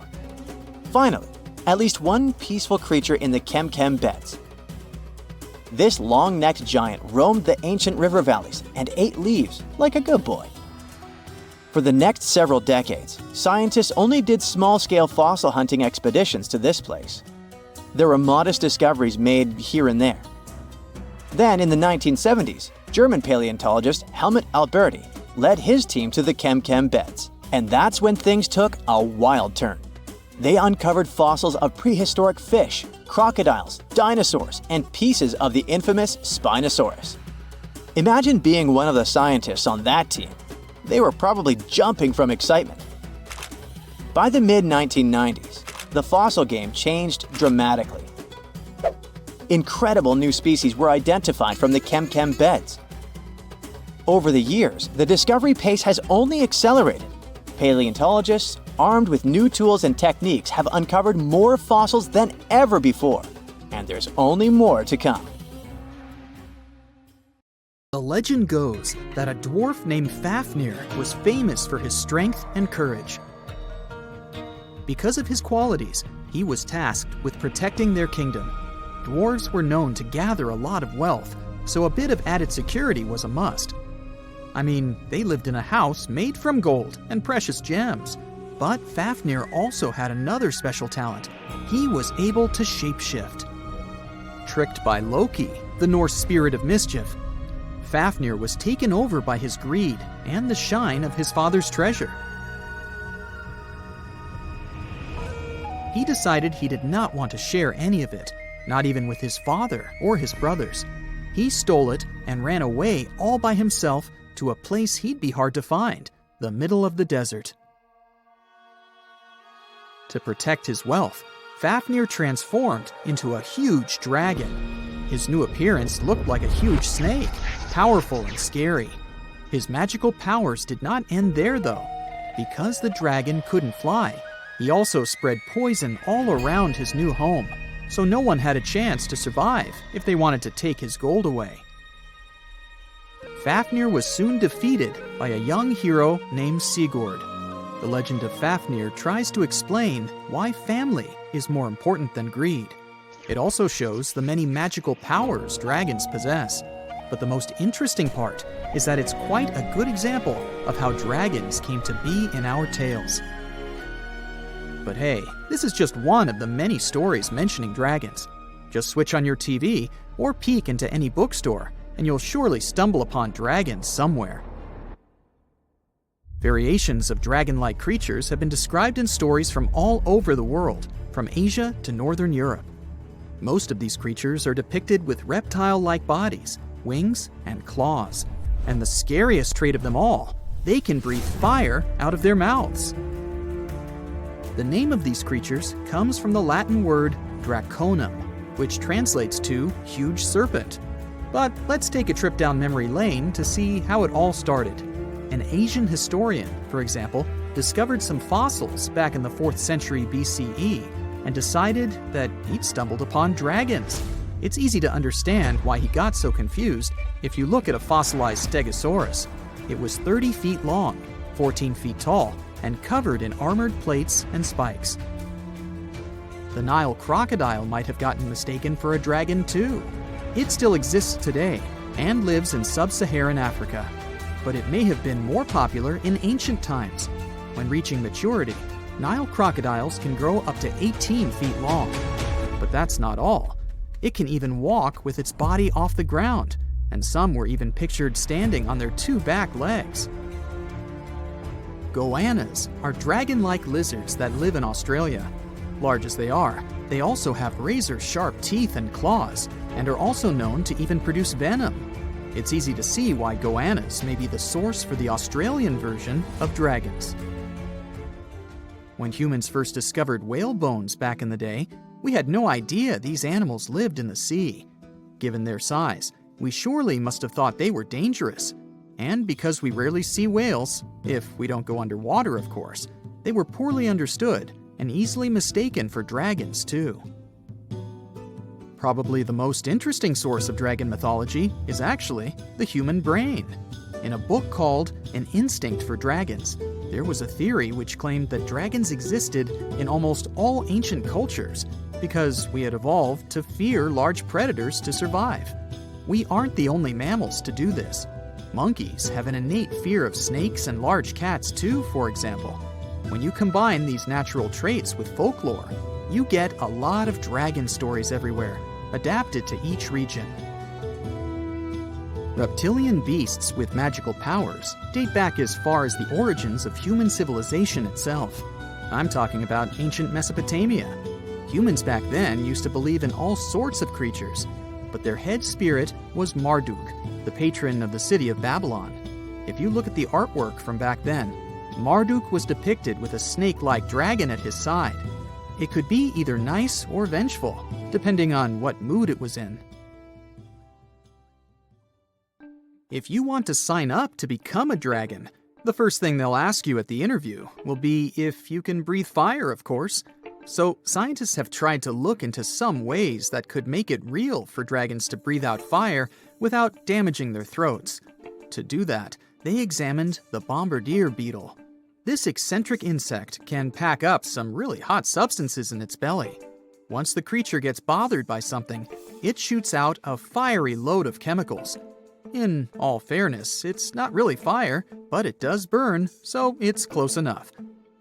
Finally, at least one peaceful creature in the Chem Beds. This long-necked giant roamed the ancient river valleys and ate leaves like a good boy. For the next several decades, scientists only did small-scale fossil hunting expeditions to this place. There were modest discoveries made here and there. Then, in the 1970s, German paleontologist Helmut Alberti led his team to the Chem Beds, and that's when things took a wild turn. They uncovered fossils of prehistoric fish, crocodiles, dinosaurs, and pieces of the infamous Spinosaurus. Imagine being one of the scientists on that team. They were probably jumping from excitement. By the mid-1990s, the fossil game changed dramatically. Incredible new species were identified from the Chem Beds. Over the years, the discovery pace has only accelerated. Paleontologists, armed with new tools and techniques, have uncovered more fossils than ever before, and there's only more to come. The legend goes that a dwarf named Fafnir was famous for his strength and courage. Because of his qualities, he was tasked with protecting their kingdom. Dwarves were known to gather a lot of wealth, so a bit of added security was a must. I mean, they lived in a house made from gold and precious gems. But Fafnir also had another special talent. He was able to shapeshift. Tricked by Loki, the Norse spirit of mischief, Fafnir was taken over by his greed and the shine of his father's treasure. He decided he did not want to share any of it, not even with his father or his brothers. He stole it and ran away all by himself to a place he'd be hard to find, the middle of the desert. To protect his wealth, Fafnir transformed into a huge dragon. His new appearance looked like a huge snake, powerful and scary. His magical powers did not end there, though. Because the dragon couldn't fly, he also spread poison all around his new home, so no one had a chance to survive if they wanted to take his gold away. Fafnir was soon defeated by a young hero named Sigurd. The legend of Fafnir tries to explain why family is more important than greed. It also shows the many magical powers dragons possess. But the most interesting part is that it's quite a good example of how dragons came to be in our tales. But hey, this is just one of the many stories mentioning dragons. Just switch on your TV or peek into any bookstore, and you'll surely stumble upon dragons somewhere. Variations of dragon-like creatures have been described in stories from all over the world, from Asia to Northern Europe. Most of these creatures are depicted with reptile-like bodies, wings, and claws. And the scariest trait of them all, they can breathe fire out of their mouths. The name of these creatures comes from the Latin word draconum, which translates to huge serpent. But let's take a trip down memory lane to see how it all started. An Asian historian, for example, discovered some fossils back in the 4th century BCE and decided that he'd stumbled upon dragons. It's easy to understand why he got so confused if you look at a fossilized stegosaurus. It was 30 feet long, 14 feet tall, and covered in armored plates and spikes. The Nile crocodile might have gotten mistaken for a dragon too. It still exists today and lives in sub-Saharan Africa. But it may have been more popular in ancient times. When reaching maturity, Nile crocodiles can grow up to 18 feet long. But that's not all. It can even walk with its body off the ground, and some were even pictured standing on their 2 back legs. Goannas are dragon-like lizards that live in Australia. Large as they are, they also have razor-sharp teeth and claws, and are also known to even produce venom. It's easy to see why goannas may be the source for the Australian version of dragons. When humans first discovered whale bones back in the day, we had no idea these animals lived in the sea. Given their size, we surely must have thought they were dangerous. And because we rarely see whales, if we don't go underwater of course, they were poorly understood and easily mistaken for dragons too. Probably the most interesting source of dragon mythology is actually the human brain. In a book called An Instinct for Dragons, there was a theory which claimed that dragons existed in almost all ancient cultures because we had evolved to fear large predators to survive. We aren't the only mammals to do this. Monkeys have an innate fear of snakes and large cats too, for example. When you combine these natural traits with folklore, you get a lot of dragon stories everywhere, adapted to each region. Reptilian beasts with magical powers date back as far as the origins of human civilization itself. I'm talking about ancient Mesopotamia. Humans back then used to believe in all sorts of creatures, but their head spirit was Marduk, the patron of the city of Babylon. If you look at the artwork from back then, Marduk was depicted with a snake-like dragon at his side. It could be either nice or vengeful, depending on what mood it was in. If you want to sign up to become a dragon, the first thing they'll ask you at the interview will be if you can breathe fire, of course. So scientists have tried to look into some ways that could make it real for dragons to breathe out fire without damaging their throats. To do that, they examined the bombardier beetle. This eccentric insect can pack up some really hot substances in its belly. Once the creature gets bothered by something, it shoots out a fiery load of chemicals. In all fairness, it's not really fire, but it does burn, so it's close enough.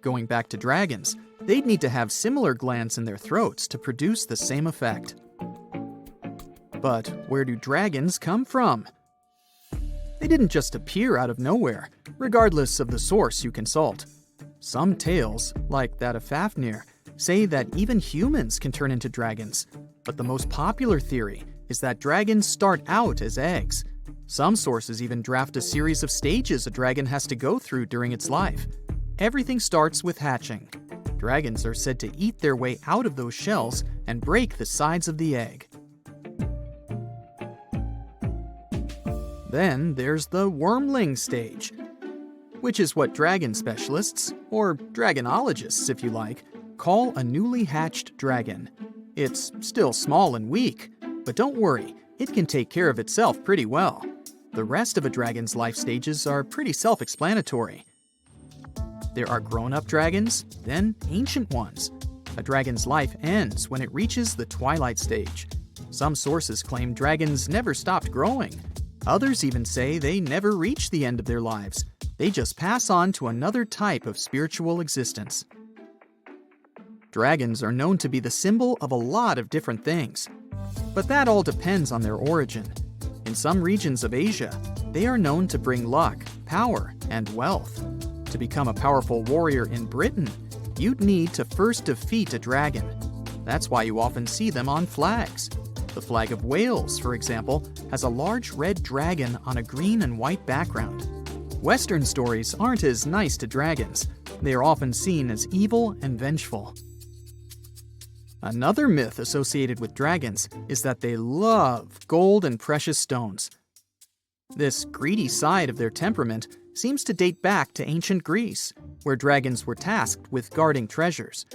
Going back to dragons, they'd need to have similar glands in their throats to produce the same effect. But where do dragons come from? They didn't just appear out of nowhere, regardless of the source you consult. Some tales, like that of Fafnir, say that even humans can turn into dragons, but the most popular theory is that dragons start out as eggs. Some sources even draft a series of stages a dragon has to go through during its life. Everything starts with hatching. Dragons are said to eat their way out of those shells and break the sides of the egg. Then there's the wormling stage, which is what dragon specialists, or dragonologists if you like, call a newly hatched dragon. It's still small and weak, but don't worry, it can take care of itself pretty well. The rest of a dragon's life stages are pretty self-explanatory. There are grown-up dragons, then ancient ones. A dragon's life ends when it reaches the twilight stage. Some sources claim dragons never stopped growing. Others even say they never reach the end of their lives. They just pass on to another type of spiritual existence. Dragons are known to be the symbol of a lot of different things, but that all depends on their origin. In some regions of Asia, they are known to bring luck, power, and wealth. To become a powerful warrior in Britain, you'd need to first defeat a dragon. That's why you often see them on flags. The flag of Wales, for example, has a large red dragon on a green and white background. Western stories aren't as nice to dragons. They are often seen as evil and vengeful. Another myth associated with dragons is that they love gold and precious stones. This greedy side of their temperament seems to date back to ancient Greece, where dragons were tasked with guarding treasures.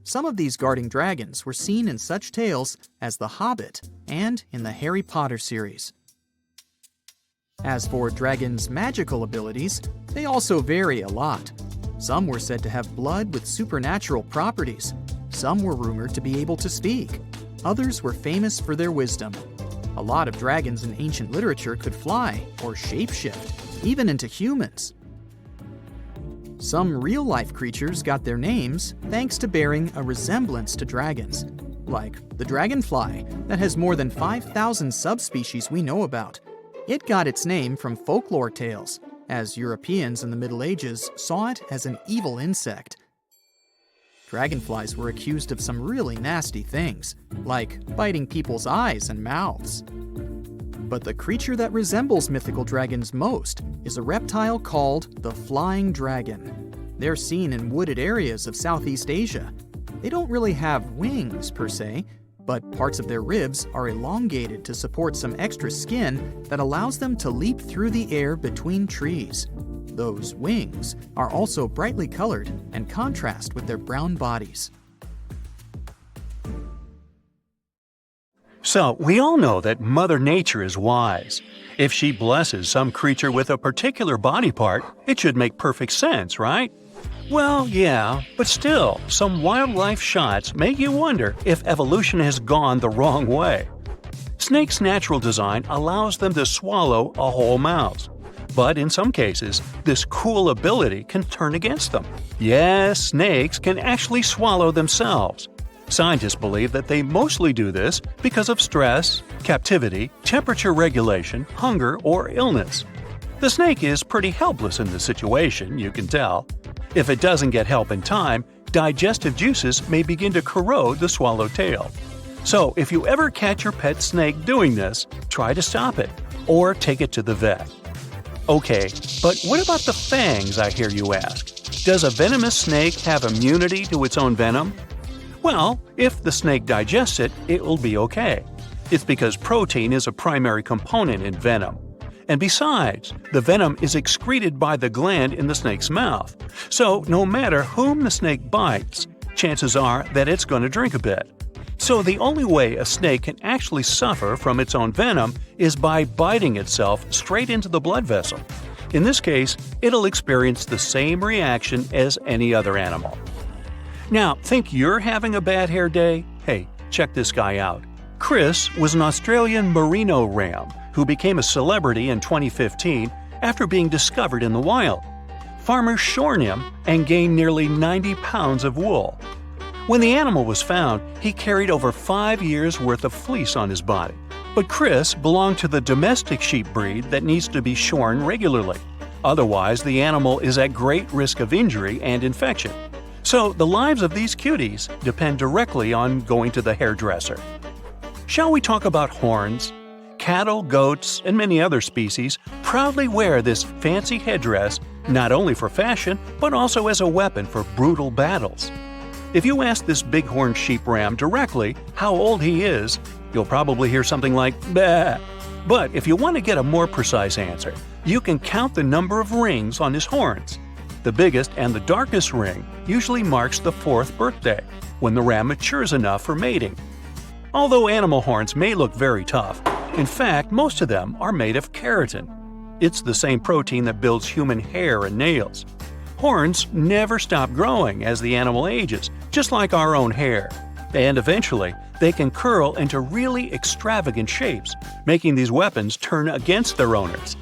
Some of these guarding dragons were seen in such tales as The Hobbit and in the Harry Potter series. As for dragons' magical abilities, they also vary a lot. Some were said to have blood with supernatural properties. Some were rumored to be able to speak. Others were famous for their wisdom. A lot of dragons in ancient literature could fly or shapeshift, even into humans. Some real-life creatures got their names thanks to bearing a resemblance to dragons, like the dragonfly that has more than 5,000 subspecies we know about. It got its name from folklore tales, as Europeans in the Middle Ages saw it as an evil insect. Dragonflies were accused of some really nasty things, like biting people's eyes and mouths. But the creature that resembles mythical dragons most is a reptile called the flying dragon. They're seen in wooded areas of Southeast Asia. They don't really have wings per se, but parts of their ribs are elongated to support some extra skin that allows them to leap through the air between trees. Those wings are also brightly colored and contrast with their brown bodies. So, we all know that Mother Nature is wise. If she blesses some creature with a particular body part, it should make perfect sense, right? Well, yeah, but still, some wildlife shots make you wonder if evolution has gone the wrong way. Snakes' natural design allows them to swallow a whole mouse. But in some cases, this cool ability can turn against them. Yes, snakes can actually swallow themselves. Scientists believe that they mostly do this because of stress, captivity, temperature regulation, hunger, or illness. The snake is pretty helpless in this situation, you can tell. If it doesn't get help in time, digestive juices may begin to corrode the swallowtail. So if you ever catch your pet snake doing this, try to stop it, or take it to the vet. Okay, but what about the fangs, I hear you ask? Does a venomous snake have immunity to its own venom? Well, if the snake digests it, it will be okay. It's because protein is a primary component in venom. And besides, the venom is excreted by the gland in the snake's mouth. So no matter whom the snake bites, chances are that it's going to drink a bit. So the only way a snake can actually suffer from its own venom is by biting itself straight into the blood vessel. In this case, it'll experience the same reaction as any other animal. Now, think you're having a bad hair day? Hey, check this guy out. Chris was an Australian merino ram who became a celebrity in 2015 after being discovered in the wild. Farmers shorn him and gained nearly 90 pounds of wool. When the animal was found, he carried over 5 years' worth of fleece on his body. But Chris belonged to the domestic sheep breed that needs to be shorn regularly. Otherwise, the animal is at great risk of injury and infection. So the lives of these cuties depend directly on going to the hairdresser. Shall we talk about horns? Cattle, goats, and many other species proudly wear this fancy headdress not only for fashion, but also as a weapon for brutal battles. If you ask this bighorn sheep ram directly how old he is, you'll probably hear something like, "Bah." But if you want to get a more precise answer, you can count the number of rings on his horns. The biggest and the darkest ring usually marks the 4th birthday, when the ram matures enough for mating. Although animal horns may look very tough, in fact, most of them are made of keratin. It's the same protein that builds human hair and nails. Horns never stop growing as the animal ages, just like our own hair. And eventually, they can curl into really extravagant shapes, making these weapons turn against their owners.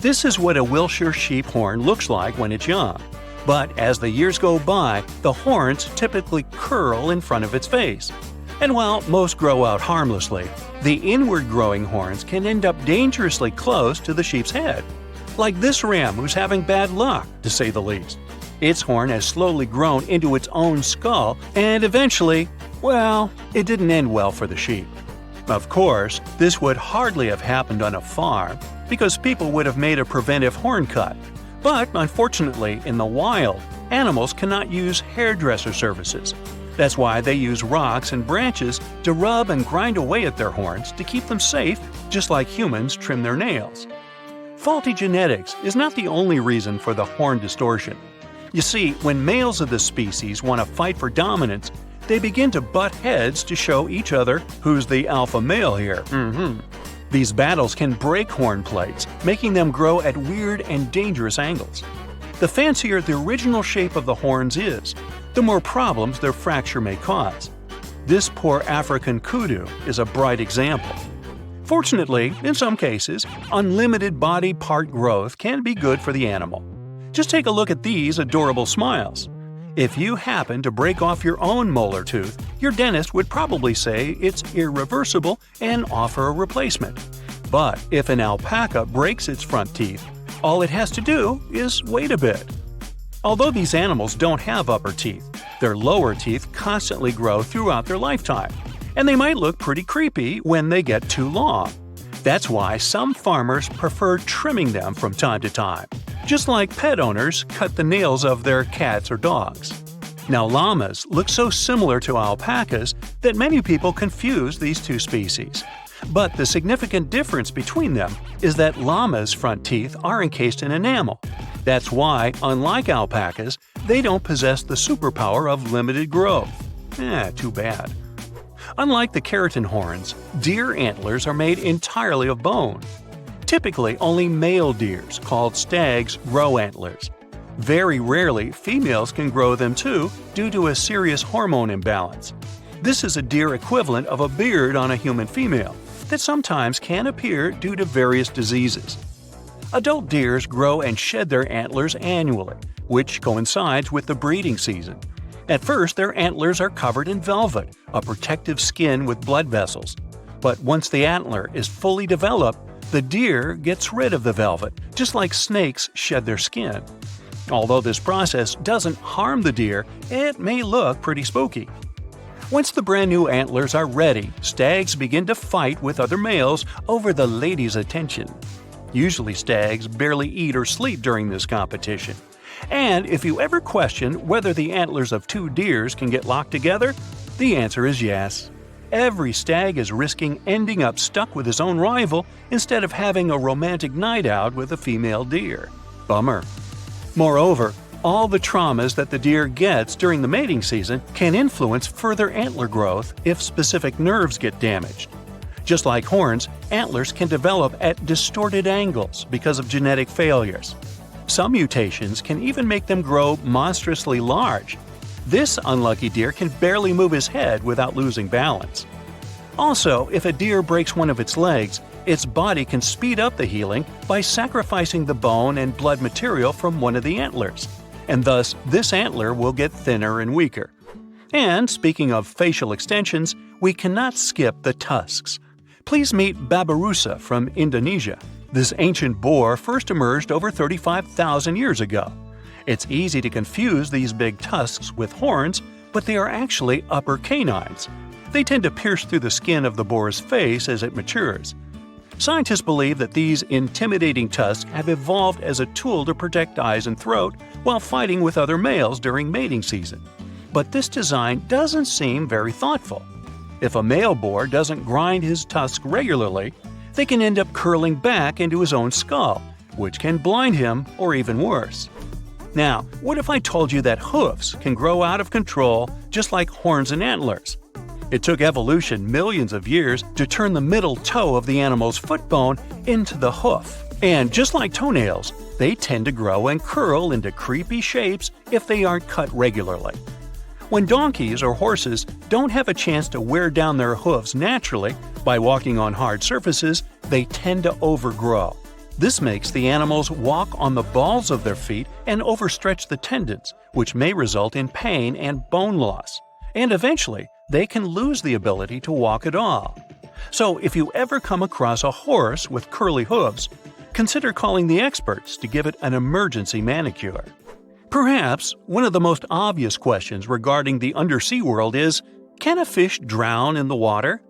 This is what a Wiltshire sheep horn looks like when it's young. But as the years go by, the horns typically curl in front of its face. And while most grow out harmlessly, the inward-growing horns can end up dangerously close to the sheep's head. Like this ram who's having bad luck, to say the least. Its horn has slowly grown into its own skull, and eventually, well, it didn't end well for the sheep. Of course, this would hardly have happened on a farm, because people would have made a preventive horn cut. But unfortunately, in the wild, animals cannot use hairdresser services. That's why they use rocks and branches to rub and grind away at their horns to keep them safe, just like humans trim their nails. Faulty genetics is not the only reason for the horn distortion. You see, when males of the species want to fight for dominance, they begin to butt heads to show each other who's the alpha male here. These battles can break horn plates, making them grow at weird and dangerous angles. The fancier the original shape of the horns is, the more problems their fracture may cause. This poor African kudu is a bright example. Fortunately, in some cases, unlimited body part growth can be good for the animal. Just take a look at these adorable smiles. If you happen to break off your own molar tooth, your dentist would probably say it's irreversible and offer a replacement. But if an alpaca breaks its front teeth, all it has to do is wait a bit. Although these animals don't have upper teeth, their lower teeth constantly grow throughout their lifetime, and they might look pretty creepy when they get too long. That's why some farmers prefer trimming them from time to time, just like pet owners cut the nails of their cats or dogs. Now, llamas look so similar to alpacas that many people confuse these two species. But the significant difference between them is that llamas' front teeth are encased in enamel. That's why, unlike alpacas, they don't possess the superpower of limited growth. Too bad. Unlike the keratin horns, deer antlers are made entirely of bone. Typically, only male deers, called stags, grow antlers. Very rarely, females can grow them too due to a serious hormone imbalance. This is a deer equivalent of a beard on a human female that sometimes can appear due to various diseases. Adult deers grow and shed their antlers annually, which coincides with the breeding season. At first, their antlers are covered in velvet, a protective skin with blood vessels. But once the antler is fully developed, the deer gets rid of the velvet, just like snakes shed their skin. Although this process doesn't harm the deer, it may look pretty spooky. Once the brand new antlers are ready, stags begin to fight with other males over the lady's attention. Usually stags barely eat or sleep during this competition. And if you ever question whether the antlers of two deers can get locked together, the answer is yes. Every stag is risking ending up stuck with his own rival instead of having a romantic night out with a female deer. Bummer. Moreover, all the traumas that the deer gets during the mating season can influence further antler growth if specific nerves get damaged. Just like horns, antlers can develop at distorted angles because of genetic failures. Some mutations can even make them grow monstrously large. This unlucky deer can barely move his head without losing balance. Also, if a deer breaks one of its legs, its body can speed up the healing by sacrificing the bone and blood material from one of the antlers, and thus this antler will get thinner and weaker. And speaking of facial extensions, we cannot skip the tusks. Please meet Babirusa from Indonesia. This ancient boar first emerged over 35,000 years ago. It's easy to confuse these big tusks with horns, but they are actually upper canines. They tend to pierce through the skin of the boar's face as it matures. Scientists believe that these intimidating tusks have evolved as a tool to protect eyes and throat while fighting with other males during mating season. But this design doesn't seem very thoughtful. If a male boar doesn't grind his tusk regularly, they can end up curling back into his own skull, which can blind him or even worse. Now, what if I told you that hoofs can grow out of control just like horns and antlers? It took evolution millions of years to turn the middle toe of the animal's foot bone into the hoof. And just like toenails, they tend to grow and curl into creepy shapes if they aren't cut regularly. When donkeys or horses don't have a chance to wear down their hoofs naturally by walking on hard surfaces, they tend to overgrow. This makes the animals walk on the balls of their feet and overstretch the tendons, which may result in pain and bone loss. And eventually, they can lose the ability to walk at all. So if you ever come across a horse with curly hooves, consider calling the experts to give it an emergency manicure. Perhaps one of the most obvious questions regarding the undersea world is, can a fish drown in the water?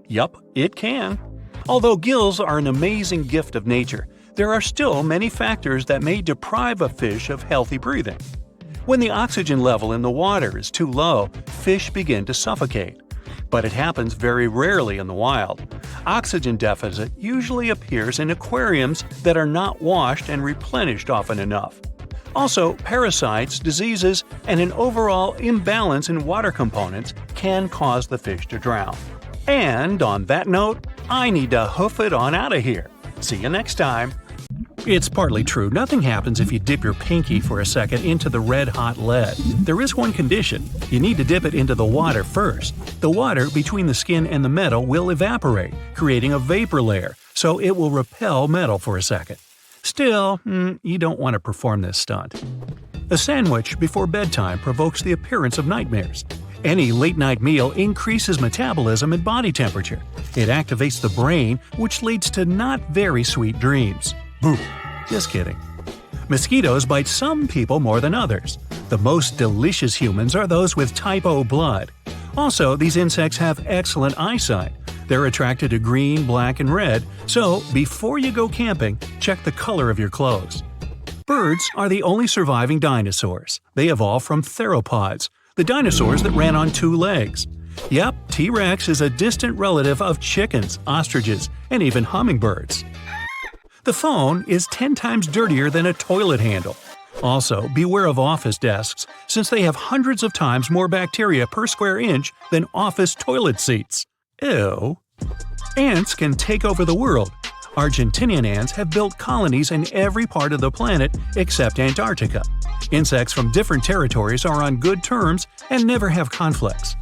Yup, it can. Although gills are an amazing gift of nature, there are still many factors that may deprive a fish of healthy breathing. When the oxygen level in the water is too low, fish begin to suffocate. But it happens very rarely in the wild. Oxygen deficit usually appears in aquariums that are not washed and replenished often enough. Also, parasites, diseases, and an overall imbalance in water components can cause the fish to drown. And on that note, I need to hoof it on out of here. See you next time. It's partly true. Nothing happens if you dip your pinky for a second into the red-hot lead. There is one condition. You need to dip it into the water first. The water between the skin and the metal will evaporate, creating a vapor layer, so it will repel metal for a second. Still, you don't want to perform this stunt. A sandwich before bedtime provokes the appearance of nightmares. Any late-night meal increases metabolism and body temperature. It activates the brain, which leads to not very sweet dreams. Boo! Just kidding. Mosquitoes bite some people more than others. The most delicious humans are those with type O blood. Also, these insects have excellent eyesight. They're attracted to green, black, and red, so before you go camping, check the color of your clothes. Birds are the only surviving dinosaurs. They evolved from theropods, the dinosaurs that ran on two legs. Yep, T-Rex is a distant relative of chickens, ostriches, and even hummingbirds. The phone is 10 times dirtier than a toilet handle. Also, beware of office desks, since they have hundreds of times more bacteria per square inch than office toilet seats. Ew. Ants can take over the world. Argentinian ants have built colonies in every part of the planet except Antarctica. Insects from different territories are on good terms and never have conflicts.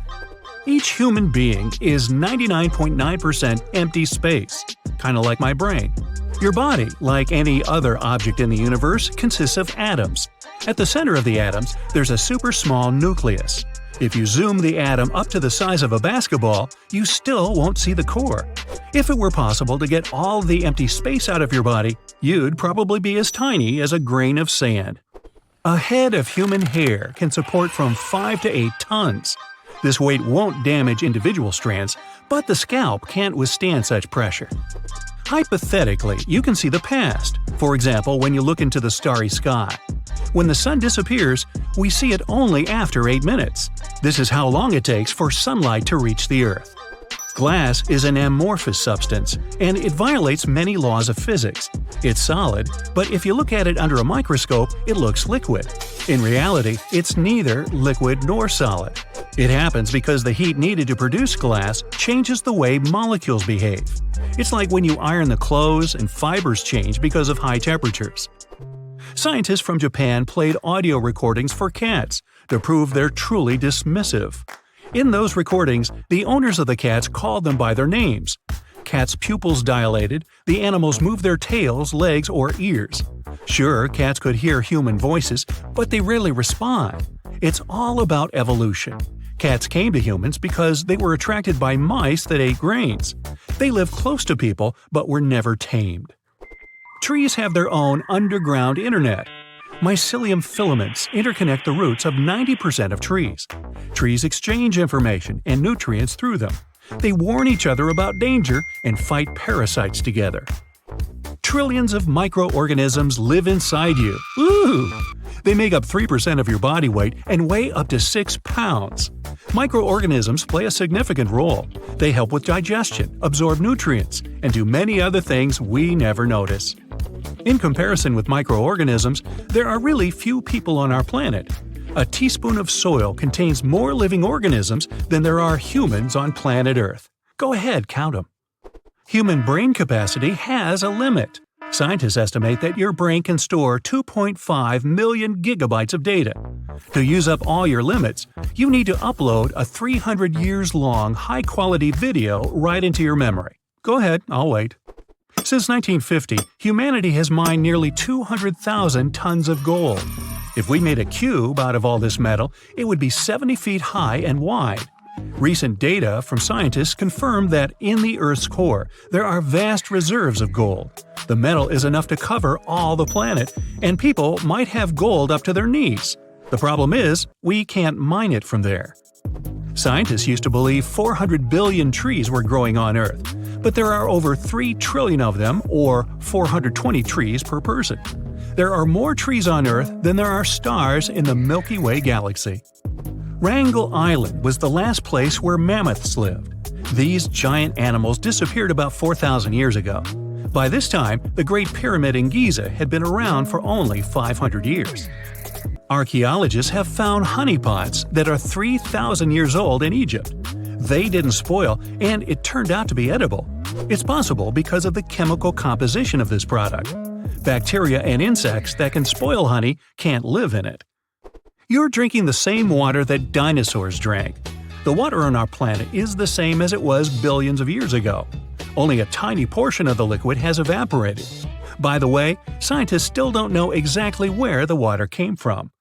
Each human being is 99.9% empty space, kind of like my brain. Your body, like any other object in the universe, consists of atoms. At the center of the atoms, there's a super small nucleus. If you zoom the atom up to the size of a basketball, you still won't see the core. If it were possible to get all the empty space out of your body, you'd probably be as tiny as a grain of sand. A head of human hair can support from 5 to 8 tons. This weight won't damage individual strands, but the scalp can't withstand such pressure. Hypothetically, you can see the past, for example when you look into the starry sky. When the sun disappears, we see it only after 8 minutes. This is how long it takes for sunlight to reach the Earth. Glass is an amorphous substance, and it violates many laws of physics. It's solid, but if you look at it under a microscope, it looks liquid. In reality, it's neither liquid nor solid. It happens because the heat needed to produce glass changes the way molecules behave. It's like when you iron the clothes and fibers change because of high temperatures. Scientists from Japan played audio recordings for cats to prove they're truly dismissive. In those recordings, the owners of the cats called them by their names. Cats' pupils dilated, the animals moved their tails, legs, or ears. Sure, cats could hear human voices, but they rarely respond. It's all about evolution. Cats came to humans because they were attracted by mice that ate grains. They lived close to people, but were never tamed. Trees have their own underground internet. Mycelium filaments interconnect the roots of 90% of trees. Trees exchange information and nutrients through them. They warn each other about danger and fight parasites together. Trillions of microorganisms live inside you. Ooh! They make up 3% of your body weight and weigh up to 6 pounds. Microorganisms play a significant role. They help with digestion, absorb nutrients, and do many other things we never notice. In comparison with microorganisms, there are really few people on our planet. A teaspoon of soil contains more living organisms than there are humans on planet Earth. Go ahead, count them. Human brain capacity has a limit. Scientists estimate that your brain can store 2.5 million gigabytes of data. To use up all your limits, you need to upload a 300 years long high-quality video right into your memory. Go ahead, I'll wait. Since 1950, humanity has mined nearly 200,000 tons of gold. If we made a cube out of all this metal, it would be 70 feet high and wide. Recent data from scientists confirm that in the Earth's core, there are vast reserves of gold. The metal is enough to cover all the planet, and people might have gold up to their knees. The problem is, we can't mine it from there. Scientists used to believe 400 billion trees were growing on Earth, but there are over 3 trillion of them, or 420 trees per person. There are more trees on Earth than there are stars in the Milky Way galaxy. Wrangel Island was the last place where mammoths lived. These giant animals disappeared about 4,000 years ago. By this time, the Great Pyramid in Giza had been around for only 500 years. Archaeologists have found honeypots that are 3,000 years old in Egypt. They didn't spoil, and it turned out to be edible. It's possible because of the chemical composition of this product. Bacteria and insects that can spoil honey can't live in it. You're drinking the same water that dinosaurs drank. The water on our planet is the same as it was billions of years ago. Only a tiny portion of the liquid has evaporated. By the way, scientists still don't know exactly where the water came from.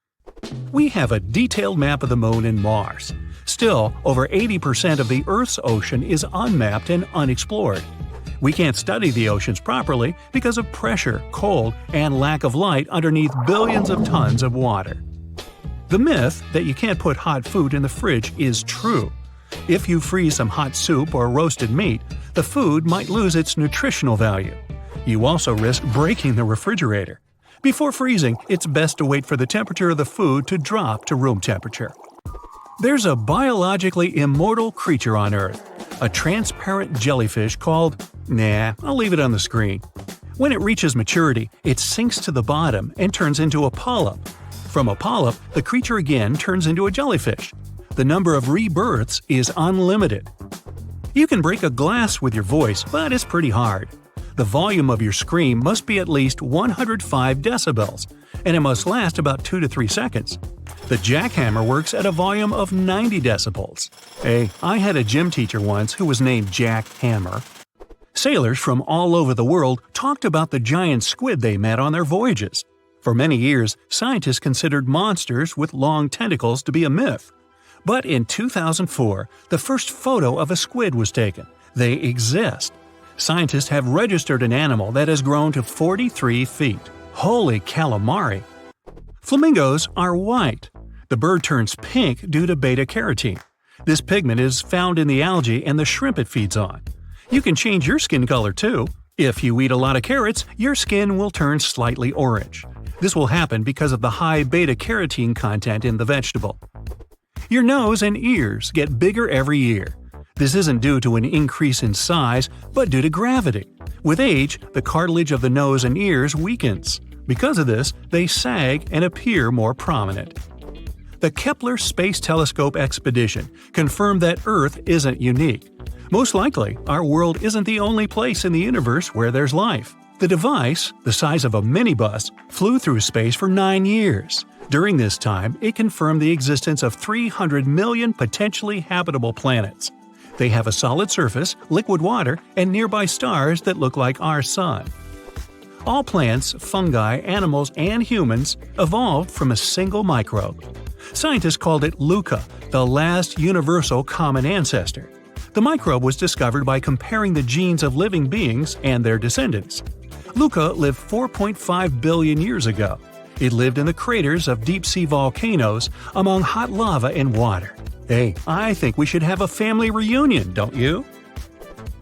We have a detailed map of the Moon and Mars. Still, over 80% of the Earth's ocean is unmapped and unexplored. We can't study the oceans properly because of pressure, cold, and lack of light underneath billions of tons of water. The myth that you can't put hot food in the fridge is true. If you freeze some hot soup or roasted meat, the food might lose its nutritional value. You also risk breaking the refrigerator. Before freezing, it's best to wait for the temperature of the food to drop to room temperature. There's a biologically immortal creature on Earth, a transparent jellyfish called… I'll leave it on the screen. When it reaches maturity, it sinks to the bottom and turns into a polyp. From a polyp, the creature again turns into a jellyfish. The number of rebirths is unlimited. You can break a glass with your voice, but it's pretty hard. The volume of your scream must be at least 105 decibels, and it must last about 2 to 3 seconds. The jackhammer works at a volume of 90 decibels. Hey, I had a gym teacher once who was named Jack Hammer. Sailors from all over the world talked about the giant squid they met on their voyages. For many years, scientists considered monsters with long tentacles to be a myth. But in 2004, the first photo of a squid was taken. They exist. Scientists have registered an animal that has grown to 43 feet. Holy calamari! Flamingos are white. The bird turns pink due to beta-carotene. This pigment is found in the algae and the shrimp it feeds on. You can change your skin color too. If you eat a lot of carrots, your skin will turn slightly orange. This will happen because of the high beta-carotene content in the vegetable. Your nose and ears get bigger every year. This isn't due to an increase in size, but due to gravity. With age, the cartilage of the nose and ears weakens. Because of this, they sag and appear more prominent. The Kepler Space Telescope expedition confirmed that Earth isn't unique. Most likely, our world isn't the only place in the universe where there's life. The device, the size of a minibus, flew through space for 9 years. During this time, it confirmed the existence of 300 million potentially habitable planets. They have a solid surface, liquid water, and nearby stars that look like our Sun. All plants, fungi, animals, and humans evolved from a single microbe. Scientists called it LUCA, the last universal common ancestor. The microbe was discovered by comparing the genes of living beings and their descendants. LUCA lived 4.5 billion years ago. It lived in the craters of deep-sea volcanoes among hot lava and water. Hey, I think we should have a family reunion, don't you?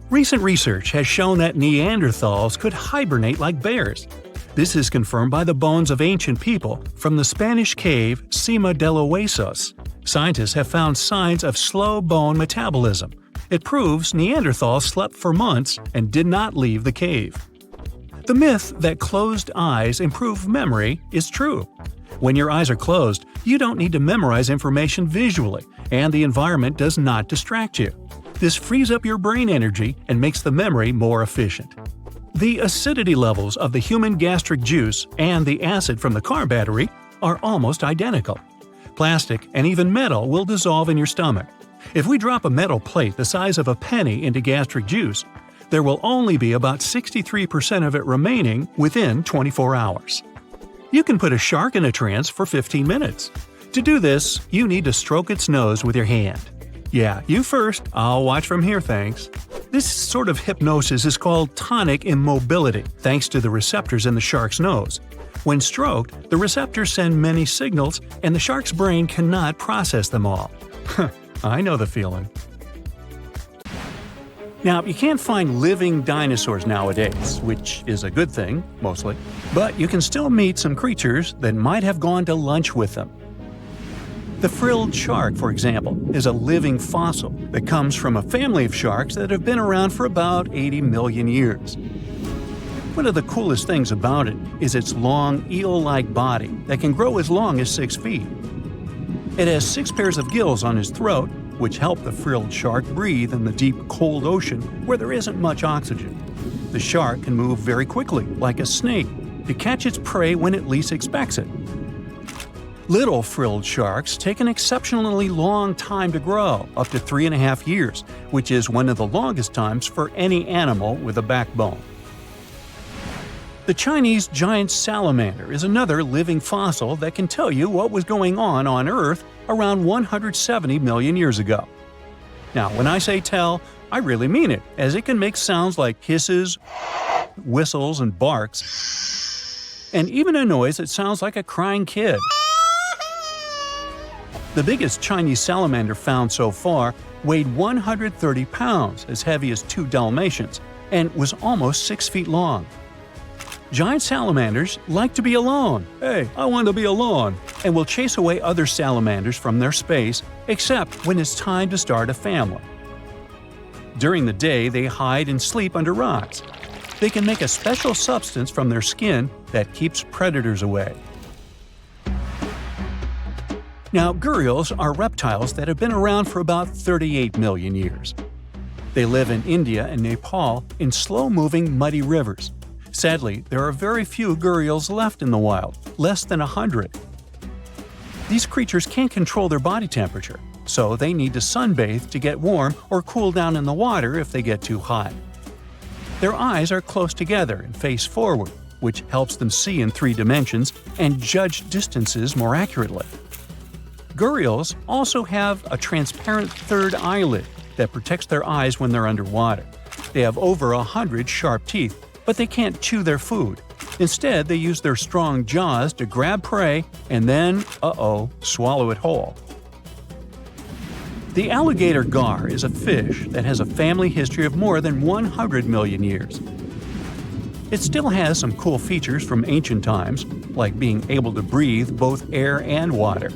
Recent research has shown that Neanderthals could hibernate like bears. This is confirmed by the bones of ancient people from the Spanish cave Cima de los Huesos. Scientists have found signs of slow bone metabolism. It proves Neanderthals slept for months and did not leave the cave. The myth that closed eyes improve memory is true. When your eyes are closed, you don't need to memorize information visually, and the environment does not distract you. This frees up your brain energy and makes the memory more efficient. The acidity levels of the human gastric juice and the acid from the car battery are almost identical. Plastic and even metal will dissolve in your stomach. If we drop a metal plate the size of a penny into gastric juice, there will only be about 63% of it remaining within 24 hours. You can put a shark in a trance for 15 minutes. To do this, you need to stroke its nose with your hand. Yeah, you first. I'll watch from here, thanks. This sort of hypnosis is called tonic immobility, thanks to the receptors in the shark's nose. When stroked, the receptors send many signals, and the shark's brain cannot process them all. I know the feeling. Now, you can't find living dinosaurs nowadays, which is a good thing, mostly, but you can still meet some creatures that might have gone to lunch with them. The frilled shark, for example, is a living fossil that comes from a family of sharks that have been around for about 80 million years. One of the coolest things about it is its long, eel-like body that can grow as long as 6 feet. It has 6 pairs of gills on its throat, which help the frilled shark breathe in the deep, cold ocean where there isn't much oxygen. The shark can move very quickly, like a snake, to catch its prey when it least expects it. Little frilled sharks take an exceptionally long time to grow, up to 3.5 years, which is one of the longest times for any animal with a backbone. The Chinese giant salamander is another living fossil that can tell you what was going on Earth around 170 million years ago. Now, when I say tell, I really mean it, as it can make sounds like hisses, whistles, and barks, and even a noise that sounds like a crying kid. The biggest Chinese salamander found so far weighed 130 pounds, as heavy as 2 Dalmatians, and was almost 6 feet long. Giant salamanders like to be alone. Hey, I want to be alone. And will chase away other salamanders from their space, except when it's time to start a family. During the day, they hide and sleep under rocks. They can make a special substance from their skin that keeps predators away. Now, gharials are reptiles that have been around for about 38 million years. They live in India and Nepal in slow-moving, muddy rivers. Sadly, there are very few gharials left in the wild, less than 100. These creatures can't control their body temperature, so they need to sunbathe to get warm or cool down in the water if they get too hot. Their eyes are close together and face forward, which helps them see in 3 dimensions and judge distances more accurately. Gharials also have a transparent third eyelid that protects their eyes when they're underwater. They have over 100 sharp teeth, but they can't chew their food. Instead, they use their strong jaws to grab prey and then, swallow it whole. The alligator gar is a fish that has a family history of more than 100 million years. It still has some cool features from ancient times, like being able to breathe both air and water.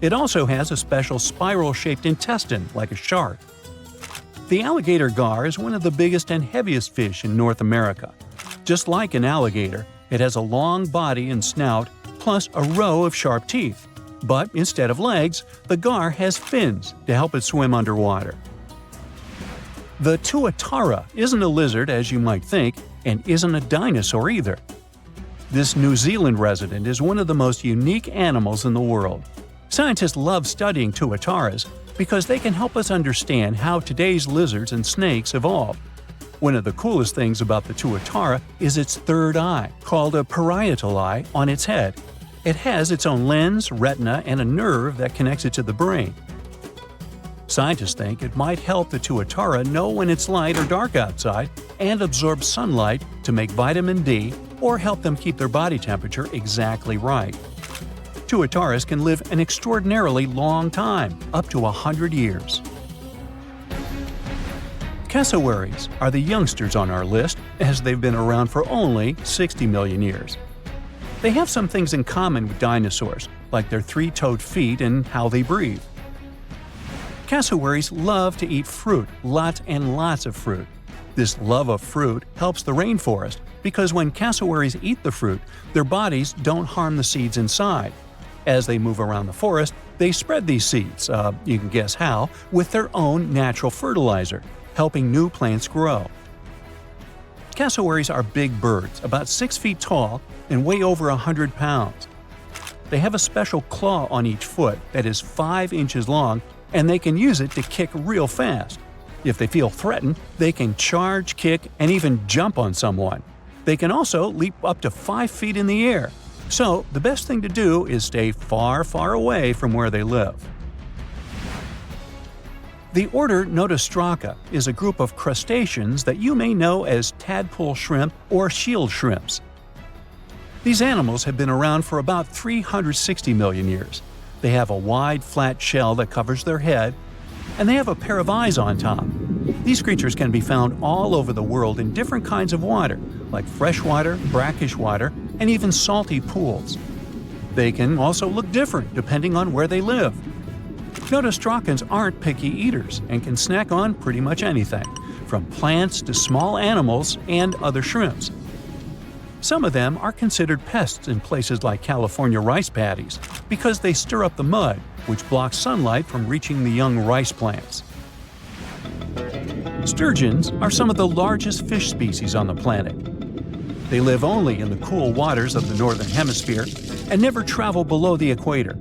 It also has a special spiral-shaped intestine, like a shark. The alligator gar is one of the biggest and heaviest fish in North America. Just like an alligator, it has a long body and snout, plus a row of sharp teeth. But instead of legs, the gar has fins to help it swim underwater. The tuatara isn't a lizard as you might think, and isn't a dinosaur either. This New Zealand resident is one of the most unique animals in the world. Scientists love studying tuataras because they can help us understand how today's lizards and snakes evolved. One of the coolest things about the tuatara is its third eye, called a parietal eye, on its head. It has its own lens, retina, and a nerve that connects it to the brain. Scientists think it might help the tuatara know when it's light or dark outside and absorb sunlight to make vitamin D or help them keep their body temperature exactly right. Tuataras can live an extraordinarily long time, up to 100 years. Cassowaries are the youngsters on our list, as they've been around for only 60 million years. They have some things in common with dinosaurs, like their three-toed feet and how they breathe. Cassowaries love to eat fruit, lots and lots of fruit. This love of fruit helps the rainforest because when cassowaries eat the fruit, their bodies don't harm the seeds inside. As they move around the forest, they spread these seeds, you can guess how, with their own natural fertilizer, helping new plants grow. Cassowaries are big birds, about 6 feet tall and weigh over 100 pounds. They have a special claw on each foot that is 5 inches long, and they can use it to kick real fast. If they feel threatened, they can charge, kick, and even jump on someone. They can also leap up to 5 feet in the air. So, the best thing to do is stay far, far away from where they live. The order Notostraca is a group of crustaceans that you may know as tadpole shrimp or shield shrimps. These animals have been around for about 360 million years. They have a wide, flat shell that covers their head, and they have a pair of eyes on top. These creatures can be found all over the world in different kinds of water, like freshwater, brackish water, and even salty pools. They can also look different depending on where they live. Notostracans aren't picky eaters and can snack on pretty much anything, from plants to small animals and other shrimps. Some of them are considered pests in places like California rice paddies because they stir up the mud, which blocks sunlight from reaching the young rice plants. Sturgeons are some of the largest fish species on the planet. They live only in the cool waters of the northern hemisphere and never travel below the equator.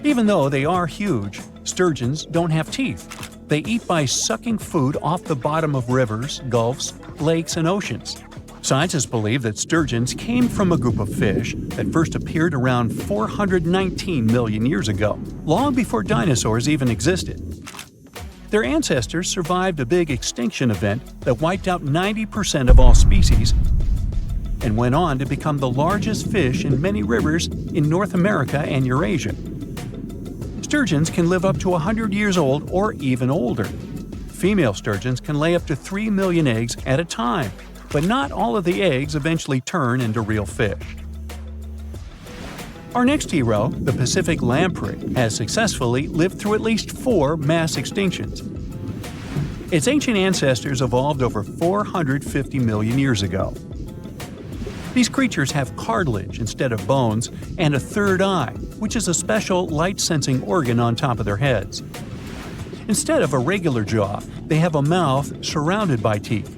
Even though they are huge, sturgeons don't have teeth. They eat by sucking food off the bottom of rivers, gulfs, lakes, and oceans. Scientists believe that sturgeons came from a group of fish that first appeared around 419 million years ago, long before dinosaurs even existed. Their ancestors survived a big extinction event that wiped out 90% of all species and went on to become the largest fish in many rivers in North America and Eurasia. Sturgeons can live up to 100 years old or even older. Female sturgeons can lay up to 3 million eggs at a time, but not all of the eggs eventually turn into real fish. Our next hero, the Pacific lamprey, has successfully lived through at least 4 mass extinctions. Its ancient ancestors evolved over 450 million years ago. These creatures have cartilage instead of bones and a third eye, which is a special light-sensing organ on top of their heads. Instead of a regular jaw, they have a mouth surrounded by teeth.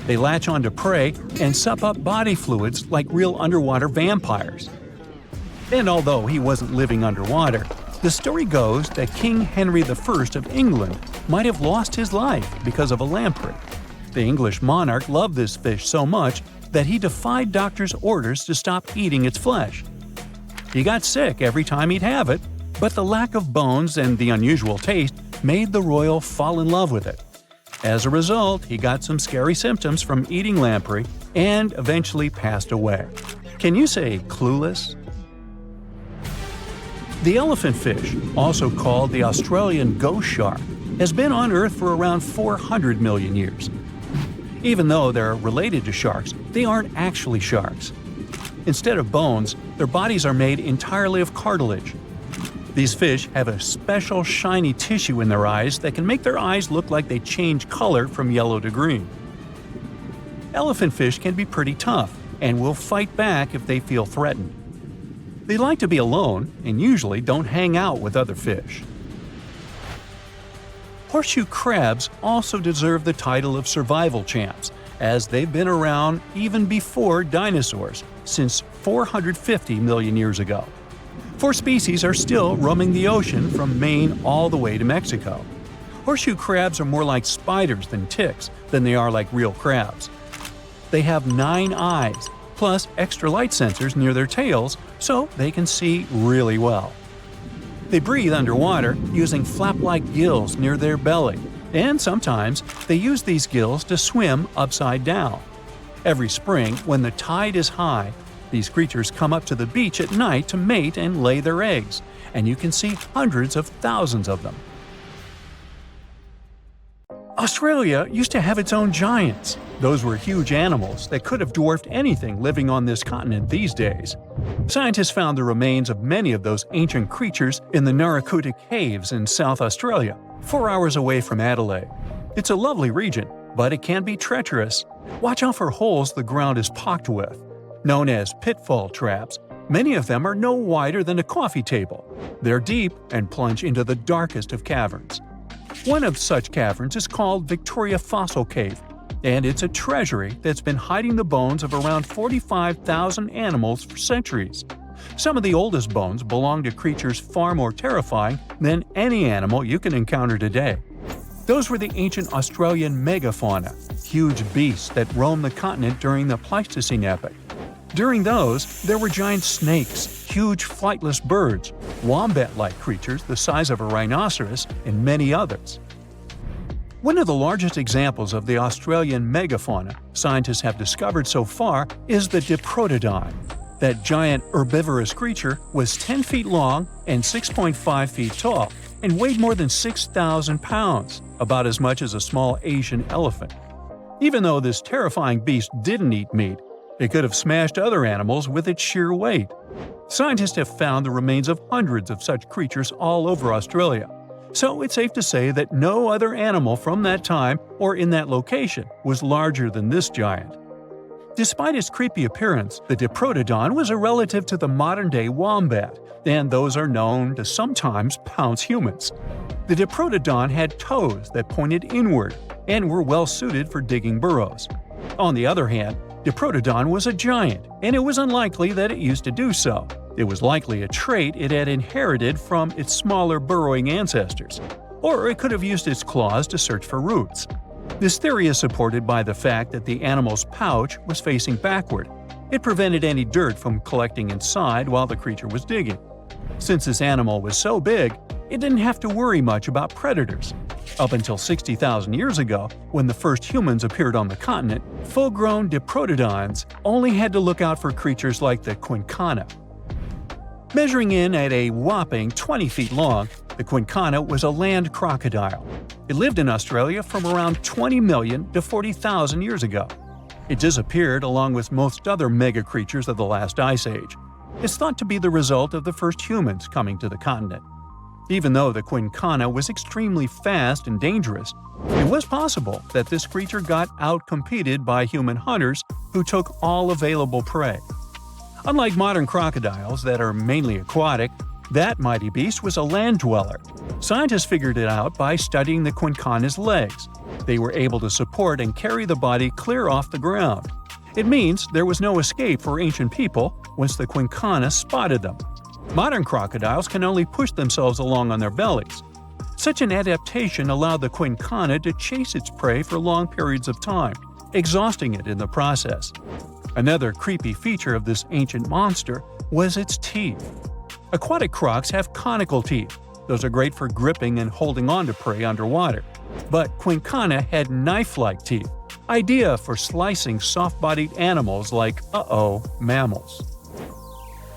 They latch onto prey and sup up body fluids like real underwater vampires. And although he wasn't living underwater, the story goes that King Henry I of England might have lost his life because of a lamprey. The English monarch loved this fish so much that he defied doctors' orders to stop eating its flesh. He got sick every time he'd have it, but the lack of bones and the unusual taste made the royal fall in love with it. As a result, he got some scary symptoms from eating lamprey and eventually passed away. Can you say clueless? The elephant fish, also called the Australian ghost shark, has been on Earth for around 400 million years. Even though they're related to sharks, they aren't actually sharks. Instead of bones, their bodies are made entirely of cartilage. These fish have a special shiny tissue in their eyes that can make their eyes look like they change color from yellow to green. Elephant fish can be pretty tough and will fight back if they feel threatened. They like to be alone and usually don't hang out with other fish. Horseshoe crabs also deserve the title of survival champs as they've been around even before dinosaurs, since 450 million years ago. 4 species are still roaming the ocean from Maine all the way to Mexico. Horseshoe crabs are more like spiders than ticks than they are like real crabs. They have 9 eyes, plus extra light sensors near their tails so they can see really well. They breathe underwater using flap-like gills near their belly, and sometimes they use these gills to swim upside down. Every spring, when the tide is high, these creatures come up to the beach at night to mate and lay their eggs, and you can see hundreds of thousands of them. Australia used to have its own giants. Those were huge animals that could have dwarfed anything living on this continent these days. Scientists found the remains of many of those ancient creatures in the Narracuta Caves in South Australia, 4 hours away from Adelaide. It's a lovely region, but it can be treacherous. Watch out for holes the ground is pocked with. Known as pitfall traps, many of them are no wider than a coffee table. They're deep and plunge into the darkest of caverns. One of such caverns is called Victoria Fossil Cave, and it's a treasury that's been hiding the bones of around 45,000 animals for centuries. Some of the oldest bones belong to creatures far more terrifying than any animal you can encounter today. Those were the ancient Australian megafauna, huge beasts that roamed the continent during the Pleistocene epoch. During those, there were giant snakes, huge flightless birds, wombat-like creatures the size of a rhinoceros, and many others. One of the largest examples of the Australian megafauna scientists have discovered so far is the Diprotodon. That giant herbivorous creature was 10 feet long and 6.5 feet tall, and weighed more than 6,000 pounds, about as much as a small Asian elephant. Even though this terrifying beast didn't eat meat, it could have smashed other animals with its sheer weight. Scientists have found the remains of hundreds of such creatures all over Australia, so it's safe to say that no other animal from that time or in that location was larger than this giant. Despite its creepy appearance, the Diprotodon was a relative to the modern-day wombat, and those are known to sometimes pounce humans. The Diprotodon had toes that pointed inward and were well suited for digging burrows. On the other hand, Diprotodon was a giant, and it was unlikely that it used to do so. It was likely a trait it had inherited from its smaller burrowing ancestors, or it could have used its claws to search for roots. This theory is supported by the fact that the animal's pouch was facing backward. It prevented any dirt from collecting inside while the creature was digging. Since this animal was so big, it didn't have to worry much about predators. Up until 60,000 years ago, when the first humans appeared on the continent, full-grown Diprotodons only had to look out for creatures like the quincana. Measuring in at a whopping 20 feet long, the quincana was a land crocodile. It lived in Australia from around 20 million to 40,000 years ago. It disappeared along with most other mega creatures of the last ice age. It's thought to be the result of the first humans coming to the continent. Even though the quincana was extremely fast and dangerous, it was possible that this creature got outcompeted by human hunters who took all available prey. Unlike modern crocodiles that are mainly aquatic, that mighty beast was a land dweller. Scientists figured it out by studying the quincana's legs. They were able to support and carry the body clear off the ground. It means there was no escape for ancient people once the quincana spotted them. Modern crocodiles can only push themselves along on their bellies. Such an adaptation allowed the quincana to chase its prey for long periods of time, exhausting it in the process. Another creepy feature of this ancient monster was its teeth. Aquatic crocs have conical teeth. Those are great for gripping and holding on to prey underwater. But quincana had knife-like teeth, ideal for slicing soft-bodied animals like, mammals.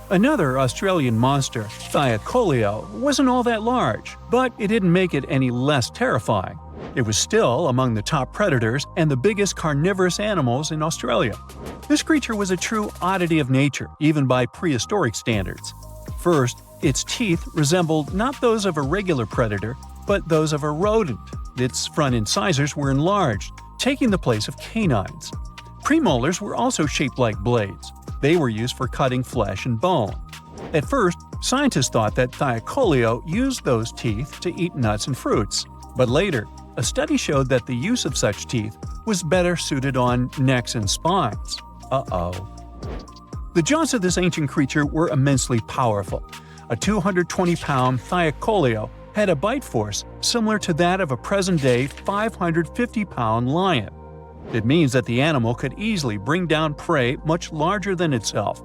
Another Australian monster, Echolocation, wasn't all that large, but it didn't make it any less terrifying. It was still among the top predators and the biggest carnivorous animals in Australia. This creature was a true oddity of nature, even by prehistoric standards. First, its teeth resembled not those of a regular predator, but those of a rodent. Its front incisors were enlarged, taking the place of canines. Premolars were also shaped like blades. They were used for cutting flesh and bone. At first, scientists thought that Echolocation used those teeth to eat nuts and fruits. But later, a study showed that the use of such teeth was better suited on necks and spines. Uh-oh. The jaws of this ancient creature were immensely powerful. A 220-pound Thylacoleo had a bite force similar to that of a present-day 550-pound lion. It means that the animal could easily bring down prey much larger than itself.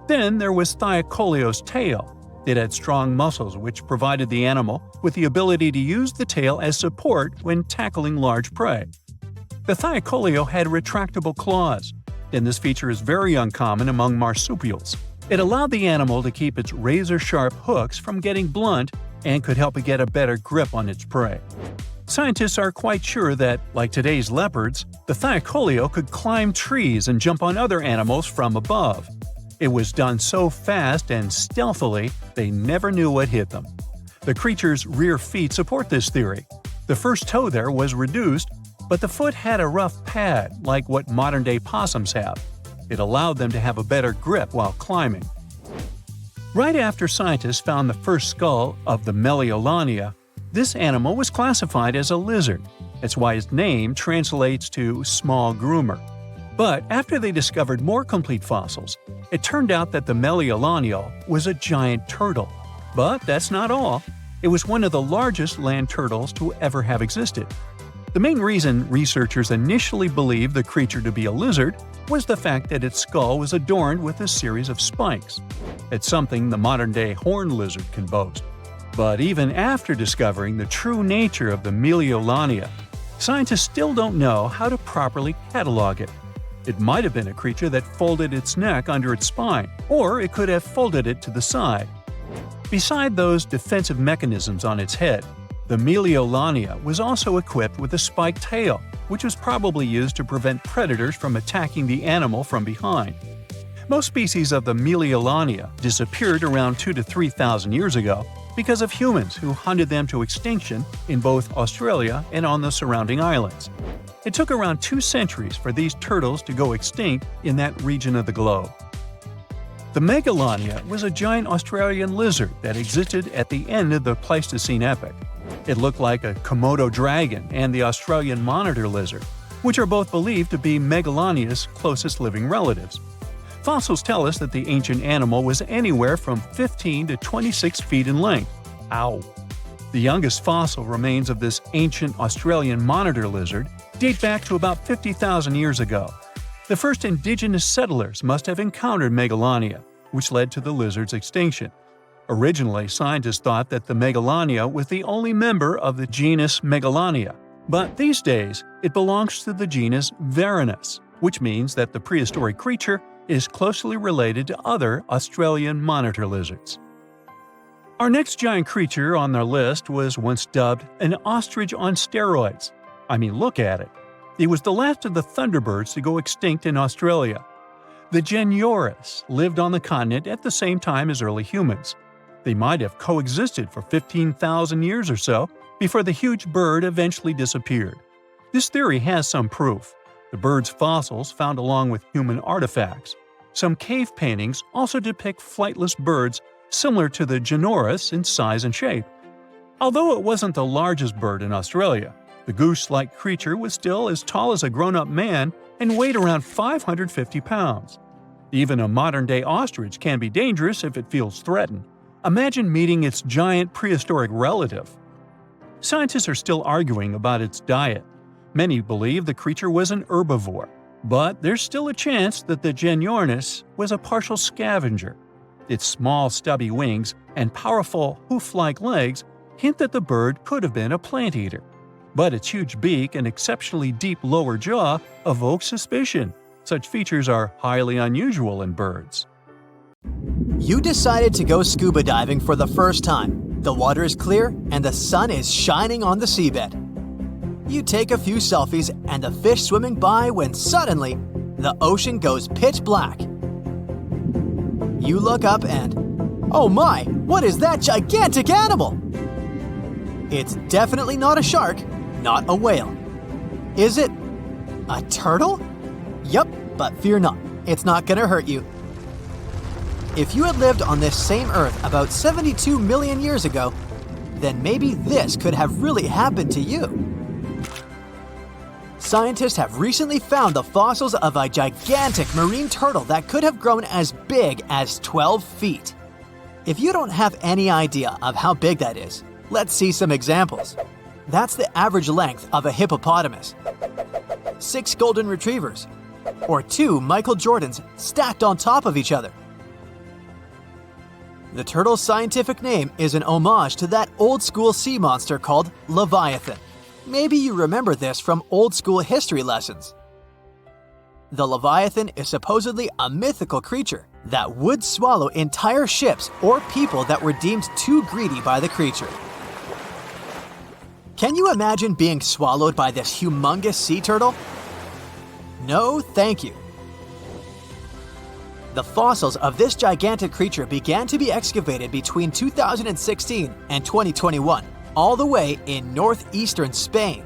Then there was Thylacoleo's tail. It had strong muscles which provided the animal with the ability to use the tail as support when tackling large prey. The Thylacoleo had retractable claws, and this feature is very uncommon among marsupials. It allowed the animal to keep its razor-sharp hooks from getting blunt and could help it get a better grip on its prey. Scientists are quite sure that, like today's leopards, the Thylacoleo could climb trees and jump on other animals from above. It was done so fast and stealthily, they never knew what hit them. The creature's rear feet support this theory. The first toe there was reduced, but the foot had a rough pad like what modern-day possums have. It allowed them to have a better grip while climbing. Right after scientists found the first skull of the Meliolania, this animal was classified as a lizard. That's why its name translates to small groomer. But after they discovered more complete fossils, it turned out that the Meliolania was a giant turtle. But that's not all. It was one of the largest land turtles to ever have existed. The main reason researchers initially believed the creature to be a lizard was the fact that its skull was adorned with a series of spikes. It's something the modern-day horned lizard can boast. But even after discovering the true nature of the Meliolania, scientists still don't know how to properly catalog it. It might have been a creature that folded its neck under its spine, or it could have folded it to the side. Beside those defensive mechanisms on its head, the Meliolania was also equipped with a spiked tail, which was probably used to prevent predators from attacking the animal from behind. Most species of the Meliolania disappeared around 2,000 to 3,000 years ago because of humans who hunted them to extinction in both Australia and on the surrounding islands. It took around 2 centuries for these turtles to go extinct in that region of the globe. The Megalania was a giant Australian lizard that existed at the end of the Pleistocene epoch. It looked like a Komodo dragon and the Australian monitor lizard, which are both believed to be Megalania's closest living relatives. Fossils tell us that the ancient animal was anywhere from 15 to 26 feet in length. Ow! The youngest fossil remains of this ancient Australian monitor lizard date back to about 50,000 years ago. The first indigenous settlers must have encountered Megalania, which led to the lizard's extinction. Originally, scientists thought that the Megalania was the only member of the genus Megalania, but these days it belongs to the genus Varanus, which means that the prehistoric creature is closely related to other Australian monitor lizards. Our next giant creature on our list was once dubbed an ostrich on steroids. I mean, look at it. It was the last of the thunderbirds to go extinct in Australia. The Genyorus lived on the continent at the same time as early humans. They might have coexisted for 15,000 years or so before the huge bird eventually disappeared. This theory has some proof. The bird's fossils found along with human artifacts. Some cave paintings also depict flightless birds similar to the Genyorus in size and shape. Although it wasn't the largest bird in Australia, the goose-like creature was still as tall as a grown-up man and weighed around 550 pounds. Even a modern-day ostrich can be dangerous if it feels threatened. Imagine meeting its giant prehistoric relative. Scientists are still arguing about its diet. Many believe the creature was an herbivore, but there's still a chance that the Genyornis was a partial scavenger. Its small, stubby wings and powerful hoof-like legs hint that the bird could have been a plant eater. But its huge beak and exceptionally deep lower jaw evoke suspicion. Such features are highly unusual in birds. You decided to go scuba diving for the first time. The water is clear and the sun is shining on the seabed. You take a few selfies and the fish swimming by when suddenly the ocean goes pitch black. You look up and, oh my, what is that gigantic animal? It's definitely not a shark, not a whale. Is it a turtle? Yup, but fear not, it's not gonna hurt you. If you had lived on this same Earth about 72 million years ago, then maybe this could have really happened to you. Scientists have recently found the fossils of a gigantic marine turtle that could have grown as big as 12 feet. If you don't have any idea of how big that is, let's see some examples. That's the average length of a hippopotamus, 6 golden retrievers, or 2 Michael Jordans stacked on top of each other. The turtle's scientific name is an homage to that old-school sea monster called Leviathan. Maybe you remember this from old-school history lessons. The Leviathan is supposedly a mythical creature that would swallow entire ships or people that were deemed too greedy by the creature. Can you imagine being swallowed by this humongous sea turtle? No, thank you. The fossils of this gigantic creature began to be excavated between 2016 and 2021, all the way in northeastern Spain.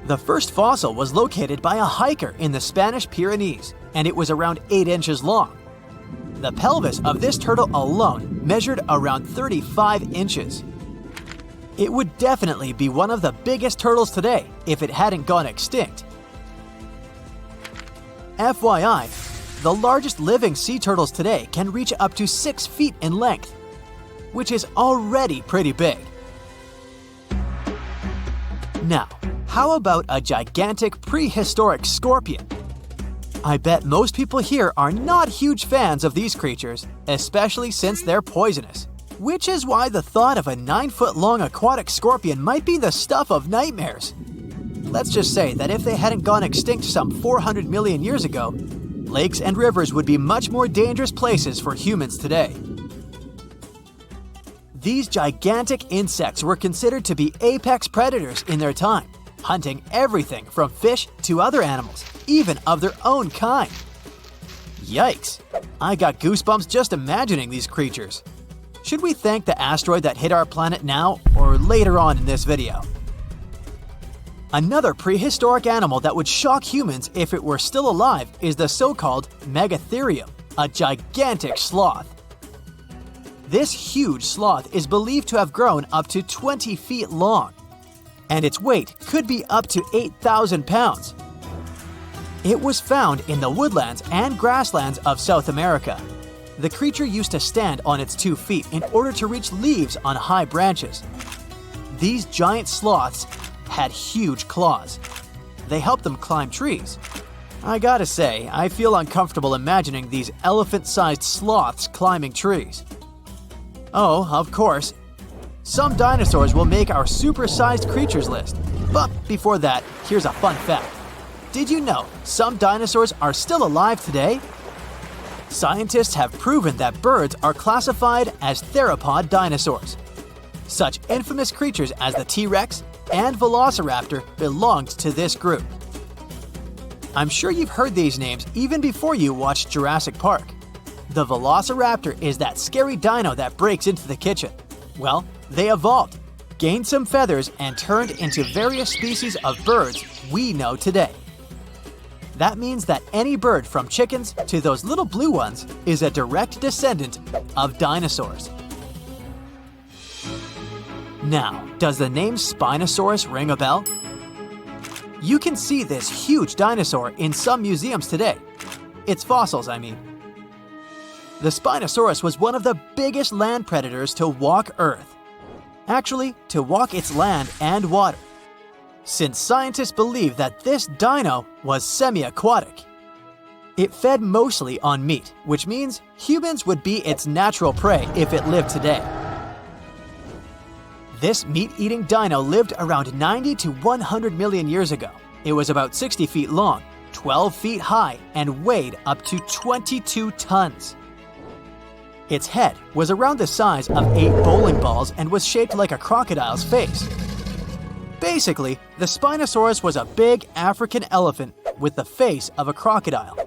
The first fossil was located by a hiker in the Spanish Pyrenees, and it was around 8 inches long. The pelvis of this turtle alone measured around 35 inches. It would definitely be one of the biggest turtles today if it hadn't gone extinct. FYI, the largest living sea turtles today can reach up to 6 feet in length, which is already pretty big. Now, how about a gigantic prehistoric scorpion? I bet most people here are not huge fans of these creatures, especially since they're poisonous, which is why the thought of a 9-foot-long aquatic scorpion might be the stuff of nightmares. Let's just say that if they hadn't gone extinct some 400 million years ago, lakes and rivers would be much more dangerous places for humans today. These gigantic insects were considered to be apex predators in their time, hunting everything from fish to other animals, even of their own kind. Yikes! I got goosebumps just imagining these creatures. Should we thank the asteroid that hit our planet now or later on in this video? Another prehistoric animal that would shock humans if it were still alive is the so-called Megatherium, a gigantic sloth. This huge sloth is believed to have grown up to 20 feet long, and its weight could be up to 8,000 pounds. It was found in the woodlands and grasslands of South America. The creature used to stand on its 2 feet in order to reach leaves on high branches. These giant sloths had huge claws. They helped them climb trees. I gotta say, I feel uncomfortable imagining these elephant-sized sloths climbing trees. Oh, of course, some dinosaurs will make our super-sized creatures list. But before that, here's a fun fact. Did you know some dinosaurs are still alive today? Scientists have proven that birds are classified as theropod dinosaurs. Such infamous creatures as the T-Rex and Velociraptor belonged to this group. I'm sure you've heard these names even before you watched Jurassic Park. The Velociraptor is that scary dino that breaks into the kitchen. Well, they evolved, gained some feathers, and turned into various species of birds we know today. That means that any bird from chickens to those little blue ones is a direct descendant of dinosaurs. Now, does the name Spinosaurus ring a bell? You can see this huge dinosaur in some museums today. Its fossils, I mean. The Spinosaurus was one of the biggest land predators to walk Earth. Actually, to walk its land and water, since scientists believe that this dino was semi-aquatic. It fed mostly on meat, which means humans would be its natural prey if it lived today. This meat-eating dino lived around 90 to 100 million years ago. It was about 60 feet long, 12 feet high, and weighed up to 22 tons. Its head was around the size of 8 bowling balls and was shaped like a crocodile's face. Basically, the Spinosaurus was a big African elephant with the face of a crocodile.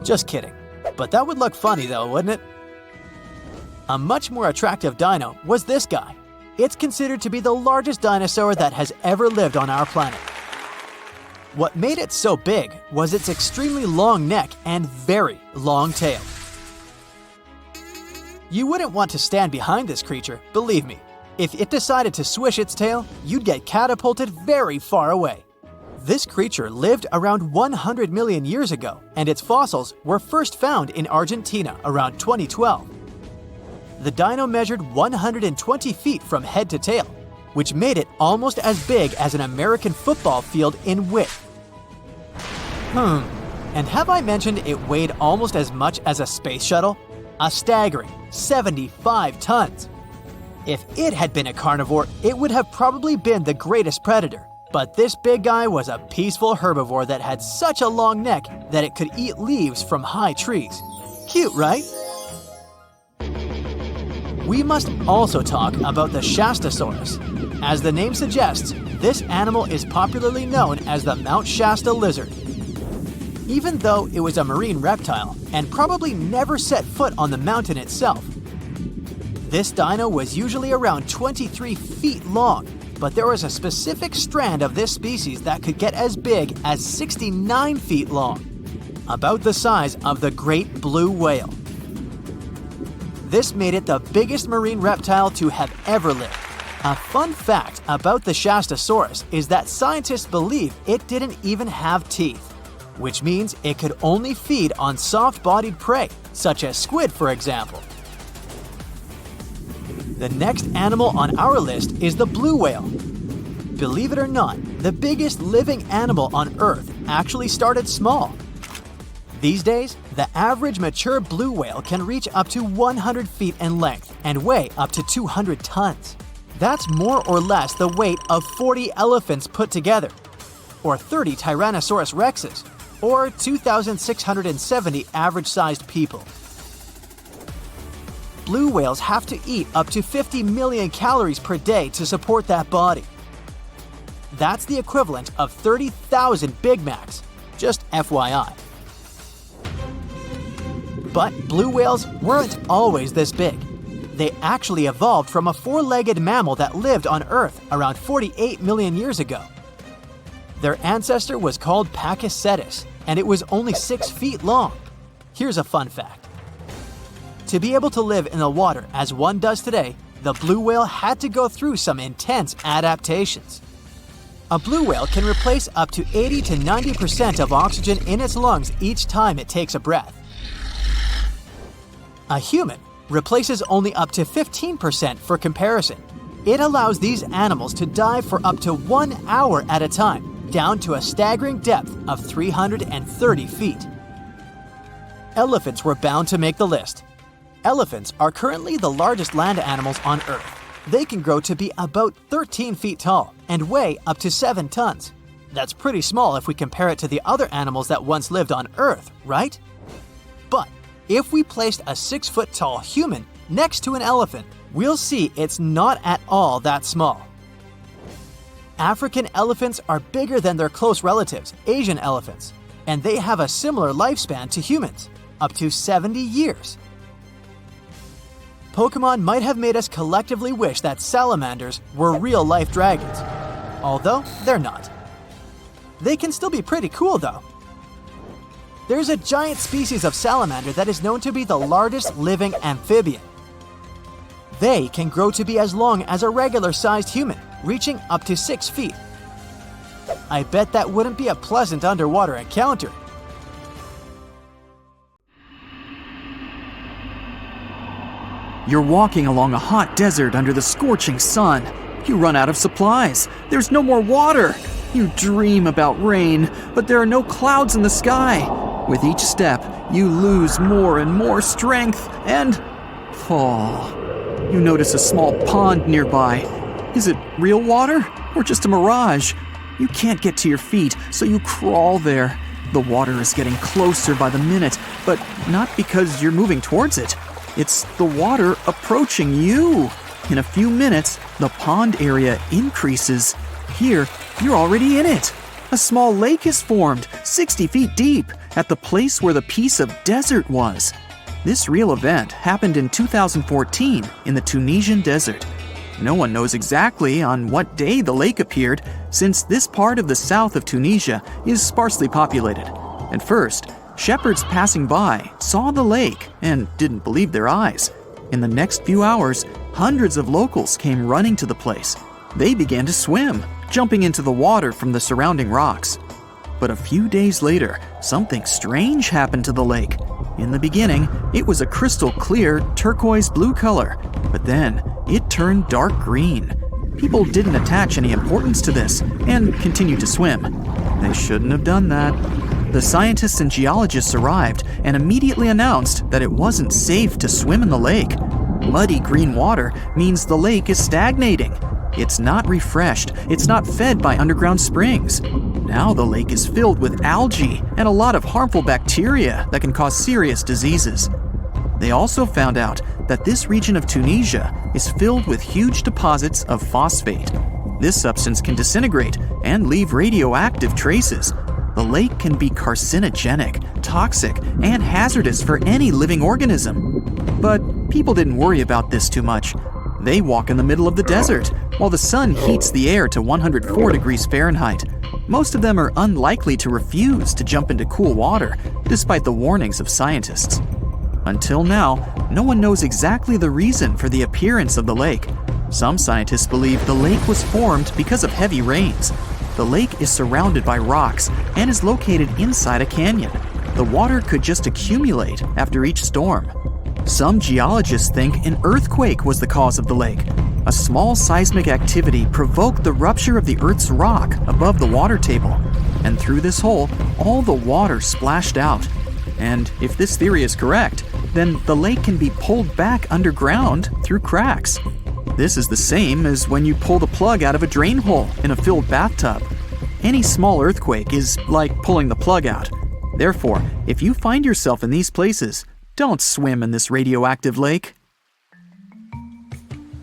Just kidding. But that would look funny though, wouldn't it? A much more attractive dino was this guy. It's considered to be the largest dinosaur that has ever lived on our planet. What made it so big was its extremely long neck and very long tail. You wouldn't want to stand behind this creature, believe me. If it decided to swish its tail, you'd get catapulted very far away. This creature lived around 100 million years ago, and its fossils were first found in Argentina around 2012. The dino measured 120 feet from head to tail, which made it almost as big as an American football field in width. And have I mentioned it weighed almost as much as a space shuttle? A staggering 75 tons. If it had been a carnivore, it would have probably been the greatest predator. But this big guy was a peaceful herbivore that had such a long neck that it could eat leaves from high trees. Cute, right? We must also talk about the Shastasaurus. As the name suggests, this animal is popularly known as the Mount Shasta lizard. Even though it was a marine reptile and probably never set foot on the mountain itself, this dino was usually around 23 feet long, but there was a specific strand of this species that could get as big as 69 feet long, about the size of the great blue whale. This made it the biggest marine reptile to have ever lived. A fun fact about the Shastasaurus is that scientists believe it didn't even have teeth, which means it could only feed on soft-bodied prey, such as squid, for example. The next animal on our list is the blue whale. Believe it or not, the biggest living animal on Earth actually started small. These days, the average mature blue whale can reach up to 100 feet in length and weigh up to 200 tons. That's more or less the weight of 40 elephants put together, or 30 Tyrannosaurus rexes, or 2,670 average-sized people. Blue whales have to eat up to 50 million calories per day to support that body. That's the equivalent of 30,000 Big Macs, just FYI. But blue whales weren't always this big. They actually evolved from a four-legged mammal that lived on Earth around 48 million years ago. Their ancestor was called Paracetus, and it was only 6 feet long. Here's a fun fact. To be able to live in the water as one does today, the blue whale had to go through some intense adaptations. A blue whale can replace up to 80 to 90% of oxygen in its lungs each time it takes a breath. A human replaces only up to 15% for comparison. It allows these animals to dive for up to 1 hour at a time, down to a staggering depth of 330 feet. Elephants were bound to make the list. Elephants are currently the largest land animals on Earth. They can grow to be about 13 feet tall and weigh up to 7 tons. That's pretty small if we compare it to the other animals that once lived on Earth, right? But if we placed a 6-foot-tall human next to an elephant, we'll see it's not at all that small. African elephants are bigger than their close relatives, Asian elephants, and they have a similar lifespan to humans, up to 70 years. Pokemon might have made us collectively wish that salamanders were real-life dragons, although they're not. They can still be pretty cool, though. There's a giant species of salamander that is known to be the largest living amphibian. They can grow to be as long as a regular-sized human, reaching up to 6 feet. I bet that wouldn't be a pleasant underwater encounter. You're walking along a hot desert under the scorching sun. You run out of supplies. There's no more water. You dream about rain, but there are no clouds in the sky. With each step, you lose more and more strength and fall. You notice a small pond nearby. Is it real water or just a mirage? You can't get to your feet, so you crawl there. The water is getting closer by the minute, but not because you're moving towards it. It's the water approaching you. In a few minutes, the pond area increases. Here, you're already in it. A small lake is formed, 60 feet deep, at the place where the piece of desert was. This real event happened in 2014 in the Tunisian desert. No one knows exactly on what day the lake appeared, since this part of the south of Tunisia is sparsely populated. At first, shepherds passing by saw the lake and didn't believe their eyes. In the next few hours, hundreds of locals came running to the place. They began to swim, jumping into the water from the surrounding rocks. But a few days later, something strange happened to the lake. In the beginning, it was a crystal clear turquoise blue color, but then it turned dark green. People didn't attach any importance to this and continued to swim. They shouldn't have done that. The scientists and geologists arrived and immediately announced that it wasn't safe to swim in the lake. Muddy green water means the lake is stagnating. It's not refreshed, it's not fed by underground springs. Now the lake is filled with algae and a lot of harmful bacteria that can cause serious diseases. They also found out that this region of Tunisia is filled with huge deposits of phosphate. This substance can disintegrate and leave radioactive traces. The lake can be carcinogenic, toxic, and hazardous for any living organism. But people didn't worry about this too much. They walk in the middle of the desert, while the sun heats the air to 104 degrees Fahrenheit. Most of them are unlikely to refuse to jump into cool water, despite the warnings of scientists. Until now, no one knows exactly the reason for the appearance of the lake. Some scientists believe the lake was formed because of heavy rains. The lake is surrounded by rocks and is located inside a canyon. The water could just accumulate after each storm. Some geologists think an earthquake was the cause of the lake. A small seismic activity provoked the rupture of the Earth's rock above the water table, and through this hole, all the water splashed out. And if this theory is correct, then the lake can be pulled back underground through cracks. This is the same as when you pull the plug out of a drain hole in a filled bathtub. Any small earthquake is like pulling the plug out. Therefore, if you find yourself in these places, don't swim in this radioactive lake.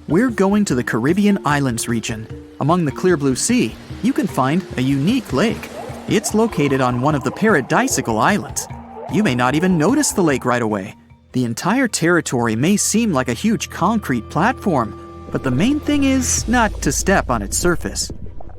We're going to the Caribbean Islands region. Among the clear blue sea, you can find a unique lake. It's located on one of the paradisiacal islands. You may not even notice the lake right away. The entire territory may seem like a huge concrete platform, but the main thing is not to step on its surface.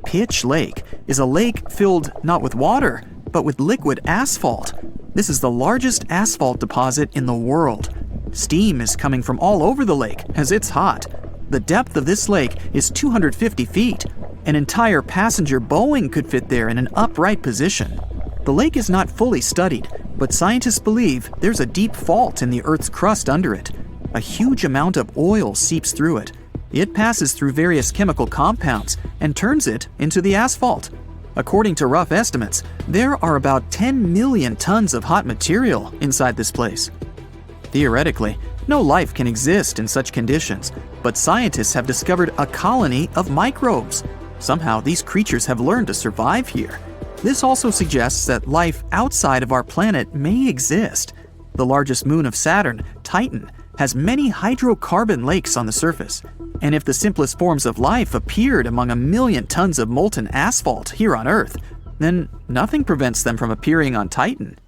Pitch Lake is a lake filled not with water, but with liquid asphalt. This is the largest asphalt deposit in the world. Steam is coming from all over the lake as it's hot. The depth of this lake is 250 feet. An entire passenger Boeing could fit there in an upright position. The lake is not fully studied, but scientists believe there's a deep fault in the Earth's crust under it. A huge amount of oil seeps through it. It passes through various chemical compounds and turns it into the asphalt. According to rough estimates, there are about 10 million tons of hot material inside this place. Theoretically, no life can exist in such conditions, but scientists have discovered a colony of microbes. Somehow, these creatures have learned to survive here. This also suggests that life outside of our planet may exist. The largest moon of Saturn, Titan, has many hydrocarbon lakes on the surface. And if the simplest forms of life appeared among 1 million tons of molten asphalt here on Earth, then nothing prevents them from appearing on Titan.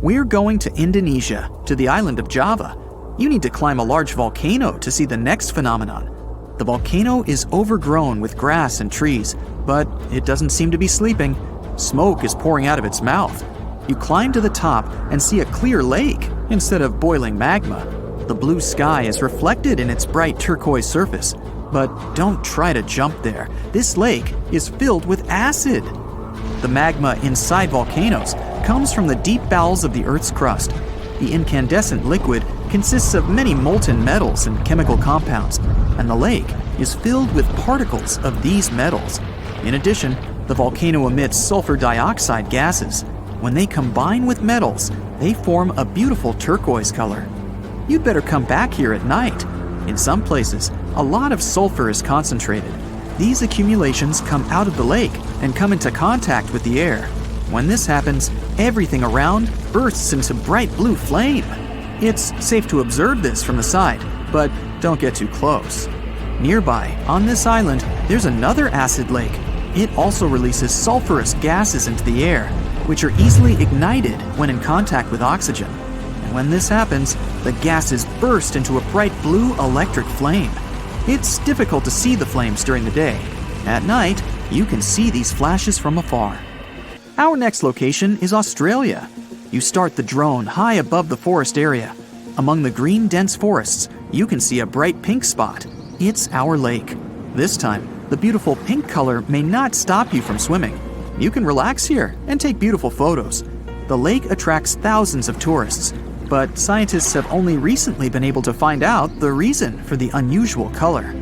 We're going to Indonesia, to the island of Java. You need to climb a large volcano to see the next phenomenon. The volcano is overgrown with grass and trees, but it doesn't seem to be sleeping. Smoke is pouring out of its mouth. You climb to the top and see a clear lake instead of boiling magma. The blue sky is reflected in its bright turquoise surface. But don't try to jump there. This lake is filled with acid. The magma inside volcanoes comes from the deep bowels of the Earth's crust. The incandescent liquid consists of many molten metals and chemical compounds, and the lake is filled with particles of these metals. In addition, the volcano emits sulfur dioxide gases. When they combine with metals, they form a beautiful turquoise color. You'd better come back here at night. In some places, a lot of sulfur is concentrated. These accumulations come out of the lake and come into contact with the air. When this happens, everything around bursts into bright blue flame. It's safe to observe this from the side, but don't get too close. Nearby, on this island, there's another acid lake. It also releases sulfurous gases into the air, which are easily ignited when in contact with oxygen. And when this happens, the gases burst into a bright blue electric flame. It's difficult to see the flames during the day. At night, you can see these flashes from afar. Our next location is Australia. You start the drone high above the forest area. Among the green dense forests, you can see a bright pink spot. It's our lake. This time, The beautiful pink color may not stop you from swimming. You can relax here and take beautiful photos. The lake attracts thousands of tourists, but scientists have only recently been able to find out the reason for the unusual color.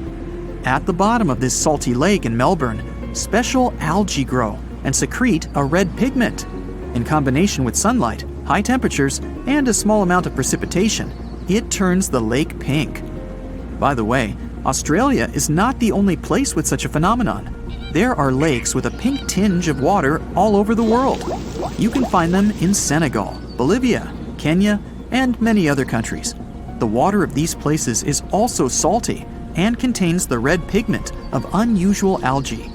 At the bottom of this salty lake in Melbourne, special algae grow and secrete a red pigment. In combination with sunlight, high temperatures, and a small amount of precipitation, it turns the lake pink. By the way, Australia is not the only place with such a phenomenon. There are lakes with a pink tinge of water all over the world. You can find them in Senegal, Bolivia, Kenya, and many other countries. The water of these places is also salty and contains the red pigment of unusual algae.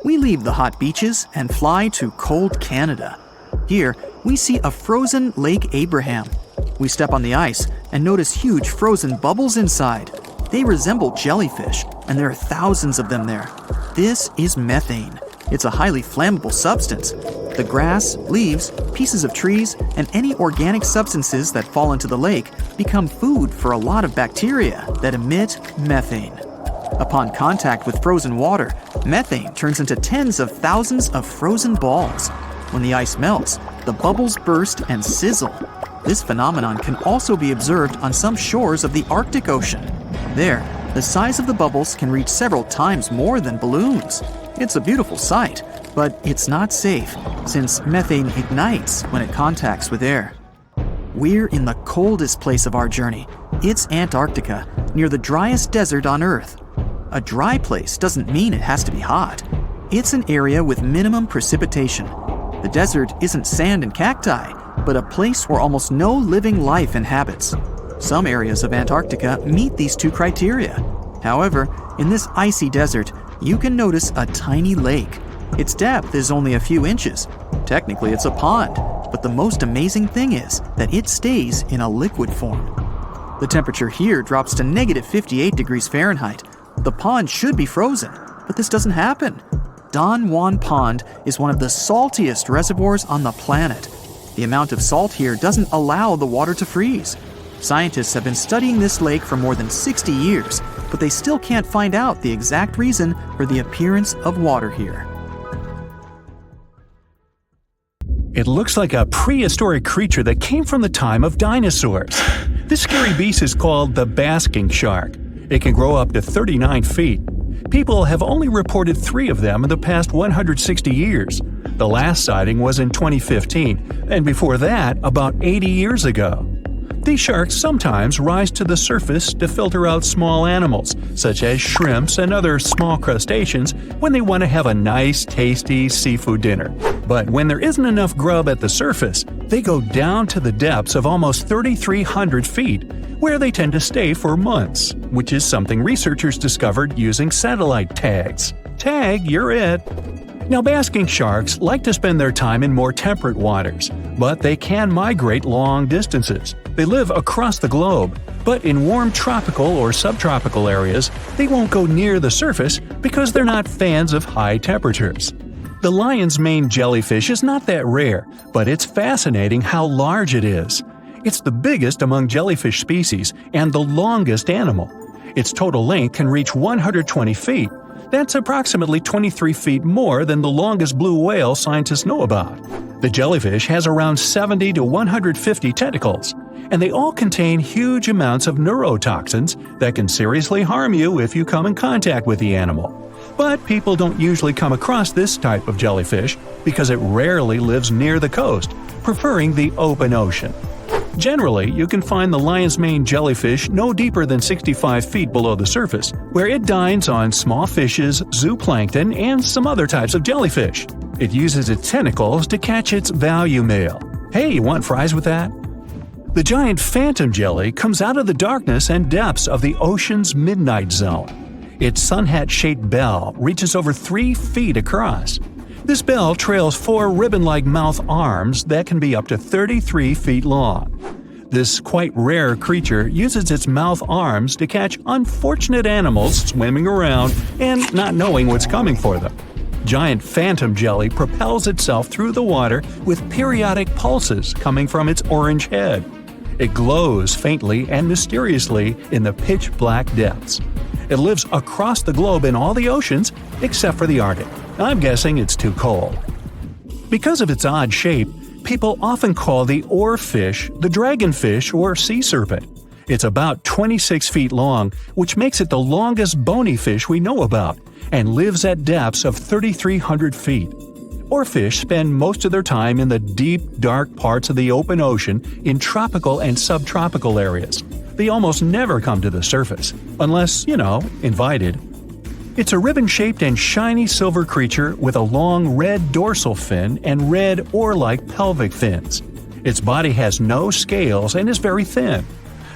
We leave the hot beaches and fly to cold Canada. Here, we see a frozen Lake Abraham. We step on the ice and notice huge frozen bubbles inside. They resemble jellyfish, and there are thousands of them there. This is methane. It's a highly flammable substance. The grass, leaves, pieces of trees, and any organic substances that fall into the lake become food for a lot of bacteria that emit methane. Upon contact with frozen water, methane turns into tens of thousands of frozen balls. When the ice melts, the bubbles burst and sizzle. This phenomenon can also be observed on some shores of the Arctic Ocean. There, the size of the bubbles can reach several times more than balloons. It's a beautiful sight, but it's not safe, since methane ignites when it contacts with air. We're in the coldest place of our journey. It's Antarctica, near the driest desert on Earth. A dry place doesn't mean it has to be hot. It's an area with minimum precipitation. The desert isn't sand and cacti, but a place where almost no living life inhabits. Some areas of Antarctica meet these two criteria. However, in this icy desert, you can notice a tiny lake. Its depth is only a few inches. Technically, it's a pond, but the most amazing thing is that it stays in a liquid form. The temperature here drops to negative 58 degrees Fahrenheit. The pond should be frozen, but this doesn't happen. Don Juan Pond is one of the saltiest reservoirs on the planet. The amount of salt here doesn't allow the water to freeze. Scientists have been studying this lake for more than 60 years, but they still can't find out the exact reason for the appearance of water here. It looks like a prehistoric creature that came from the time of dinosaurs. This scary beast is called the basking shark. It can grow up to 39 feet. People have only reported 3 of them in the past 160 years. The last sighting was in 2015, and before that, about 80 years ago. These sharks sometimes rise to the surface to filter out small animals, such as shrimps and other small crustaceans, when they want to have a nice, tasty seafood dinner. But when there isn't enough grub at the surface, they go down to the depths of almost 3,300 feet, where they tend to stay for months, which is something researchers discovered using satellite tags. Tag, you're it! Now, basking sharks like to spend their time in more temperate waters, but they can migrate long distances. They live across the globe, but in warm tropical or subtropical areas, they won't go near the surface because they're not fans of high temperatures. The lion's mane jellyfish is not that rare, but it's fascinating how large it is. It's the biggest among jellyfish species and the longest animal. Its total length can reach 120 feet. That's approximately 23 feet more than the longest blue whale scientists know about. The jellyfish has around 70 to 150 tentacles, and they all contain huge amounts of neurotoxins that can seriously harm you if you come in contact with the animal. But people don't usually come across this type of jellyfish because it rarely lives near the coast, preferring the open ocean. Generally, you can find the lion's mane jellyfish no deeper than 65 feet below the surface, where it dines on small fishes, zooplankton, and some other types of jellyfish. It uses its tentacles to catch its value male. Hey, you want fries with that? The giant phantom jelly comes out of the darkness and depths of the ocean's midnight zone. Its sun hat-shaped bell reaches over 3 feet across. This bell trails 4 ribbon-like mouth arms that can be up to 33 feet long. This quite rare creature uses its mouth arms to catch unfortunate animals swimming around and not knowing what's coming for them. Giant phantom jelly propels itself through the water with periodic pulses coming from its orange head. It glows faintly and mysteriously in the pitch-black depths. It lives across the globe in all the oceans except for the Arctic. I'm guessing it's too cold. Because of its odd shape, people often call the oarfish the dragonfish or sea serpent. It's about 26 feet long, which makes it the longest bony fish we know about, and lives at depths of 3,300 feet. Oarfish spend most of their time in the deep, dark parts of the open ocean in tropical and subtropical areas. They almost never come to the surface, unless, invited. It's a ribbon-shaped and shiny silver creature with a long red dorsal fin and red oar-like pelvic fins. Its body has no scales and is very thin.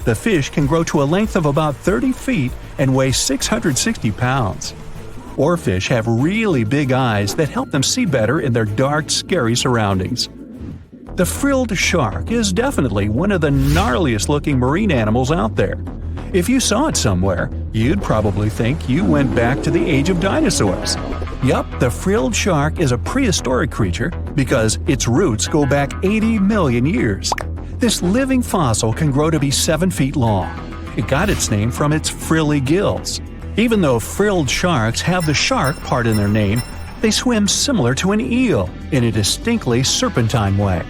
The fish can grow to a length of about 30 feet and weigh 660 pounds. Oarfish have really big eyes that help them see better in their dark, scary surroundings. The frilled shark is definitely one of the gnarliest-looking marine animals out there. If you saw it somewhere, you'd probably think you went back to the age of dinosaurs. Yup, the frilled shark is a prehistoric creature because its roots go back 80 million years. This living fossil can grow to be 7 feet long. It got its name from its frilly gills. Even though frilled sharks have the shark part in their name, they swim similar to an eel in a distinctly serpentine way.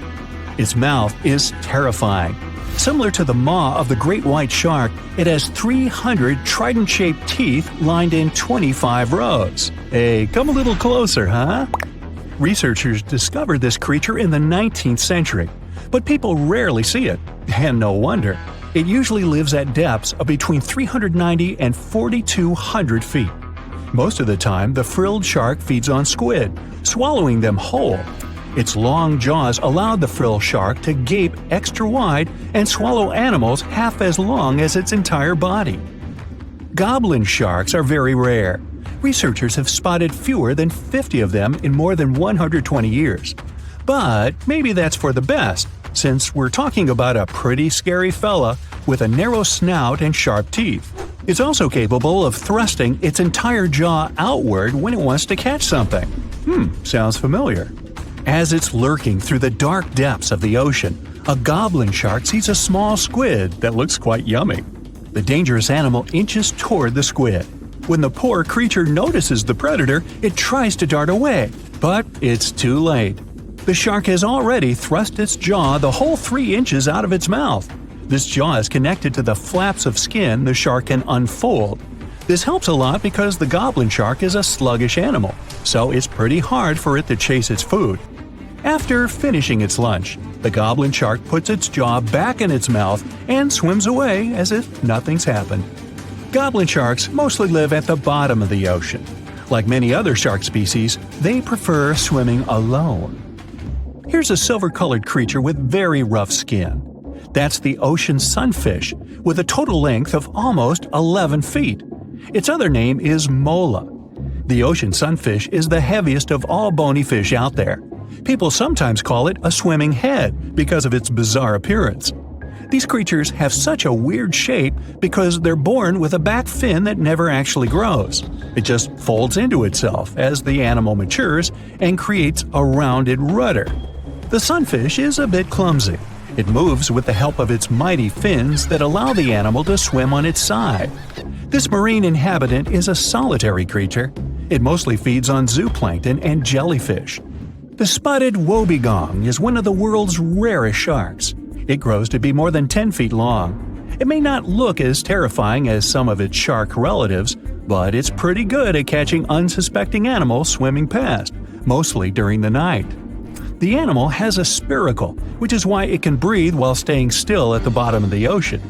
Its mouth is terrifying. Similar to the maw of the great white shark, it has 300 trident-shaped teeth lined in 25 rows. Hey, come a little closer, huh? Researchers discovered this creature in the 19th century, but people rarely see it, and no wonder. It usually lives at depths of between 390 and 4,200 feet. Most of the time, the frilled shark feeds on squid, swallowing them whole. Its long jaws allowed the frilled shark to gape extra wide and swallow animals half as long as its entire body. Goblin sharks are very rare. Researchers have spotted fewer than 50 of them in more than 120 years. But maybe that's for the best, since we're talking about a pretty scary fella with a narrow snout and sharp teeth. It's also capable of thrusting its entire jaw outward when it wants to catch something. Sounds familiar. As it's lurking through the dark depths of the ocean, a goblin shark sees a small squid that looks quite yummy. The dangerous animal inches toward the squid. When the poor creature notices the predator, it tries to dart away, but it's too late. The shark has already thrust its jaw the whole 3 inches out of its mouth. This jaw is connected to the flaps of skin the shark can unfold. This helps a lot because the goblin shark is a sluggish animal, so it's pretty hard for it to chase its food. After finishing its lunch, the goblin shark puts its jaw back in its mouth and swims away as if nothing's happened. Goblin sharks mostly live at the bottom of the ocean. Like many other shark species, they prefer swimming alone. Here's a silver-colored creature with very rough skin. That's the ocean sunfish, with a total length of almost 11 feet. Its other name is mola. The ocean sunfish is the heaviest of all bony fish out there. People sometimes call it a swimming head because of its bizarre appearance. These creatures have such a weird shape because they're born with a back fin that never actually grows. It just folds into itself as the animal matures and creates a rounded rudder. The sunfish is a bit clumsy. It moves with the help of its mighty fins that allow the animal to swim on its side. This marine inhabitant is a solitary creature. It mostly feeds on zooplankton and jellyfish. The spotted wobbegong is one of the world's rarest sharks. It grows to be more than 10 feet long. It may not look as terrifying as some of its shark relatives, but it's pretty good at catching unsuspecting animals swimming past, mostly during the night. The animal has a spiracle, which is why it can breathe while staying still at the bottom of the ocean.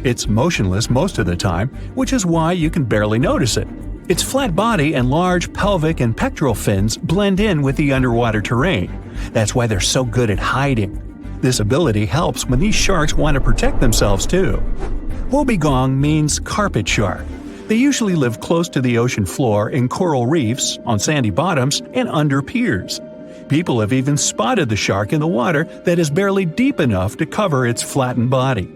It's motionless most of the time, which is why you can barely notice it. Its flat body and large pelvic and pectoral fins blend in with the underwater terrain. That's why they're so good at hiding. This ability helps when these sharks want to protect themselves too. Wobbegong means carpet shark. They usually live close to the ocean floor in coral reefs, on sandy bottoms, and under piers. People have even spotted the shark in the water that is barely deep enough to cover its flattened body.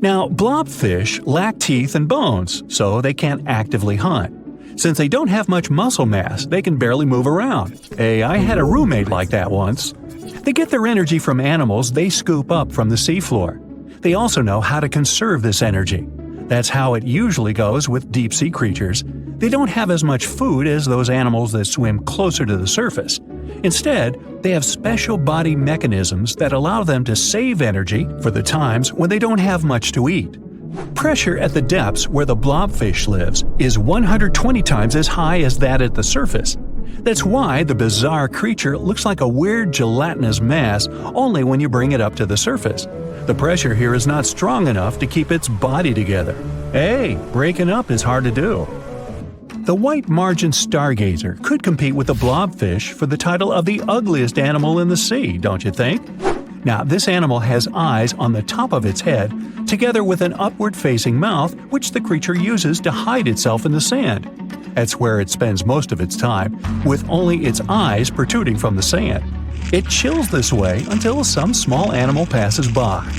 Now, blobfish lack teeth and bones, so they can't actively hunt. Since they don't have much muscle mass, they can barely move around. Hey, I had a roommate like that once. They get their energy from animals they scoop up from the seafloor. They also know how to conserve this energy. That's how it usually goes with deep-sea creatures. They don't have as much food as those animals that swim closer to the surface. Instead, they have special body mechanisms that allow them to save energy for the times when they don't have much to eat. Pressure at the depths where the blobfish lives is 120 times as high as that at the surface. That's why the bizarre creature looks like a weird gelatinous mass only when you bring it up to the surface. The pressure here is not strong enough to keep its body together. Hey, breaking up is hard to do. The white margin stargazer could compete with the blobfish for the title of the ugliest animal in the sea, don't you think? Now, this animal has eyes on the top of its head, together with an upward-facing mouth which the creature uses to hide itself in the sand. That's where it spends most of its time, with only its eyes protruding from the sand. It chills this way until some small animal passes by.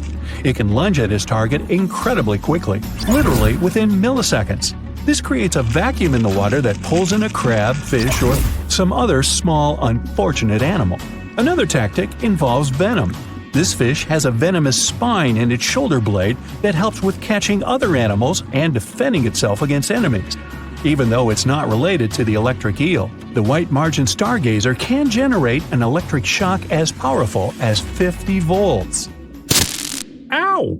It can lunge at its target incredibly quickly, literally within milliseconds. This creates a vacuum in the water that pulls in a crab, fish, or some other small, unfortunate animal. Another tactic involves venom. This fish has a venomous spine in its shoulder blade that helps with catching other animals and defending itself against enemies. Even though it's not related to the electric eel, the white margin stargazer can generate an electric shock as powerful as 50 volts. Ow!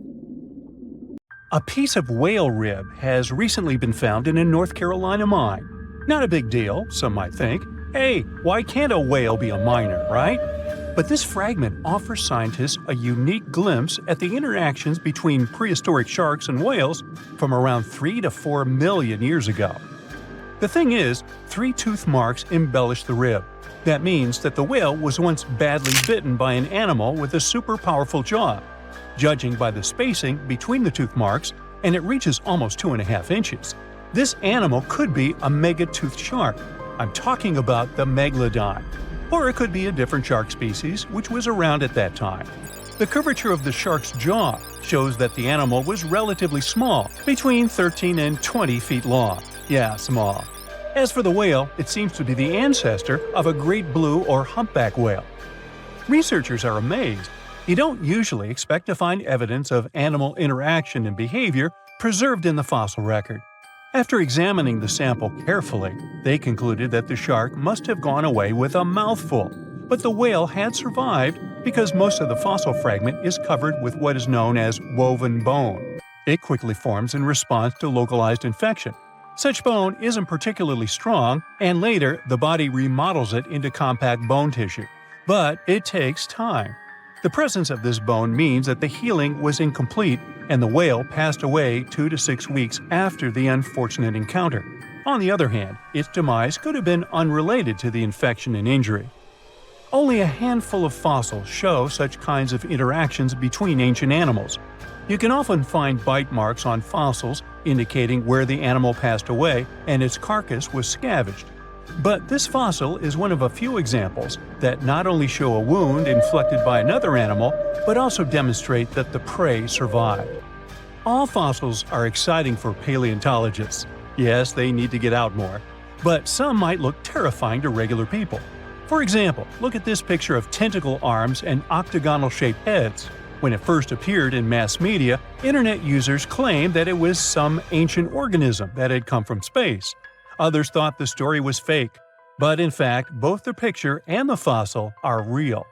A piece of whale rib has recently been found in a North Carolina mine. Not a big deal, some might think. Hey, why can't a whale be a miner, right? But this fragment offers scientists a unique glimpse at the interactions between prehistoric sharks and whales from around 3 to 4 million years ago. The thing is, 3 tooth marks embellish the rib. That means that the whale was once badly bitten by an animal with a super powerful jaw. Judging by the spacing between the tooth marks, and it reaches almost 2.5 inches. This animal could be a megatoothed shark. I'm talking about the megalodon. Or it could be a different shark species which was around at that time. The curvature of the shark's jaw shows that the animal was relatively small, between 13 and 20 feet long. Yeah, small. As for the whale, it seems to be the ancestor of a great blue or humpback whale. Researchers are amazed. You don't usually expect to find evidence of animal interaction and behavior preserved in the fossil record. After examining the sample carefully, they concluded that the shark must have gone away with a mouthful, but the whale had survived because most of the fossil fragment is covered with what is known as woven bone. It quickly forms in response to localized infection. Such bone isn't particularly strong, and later the body remodels it into compact bone tissue. But it takes time. The presence of this bone means that the healing was incomplete and the whale passed away 2 to 6 weeks after the unfortunate encounter. On the other hand, its demise could have been unrelated to the infection and injury. Only a handful of fossils show such kinds of interactions between ancient animals. You can often find bite marks on fossils indicating where the animal passed away and its carcass was scavenged. But this fossil is one of a few examples that not only show a wound inflicted by another animal, but also demonstrate that the prey survived. All fossils are exciting for paleontologists. Yes, they need to get out more. But some might look terrifying to regular people. For example, look at this picture of tentacle arms and octagonal-shaped heads. When it first appeared in mass media, internet users claimed that it was some ancient organism that had come from space. Others thought the story was fake, but in fact, both the picture and the fossil are real.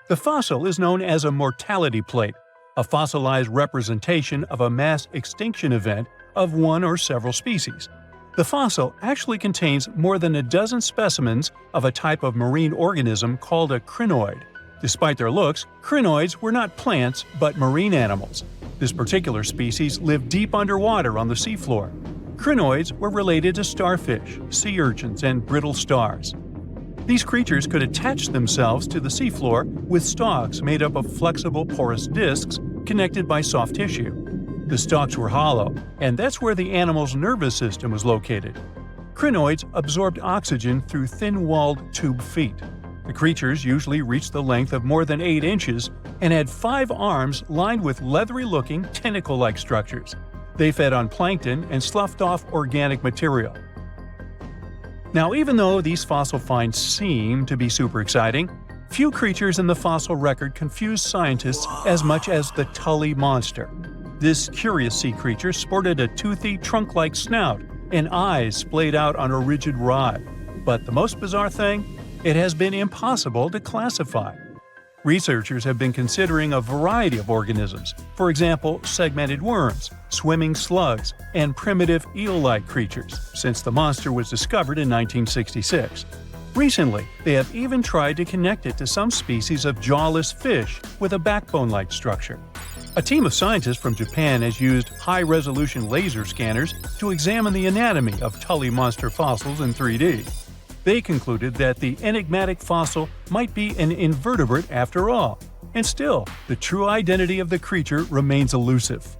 The fossil is known as a mortality plate, a fossilized representation of a mass extinction event of one or several species. The fossil actually contains more than a dozen specimens of a type of marine organism called a crinoid. Despite their looks, crinoids were not plants but marine animals. This particular species lived deep underwater on the seafloor. Crinoids were related to starfish, sea urchins, and brittle stars. These creatures could attach themselves to the seafloor with stalks made up of flexible porous discs connected by soft tissue. The stalks were hollow, and that's where the animal's nervous system was located. Crinoids absorbed oxygen through thin-walled tube feet. The creatures usually reached the length of more than 8 inches and had 5 arms lined with leathery-looking tentacle-like structures. They fed on plankton and sloughed off organic material. Now, even though these fossil finds seem to be super exciting, few creatures in the fossil record confuse scientists as much as the Tully monster. This curious sea creature sported a toothy, trunk-like snout and eyes splayed out on a rigid rod. But the most bizarre thing? It has been impossible to classify. Researchers have been considering a variety of organisms, for example, segmented worms, swimming slugs, and primitive eel-like creatures, since the monster was discovered in 1966. Recently, they have even tried to connect it to some species of jawless fish with a backbone-like structure. A team of scientists from Japan has used high-resolution laser scanners to examine the anatomy of Tully monster fossils in 3D. They concluded that the enigmatic fossil might be an invertebrate after all, and still, the true identity of the creature remains elusive.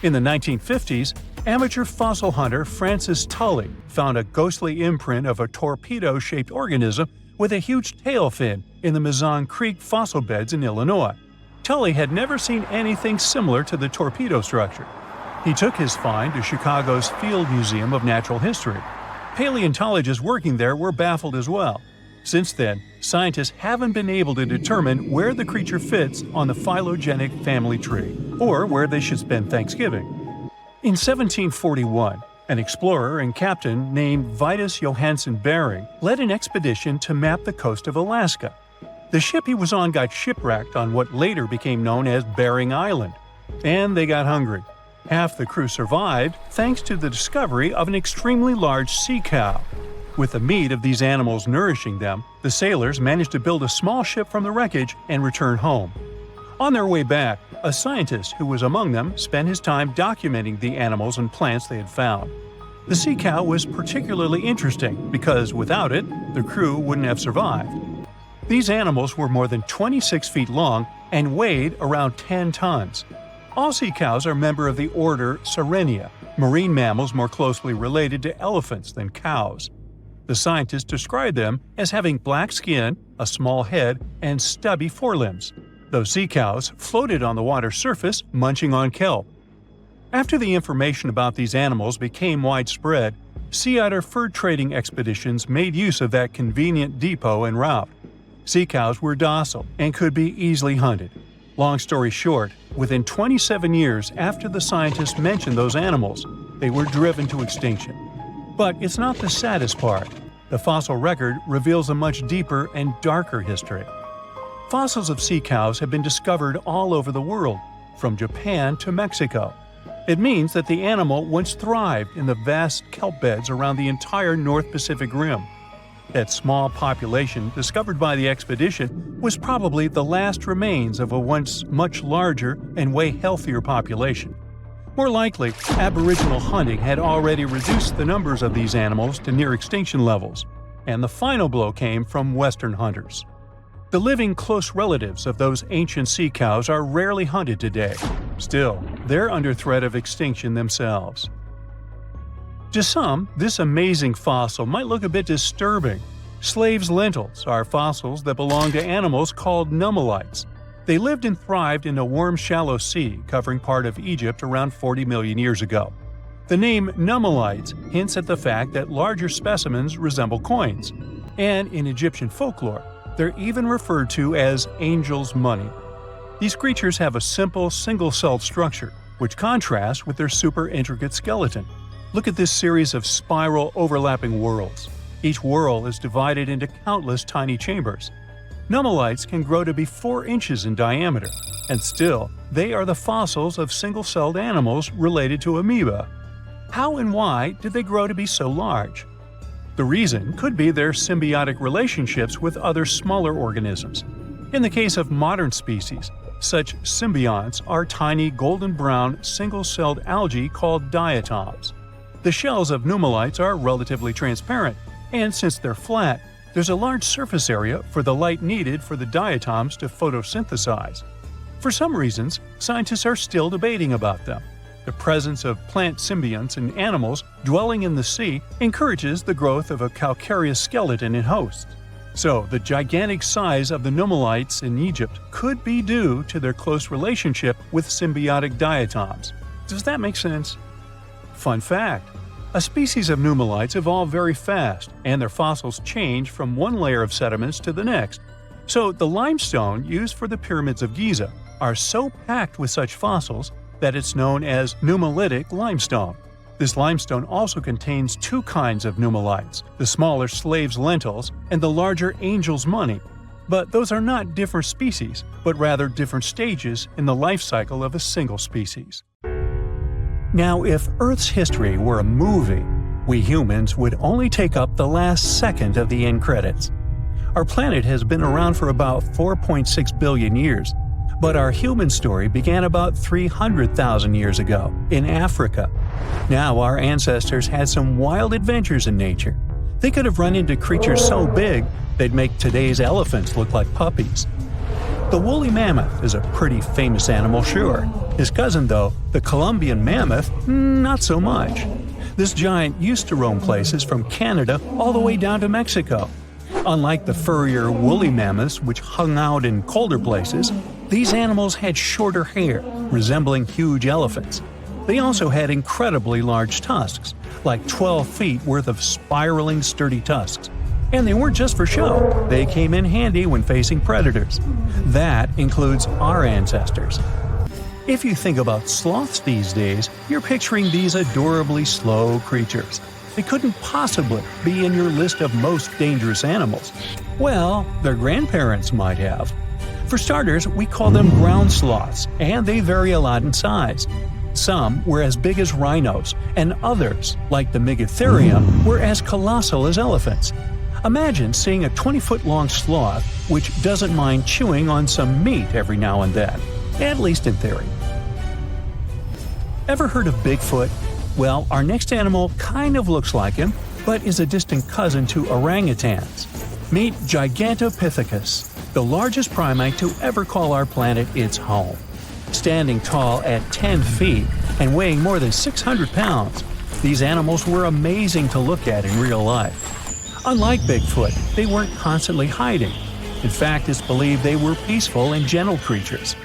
In the 1950s, amateur fossil hunter Francis Tully found a ghostly imprint of a torpedo-shaped organism with a huge tail fin in the Mizon Creek fossil beds in Illinois. Tully had never seen anything similar to the torpedo structure. He took his find to Chicago's Field Museum of Natural History. Paleontologists working there were baffled as well. Since then, scientists haven't been able to determine where the creature fits on the phylogenetic family tree, or where they should spend Thanksgiving. In 1741, an explorer and captain named Vitus Johansen Bering led an expedition to map the coast of Alaska. The ship he was on got shipwrecked on what later became known as Bering Island, and they got hungry. Half the crew survived thanks to the discovery of an extremely large sea cow. With the meat of these animals nourishing them, the sailors managed to build a small ship from the wreckage and return home. On their way back, a scientist who was among them spent his time documenting the animals and plants they had found. The sea cow was particularly interesting because without it, the crew wouldn't have survived. These animals were more than 26 feet long and weighed around 10 tons. All sea cows are members of the order Sirenia, marine mammals more closely related to elephants than cows. The scientists describe them as having black skin, a small head, and stubby forelimbs. Those sea cows floated on the water's surface, munching on kelp. After the information about these animals became widespread, sea otter fur trading expeditions made use of that convenient depot en route. Sea cows were docile and could be easily hunted. Long story short, within 27 years after the scientists mentioned those animals, they were driven to extinction. But it's not the saddest part. The fossil record reveals a much deeper and darker history. Fossils of sea cows have been discovered all over the world, from Japan to Mexico. It means that the animal once thrived in the vast kelp beds around the entire North Pacific Rim. That small population discovered by the expedition was probably the last remains of a once much larger and way healthier population. More likely, Aboriginal hunting had already reduced the numbers of these animals to near extinction levels, and the final blow came from Western hunters. The living close relatives of those ancient sea cows are rarely hunted today. Still, they're under threat of extinction themselves. To some, this amazing fossil might look a bit disturbing. Slaves' lentils are fossils that belong to animals called nummelites. They lived and thrived in a warm, shallow sea covering part of Egypt around 40 million years ago. The name nummelites hints at the fact that larger specimens resemble coins, and in Egyptian folklore, they're even referred to as angel's money. These creatures have a simple, single-celled structure, which contrasts with their super intricate skeleton. Look at this series of spiral overlapping whorls. Each whorl is divided into countless tiny chambers. Nummelites can grow to be 4 inches in diameter, and still, they are the fossils of single-celled animals related to amoeba. How and why did they grow to be so large? The reason could be their symbiotic relationships with other smaller organisms. In the case of modern species, such symbionts are tiny golden-brown single-celled algae called diatoms. The shells of nummelites are relatively transparent, and since they're flat, there's a large surface area for the light needed for the diatoms to photosynthesize. For some reasons, scientists are still debating about them. The presence of plant symbionts and animals dwelling in the sea encourages the growth of a calcareous skeleton in hosts. So, the gigantic size of the nummelites in Egypt could be due to their close relationship with symbiotic diatoms. Does that make sense? Fun fact: a species of nummelites evolve very fast, and their fossils change from one layer of sediments to the next. So the limestone used for the pyramids of Giza are so packed with such fossils that it's known as nummulitic limestone. This limestone also contains two kinds of nummelites, the smaller slave's lentils and the larger angel's money. But those are not different species, but rather different stages in the life cycle of a single species. Now, if Earth's history were a movie, we humans would only take up the last second of the end credits. Our planet has been around for about 4.6 billion years, but our human story began about 300,000 years ago in Africa. Now, our ancestors had some wild adventures in nature. They could have run into creatures so big they'd make today's elephants look like puppies. The woolly mammoth is a pretty famous animal, sure. His cousin, though, the Columbian mammoth, not so much. This giant used to roam places from Canada all the way down to Mexico. Unlike the furrier woolly mammoths, which hung out in colder places, these animals had shorter hair, resembling huge elephants. They also had incredibly large tusks, like 12 feet worth of spiraling, sturdy tusks. And they weren't just for show, they came in handy when facing predators. That includes our ancestors. If you think about sloths these days, you're picturing these adorably slow creatures. They couldn't possibly be in your list of most dangerous animals. Well, their grandparents might have. For starters, we call them ground sloths, and they vary a lot in size. Some were as big as rhinos, and others, like the Megatherium, were as colossal as elephants. Imagine seeing a 20-foot-long sloth which doesn't mind chewing on some meat every now and then, at least in theory. Ever heard of Bigfoot? Well, our next animal kind of looks like him, but is a distant cousin to orangutans. Meet Gigantopithecus, the largest primate to ever call our planet its home. Standing tall at 10 feet and weighing more than 600 pounds, these animals were amazing to look at in real life. Unlike Bigfoot, they weren't constantly hiding. In fact, it's believed they were peaceful and gentle creatures.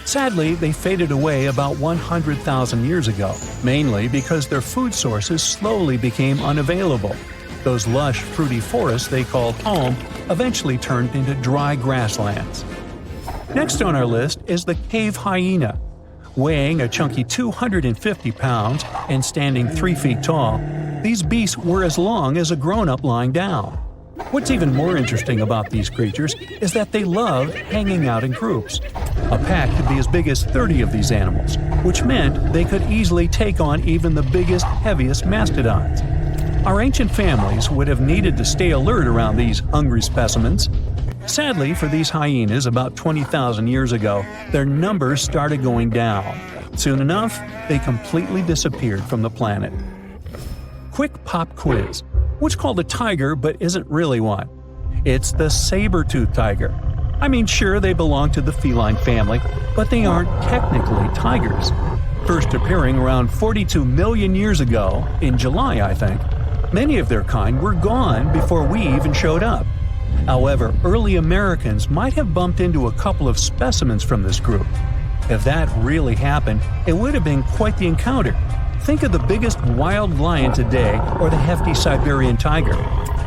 Sadly, they faded away about 100,000 years ago, mainly because their food sources slowly became unavailable. Those lush, fruity forests they called home eventually turned into dry grasslands. Next on our list is the cave hyena. Weighing a chunky 250 pounds and standing 3 feet tall, these beasts were as long as a grown-up lying down. What's even more interesting about these creatures is that they loved hanging out in groups. A pack could be as big as 30 of these animals, which meant they could easily take on even the biggest, heaviest mastodons. Our ancient families would have needed to stay alert around these hungry specimens. Sadly for these hyenas, about 20,000 years ago, their numbers started going down. Soon enough, they completely disappeared from the planet. Quick pop quiz. What's called a tiger but isn't really one? It's the saber-toothed tiger. I mean, sure, they belong to the feline family, but they aren't technically tigers. First appearing around 42 million years ago, in July, I think. Many of their kind were gone before we even showed up. However, early Americans might have bumped into a couple of specimens from this group. If that really happened, it would have been quite the encounter. Think of the biggest wild lion today or the hefty Siberian tiger.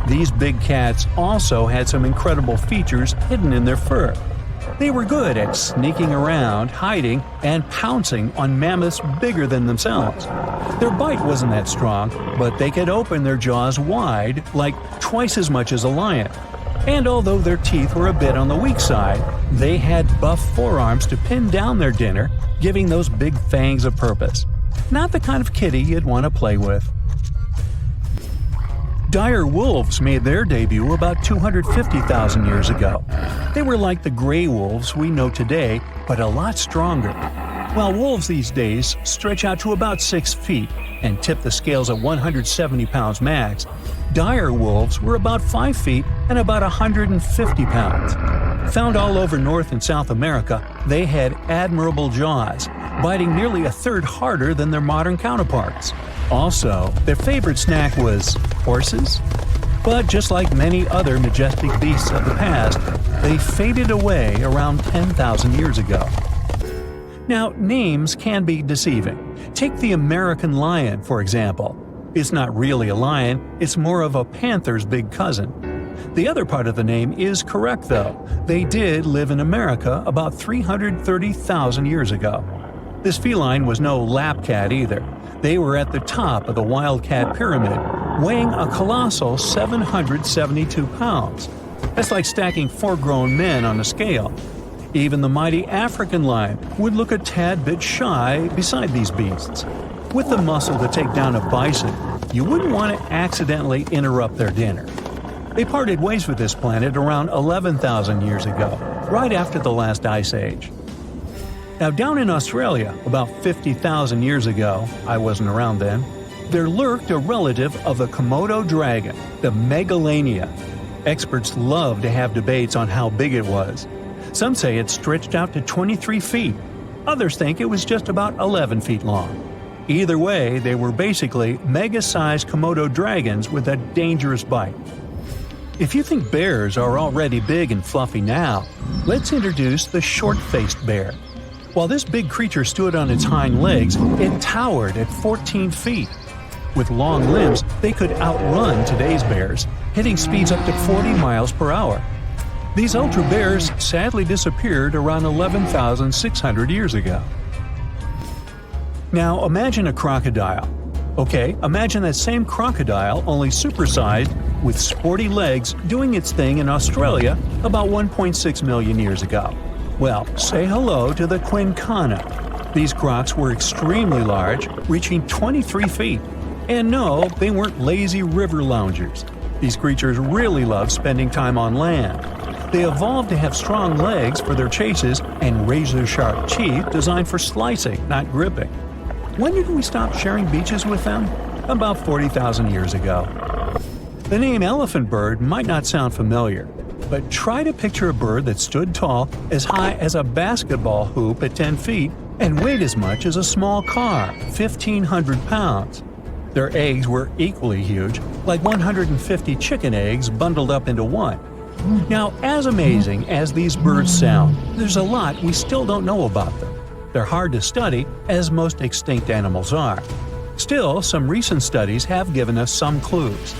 These big cats also had some incredible features hidden in their fur. They were good at sneaking around, hiding, and pouncing on mammoths bigger than themselves. Their bite wasn't that strong, but they could open their jaws wide, like twice as much as a lion. And although their teeth were a bit on the weak side, they had buff forearms to pin down their dinner, giving those big fangs a purpose. Not the kind of kitty you'd want to play with. Dire wolves made their debut about 250,000 years ago. They were like the gray wolves we know today, but a lot stronger. While wolves these days stretch out to about 6 feet and tip the scales at 170 pounds max, dire wolves were about 5 feet and about 150 pounds. Found all over North and South America, they had admirable jaws, biting nearly a third harder than their modern counterparts. Also, their favorite snack was horses. But just like many other majestic beasts of the past, they faded away around 10,000 years ago. Now, names can be deceiving. Take the American lion, for example. It's not really a lion, it's more of a panther's big cousin. The other part of the name is correct, though. They did live in America about 330,000 years ago. This feline was no lapcat either. They were at the top of the wildcat pyramid, weighing a colossal 772 pounds. That's like stacking 4 grown men on a scale. Even the mighty African lion would look a tad bit shy beside these beasts. With the muscle to take down a bison, you wouldn't want to accidentally interrupt their dinner. They parted ways with this planet around 11,000 years ago, right after the last ice age. Now down in Australia, about 50,000 years ago, I wasn't around then, there lurked a relative of the Komodo dragon, the Megalania. Experts love to have debates on how big it was. Some say it stretched out to 23 feet. Others think it was just about 11 feet long. Either way, they were basically mega-sized Komodo dragons with a dangerous bite. If you think bears are already big and fluffy now, let's introduce the short-faced bear. While this big creature stood on its hind legs, it towered at 14 feet. With long limbs, they could outrun today's bears, hitting speeds up to 40 miles per hour. These ultra bears sadly disappeared around 11,600 years ago. Now imagine a crocodile. Okay, imagine that same crocodile, only supersized, with sporty legs, doing its thing in Australia about 1.6 million years ago. Well, say hello to the quincana. These crocs were extremely large, reaching 23 feet. And no, they weren't lazy river loungers. These creatures really loved spending time on land. They evolved to have strong legs for their chases and razor-sharp teeth designed for slicing, not gripping. When did we stop sharing beaches with them? About 40,000 years ago. The name elephant bird might not sound familiar, but try to picture a bird that stood tall, as high as a basketball hoop at 10 feet, and weighed as much as a small car, 1,500 pounds. Their eggs were equally huge, like 150 chicken eggs bundled up into one. Now, as amazing as these birds sound, there's a lot we still don't know about them. They're hard to study, as most extinct animals are. Still, some recent studies have given us some clues.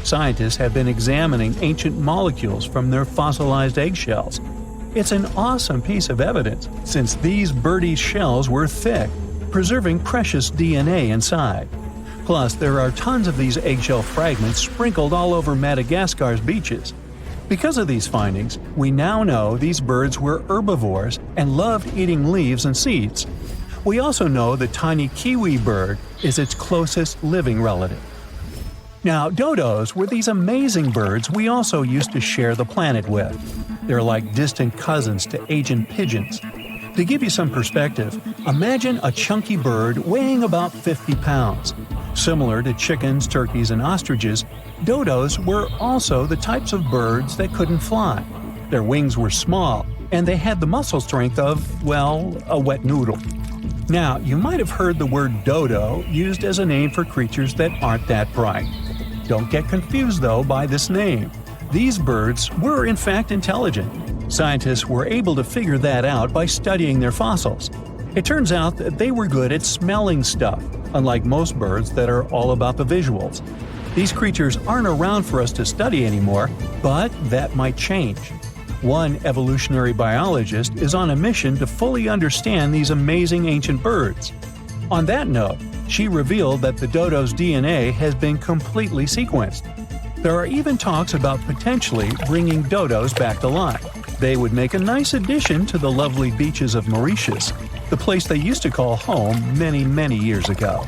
Scientists have been examining ancient molecules from their fossilized eggshells. It's an awesome piece of evidence, since these birdie shells were thick, preserving precious DNA inside. Plus, there are tons of these eggshell fragments sprinkled all over Madagascar's beaches. Because of these findings, we now know these birds were herbivores and loved eating leaves and seeds. We also know the tiny kiwi bird is its closest living relative. Now, dodos were these amazing birds we also used to share the planet with. They're like distant cousins to ancient pigeons. To give you some perspective, imagine a chunky bird weighing about 50 pounds. Similar to chickens, turkeys, and ostriches, dodos were also the types of birds that couldn't fly. Their wings were small, and they had the muscle strength of, well, a wet noodle. Now, you might have heard the word dodo used as a name for creatures that aren't that bright. Don't get confused, though, by this name. These birds were, in fact, intelligent. Scientists were able to figure that out by studying their fossils. It turns out that they were good at smelling stuff, unlike most birds that are all about the visuals. These creatures aren't around for us to study anymore, but that might change. One evolutionary biologist is on a mission to fully understand these amazing ancient birds. On that note, she revealed that the dodo's DNA has been completely sequenced. There are even talks about potentially bringing dodos back to life. They would make a nice addition to the lovely beaches of Mauritius, the place they used to call home many, many years ago.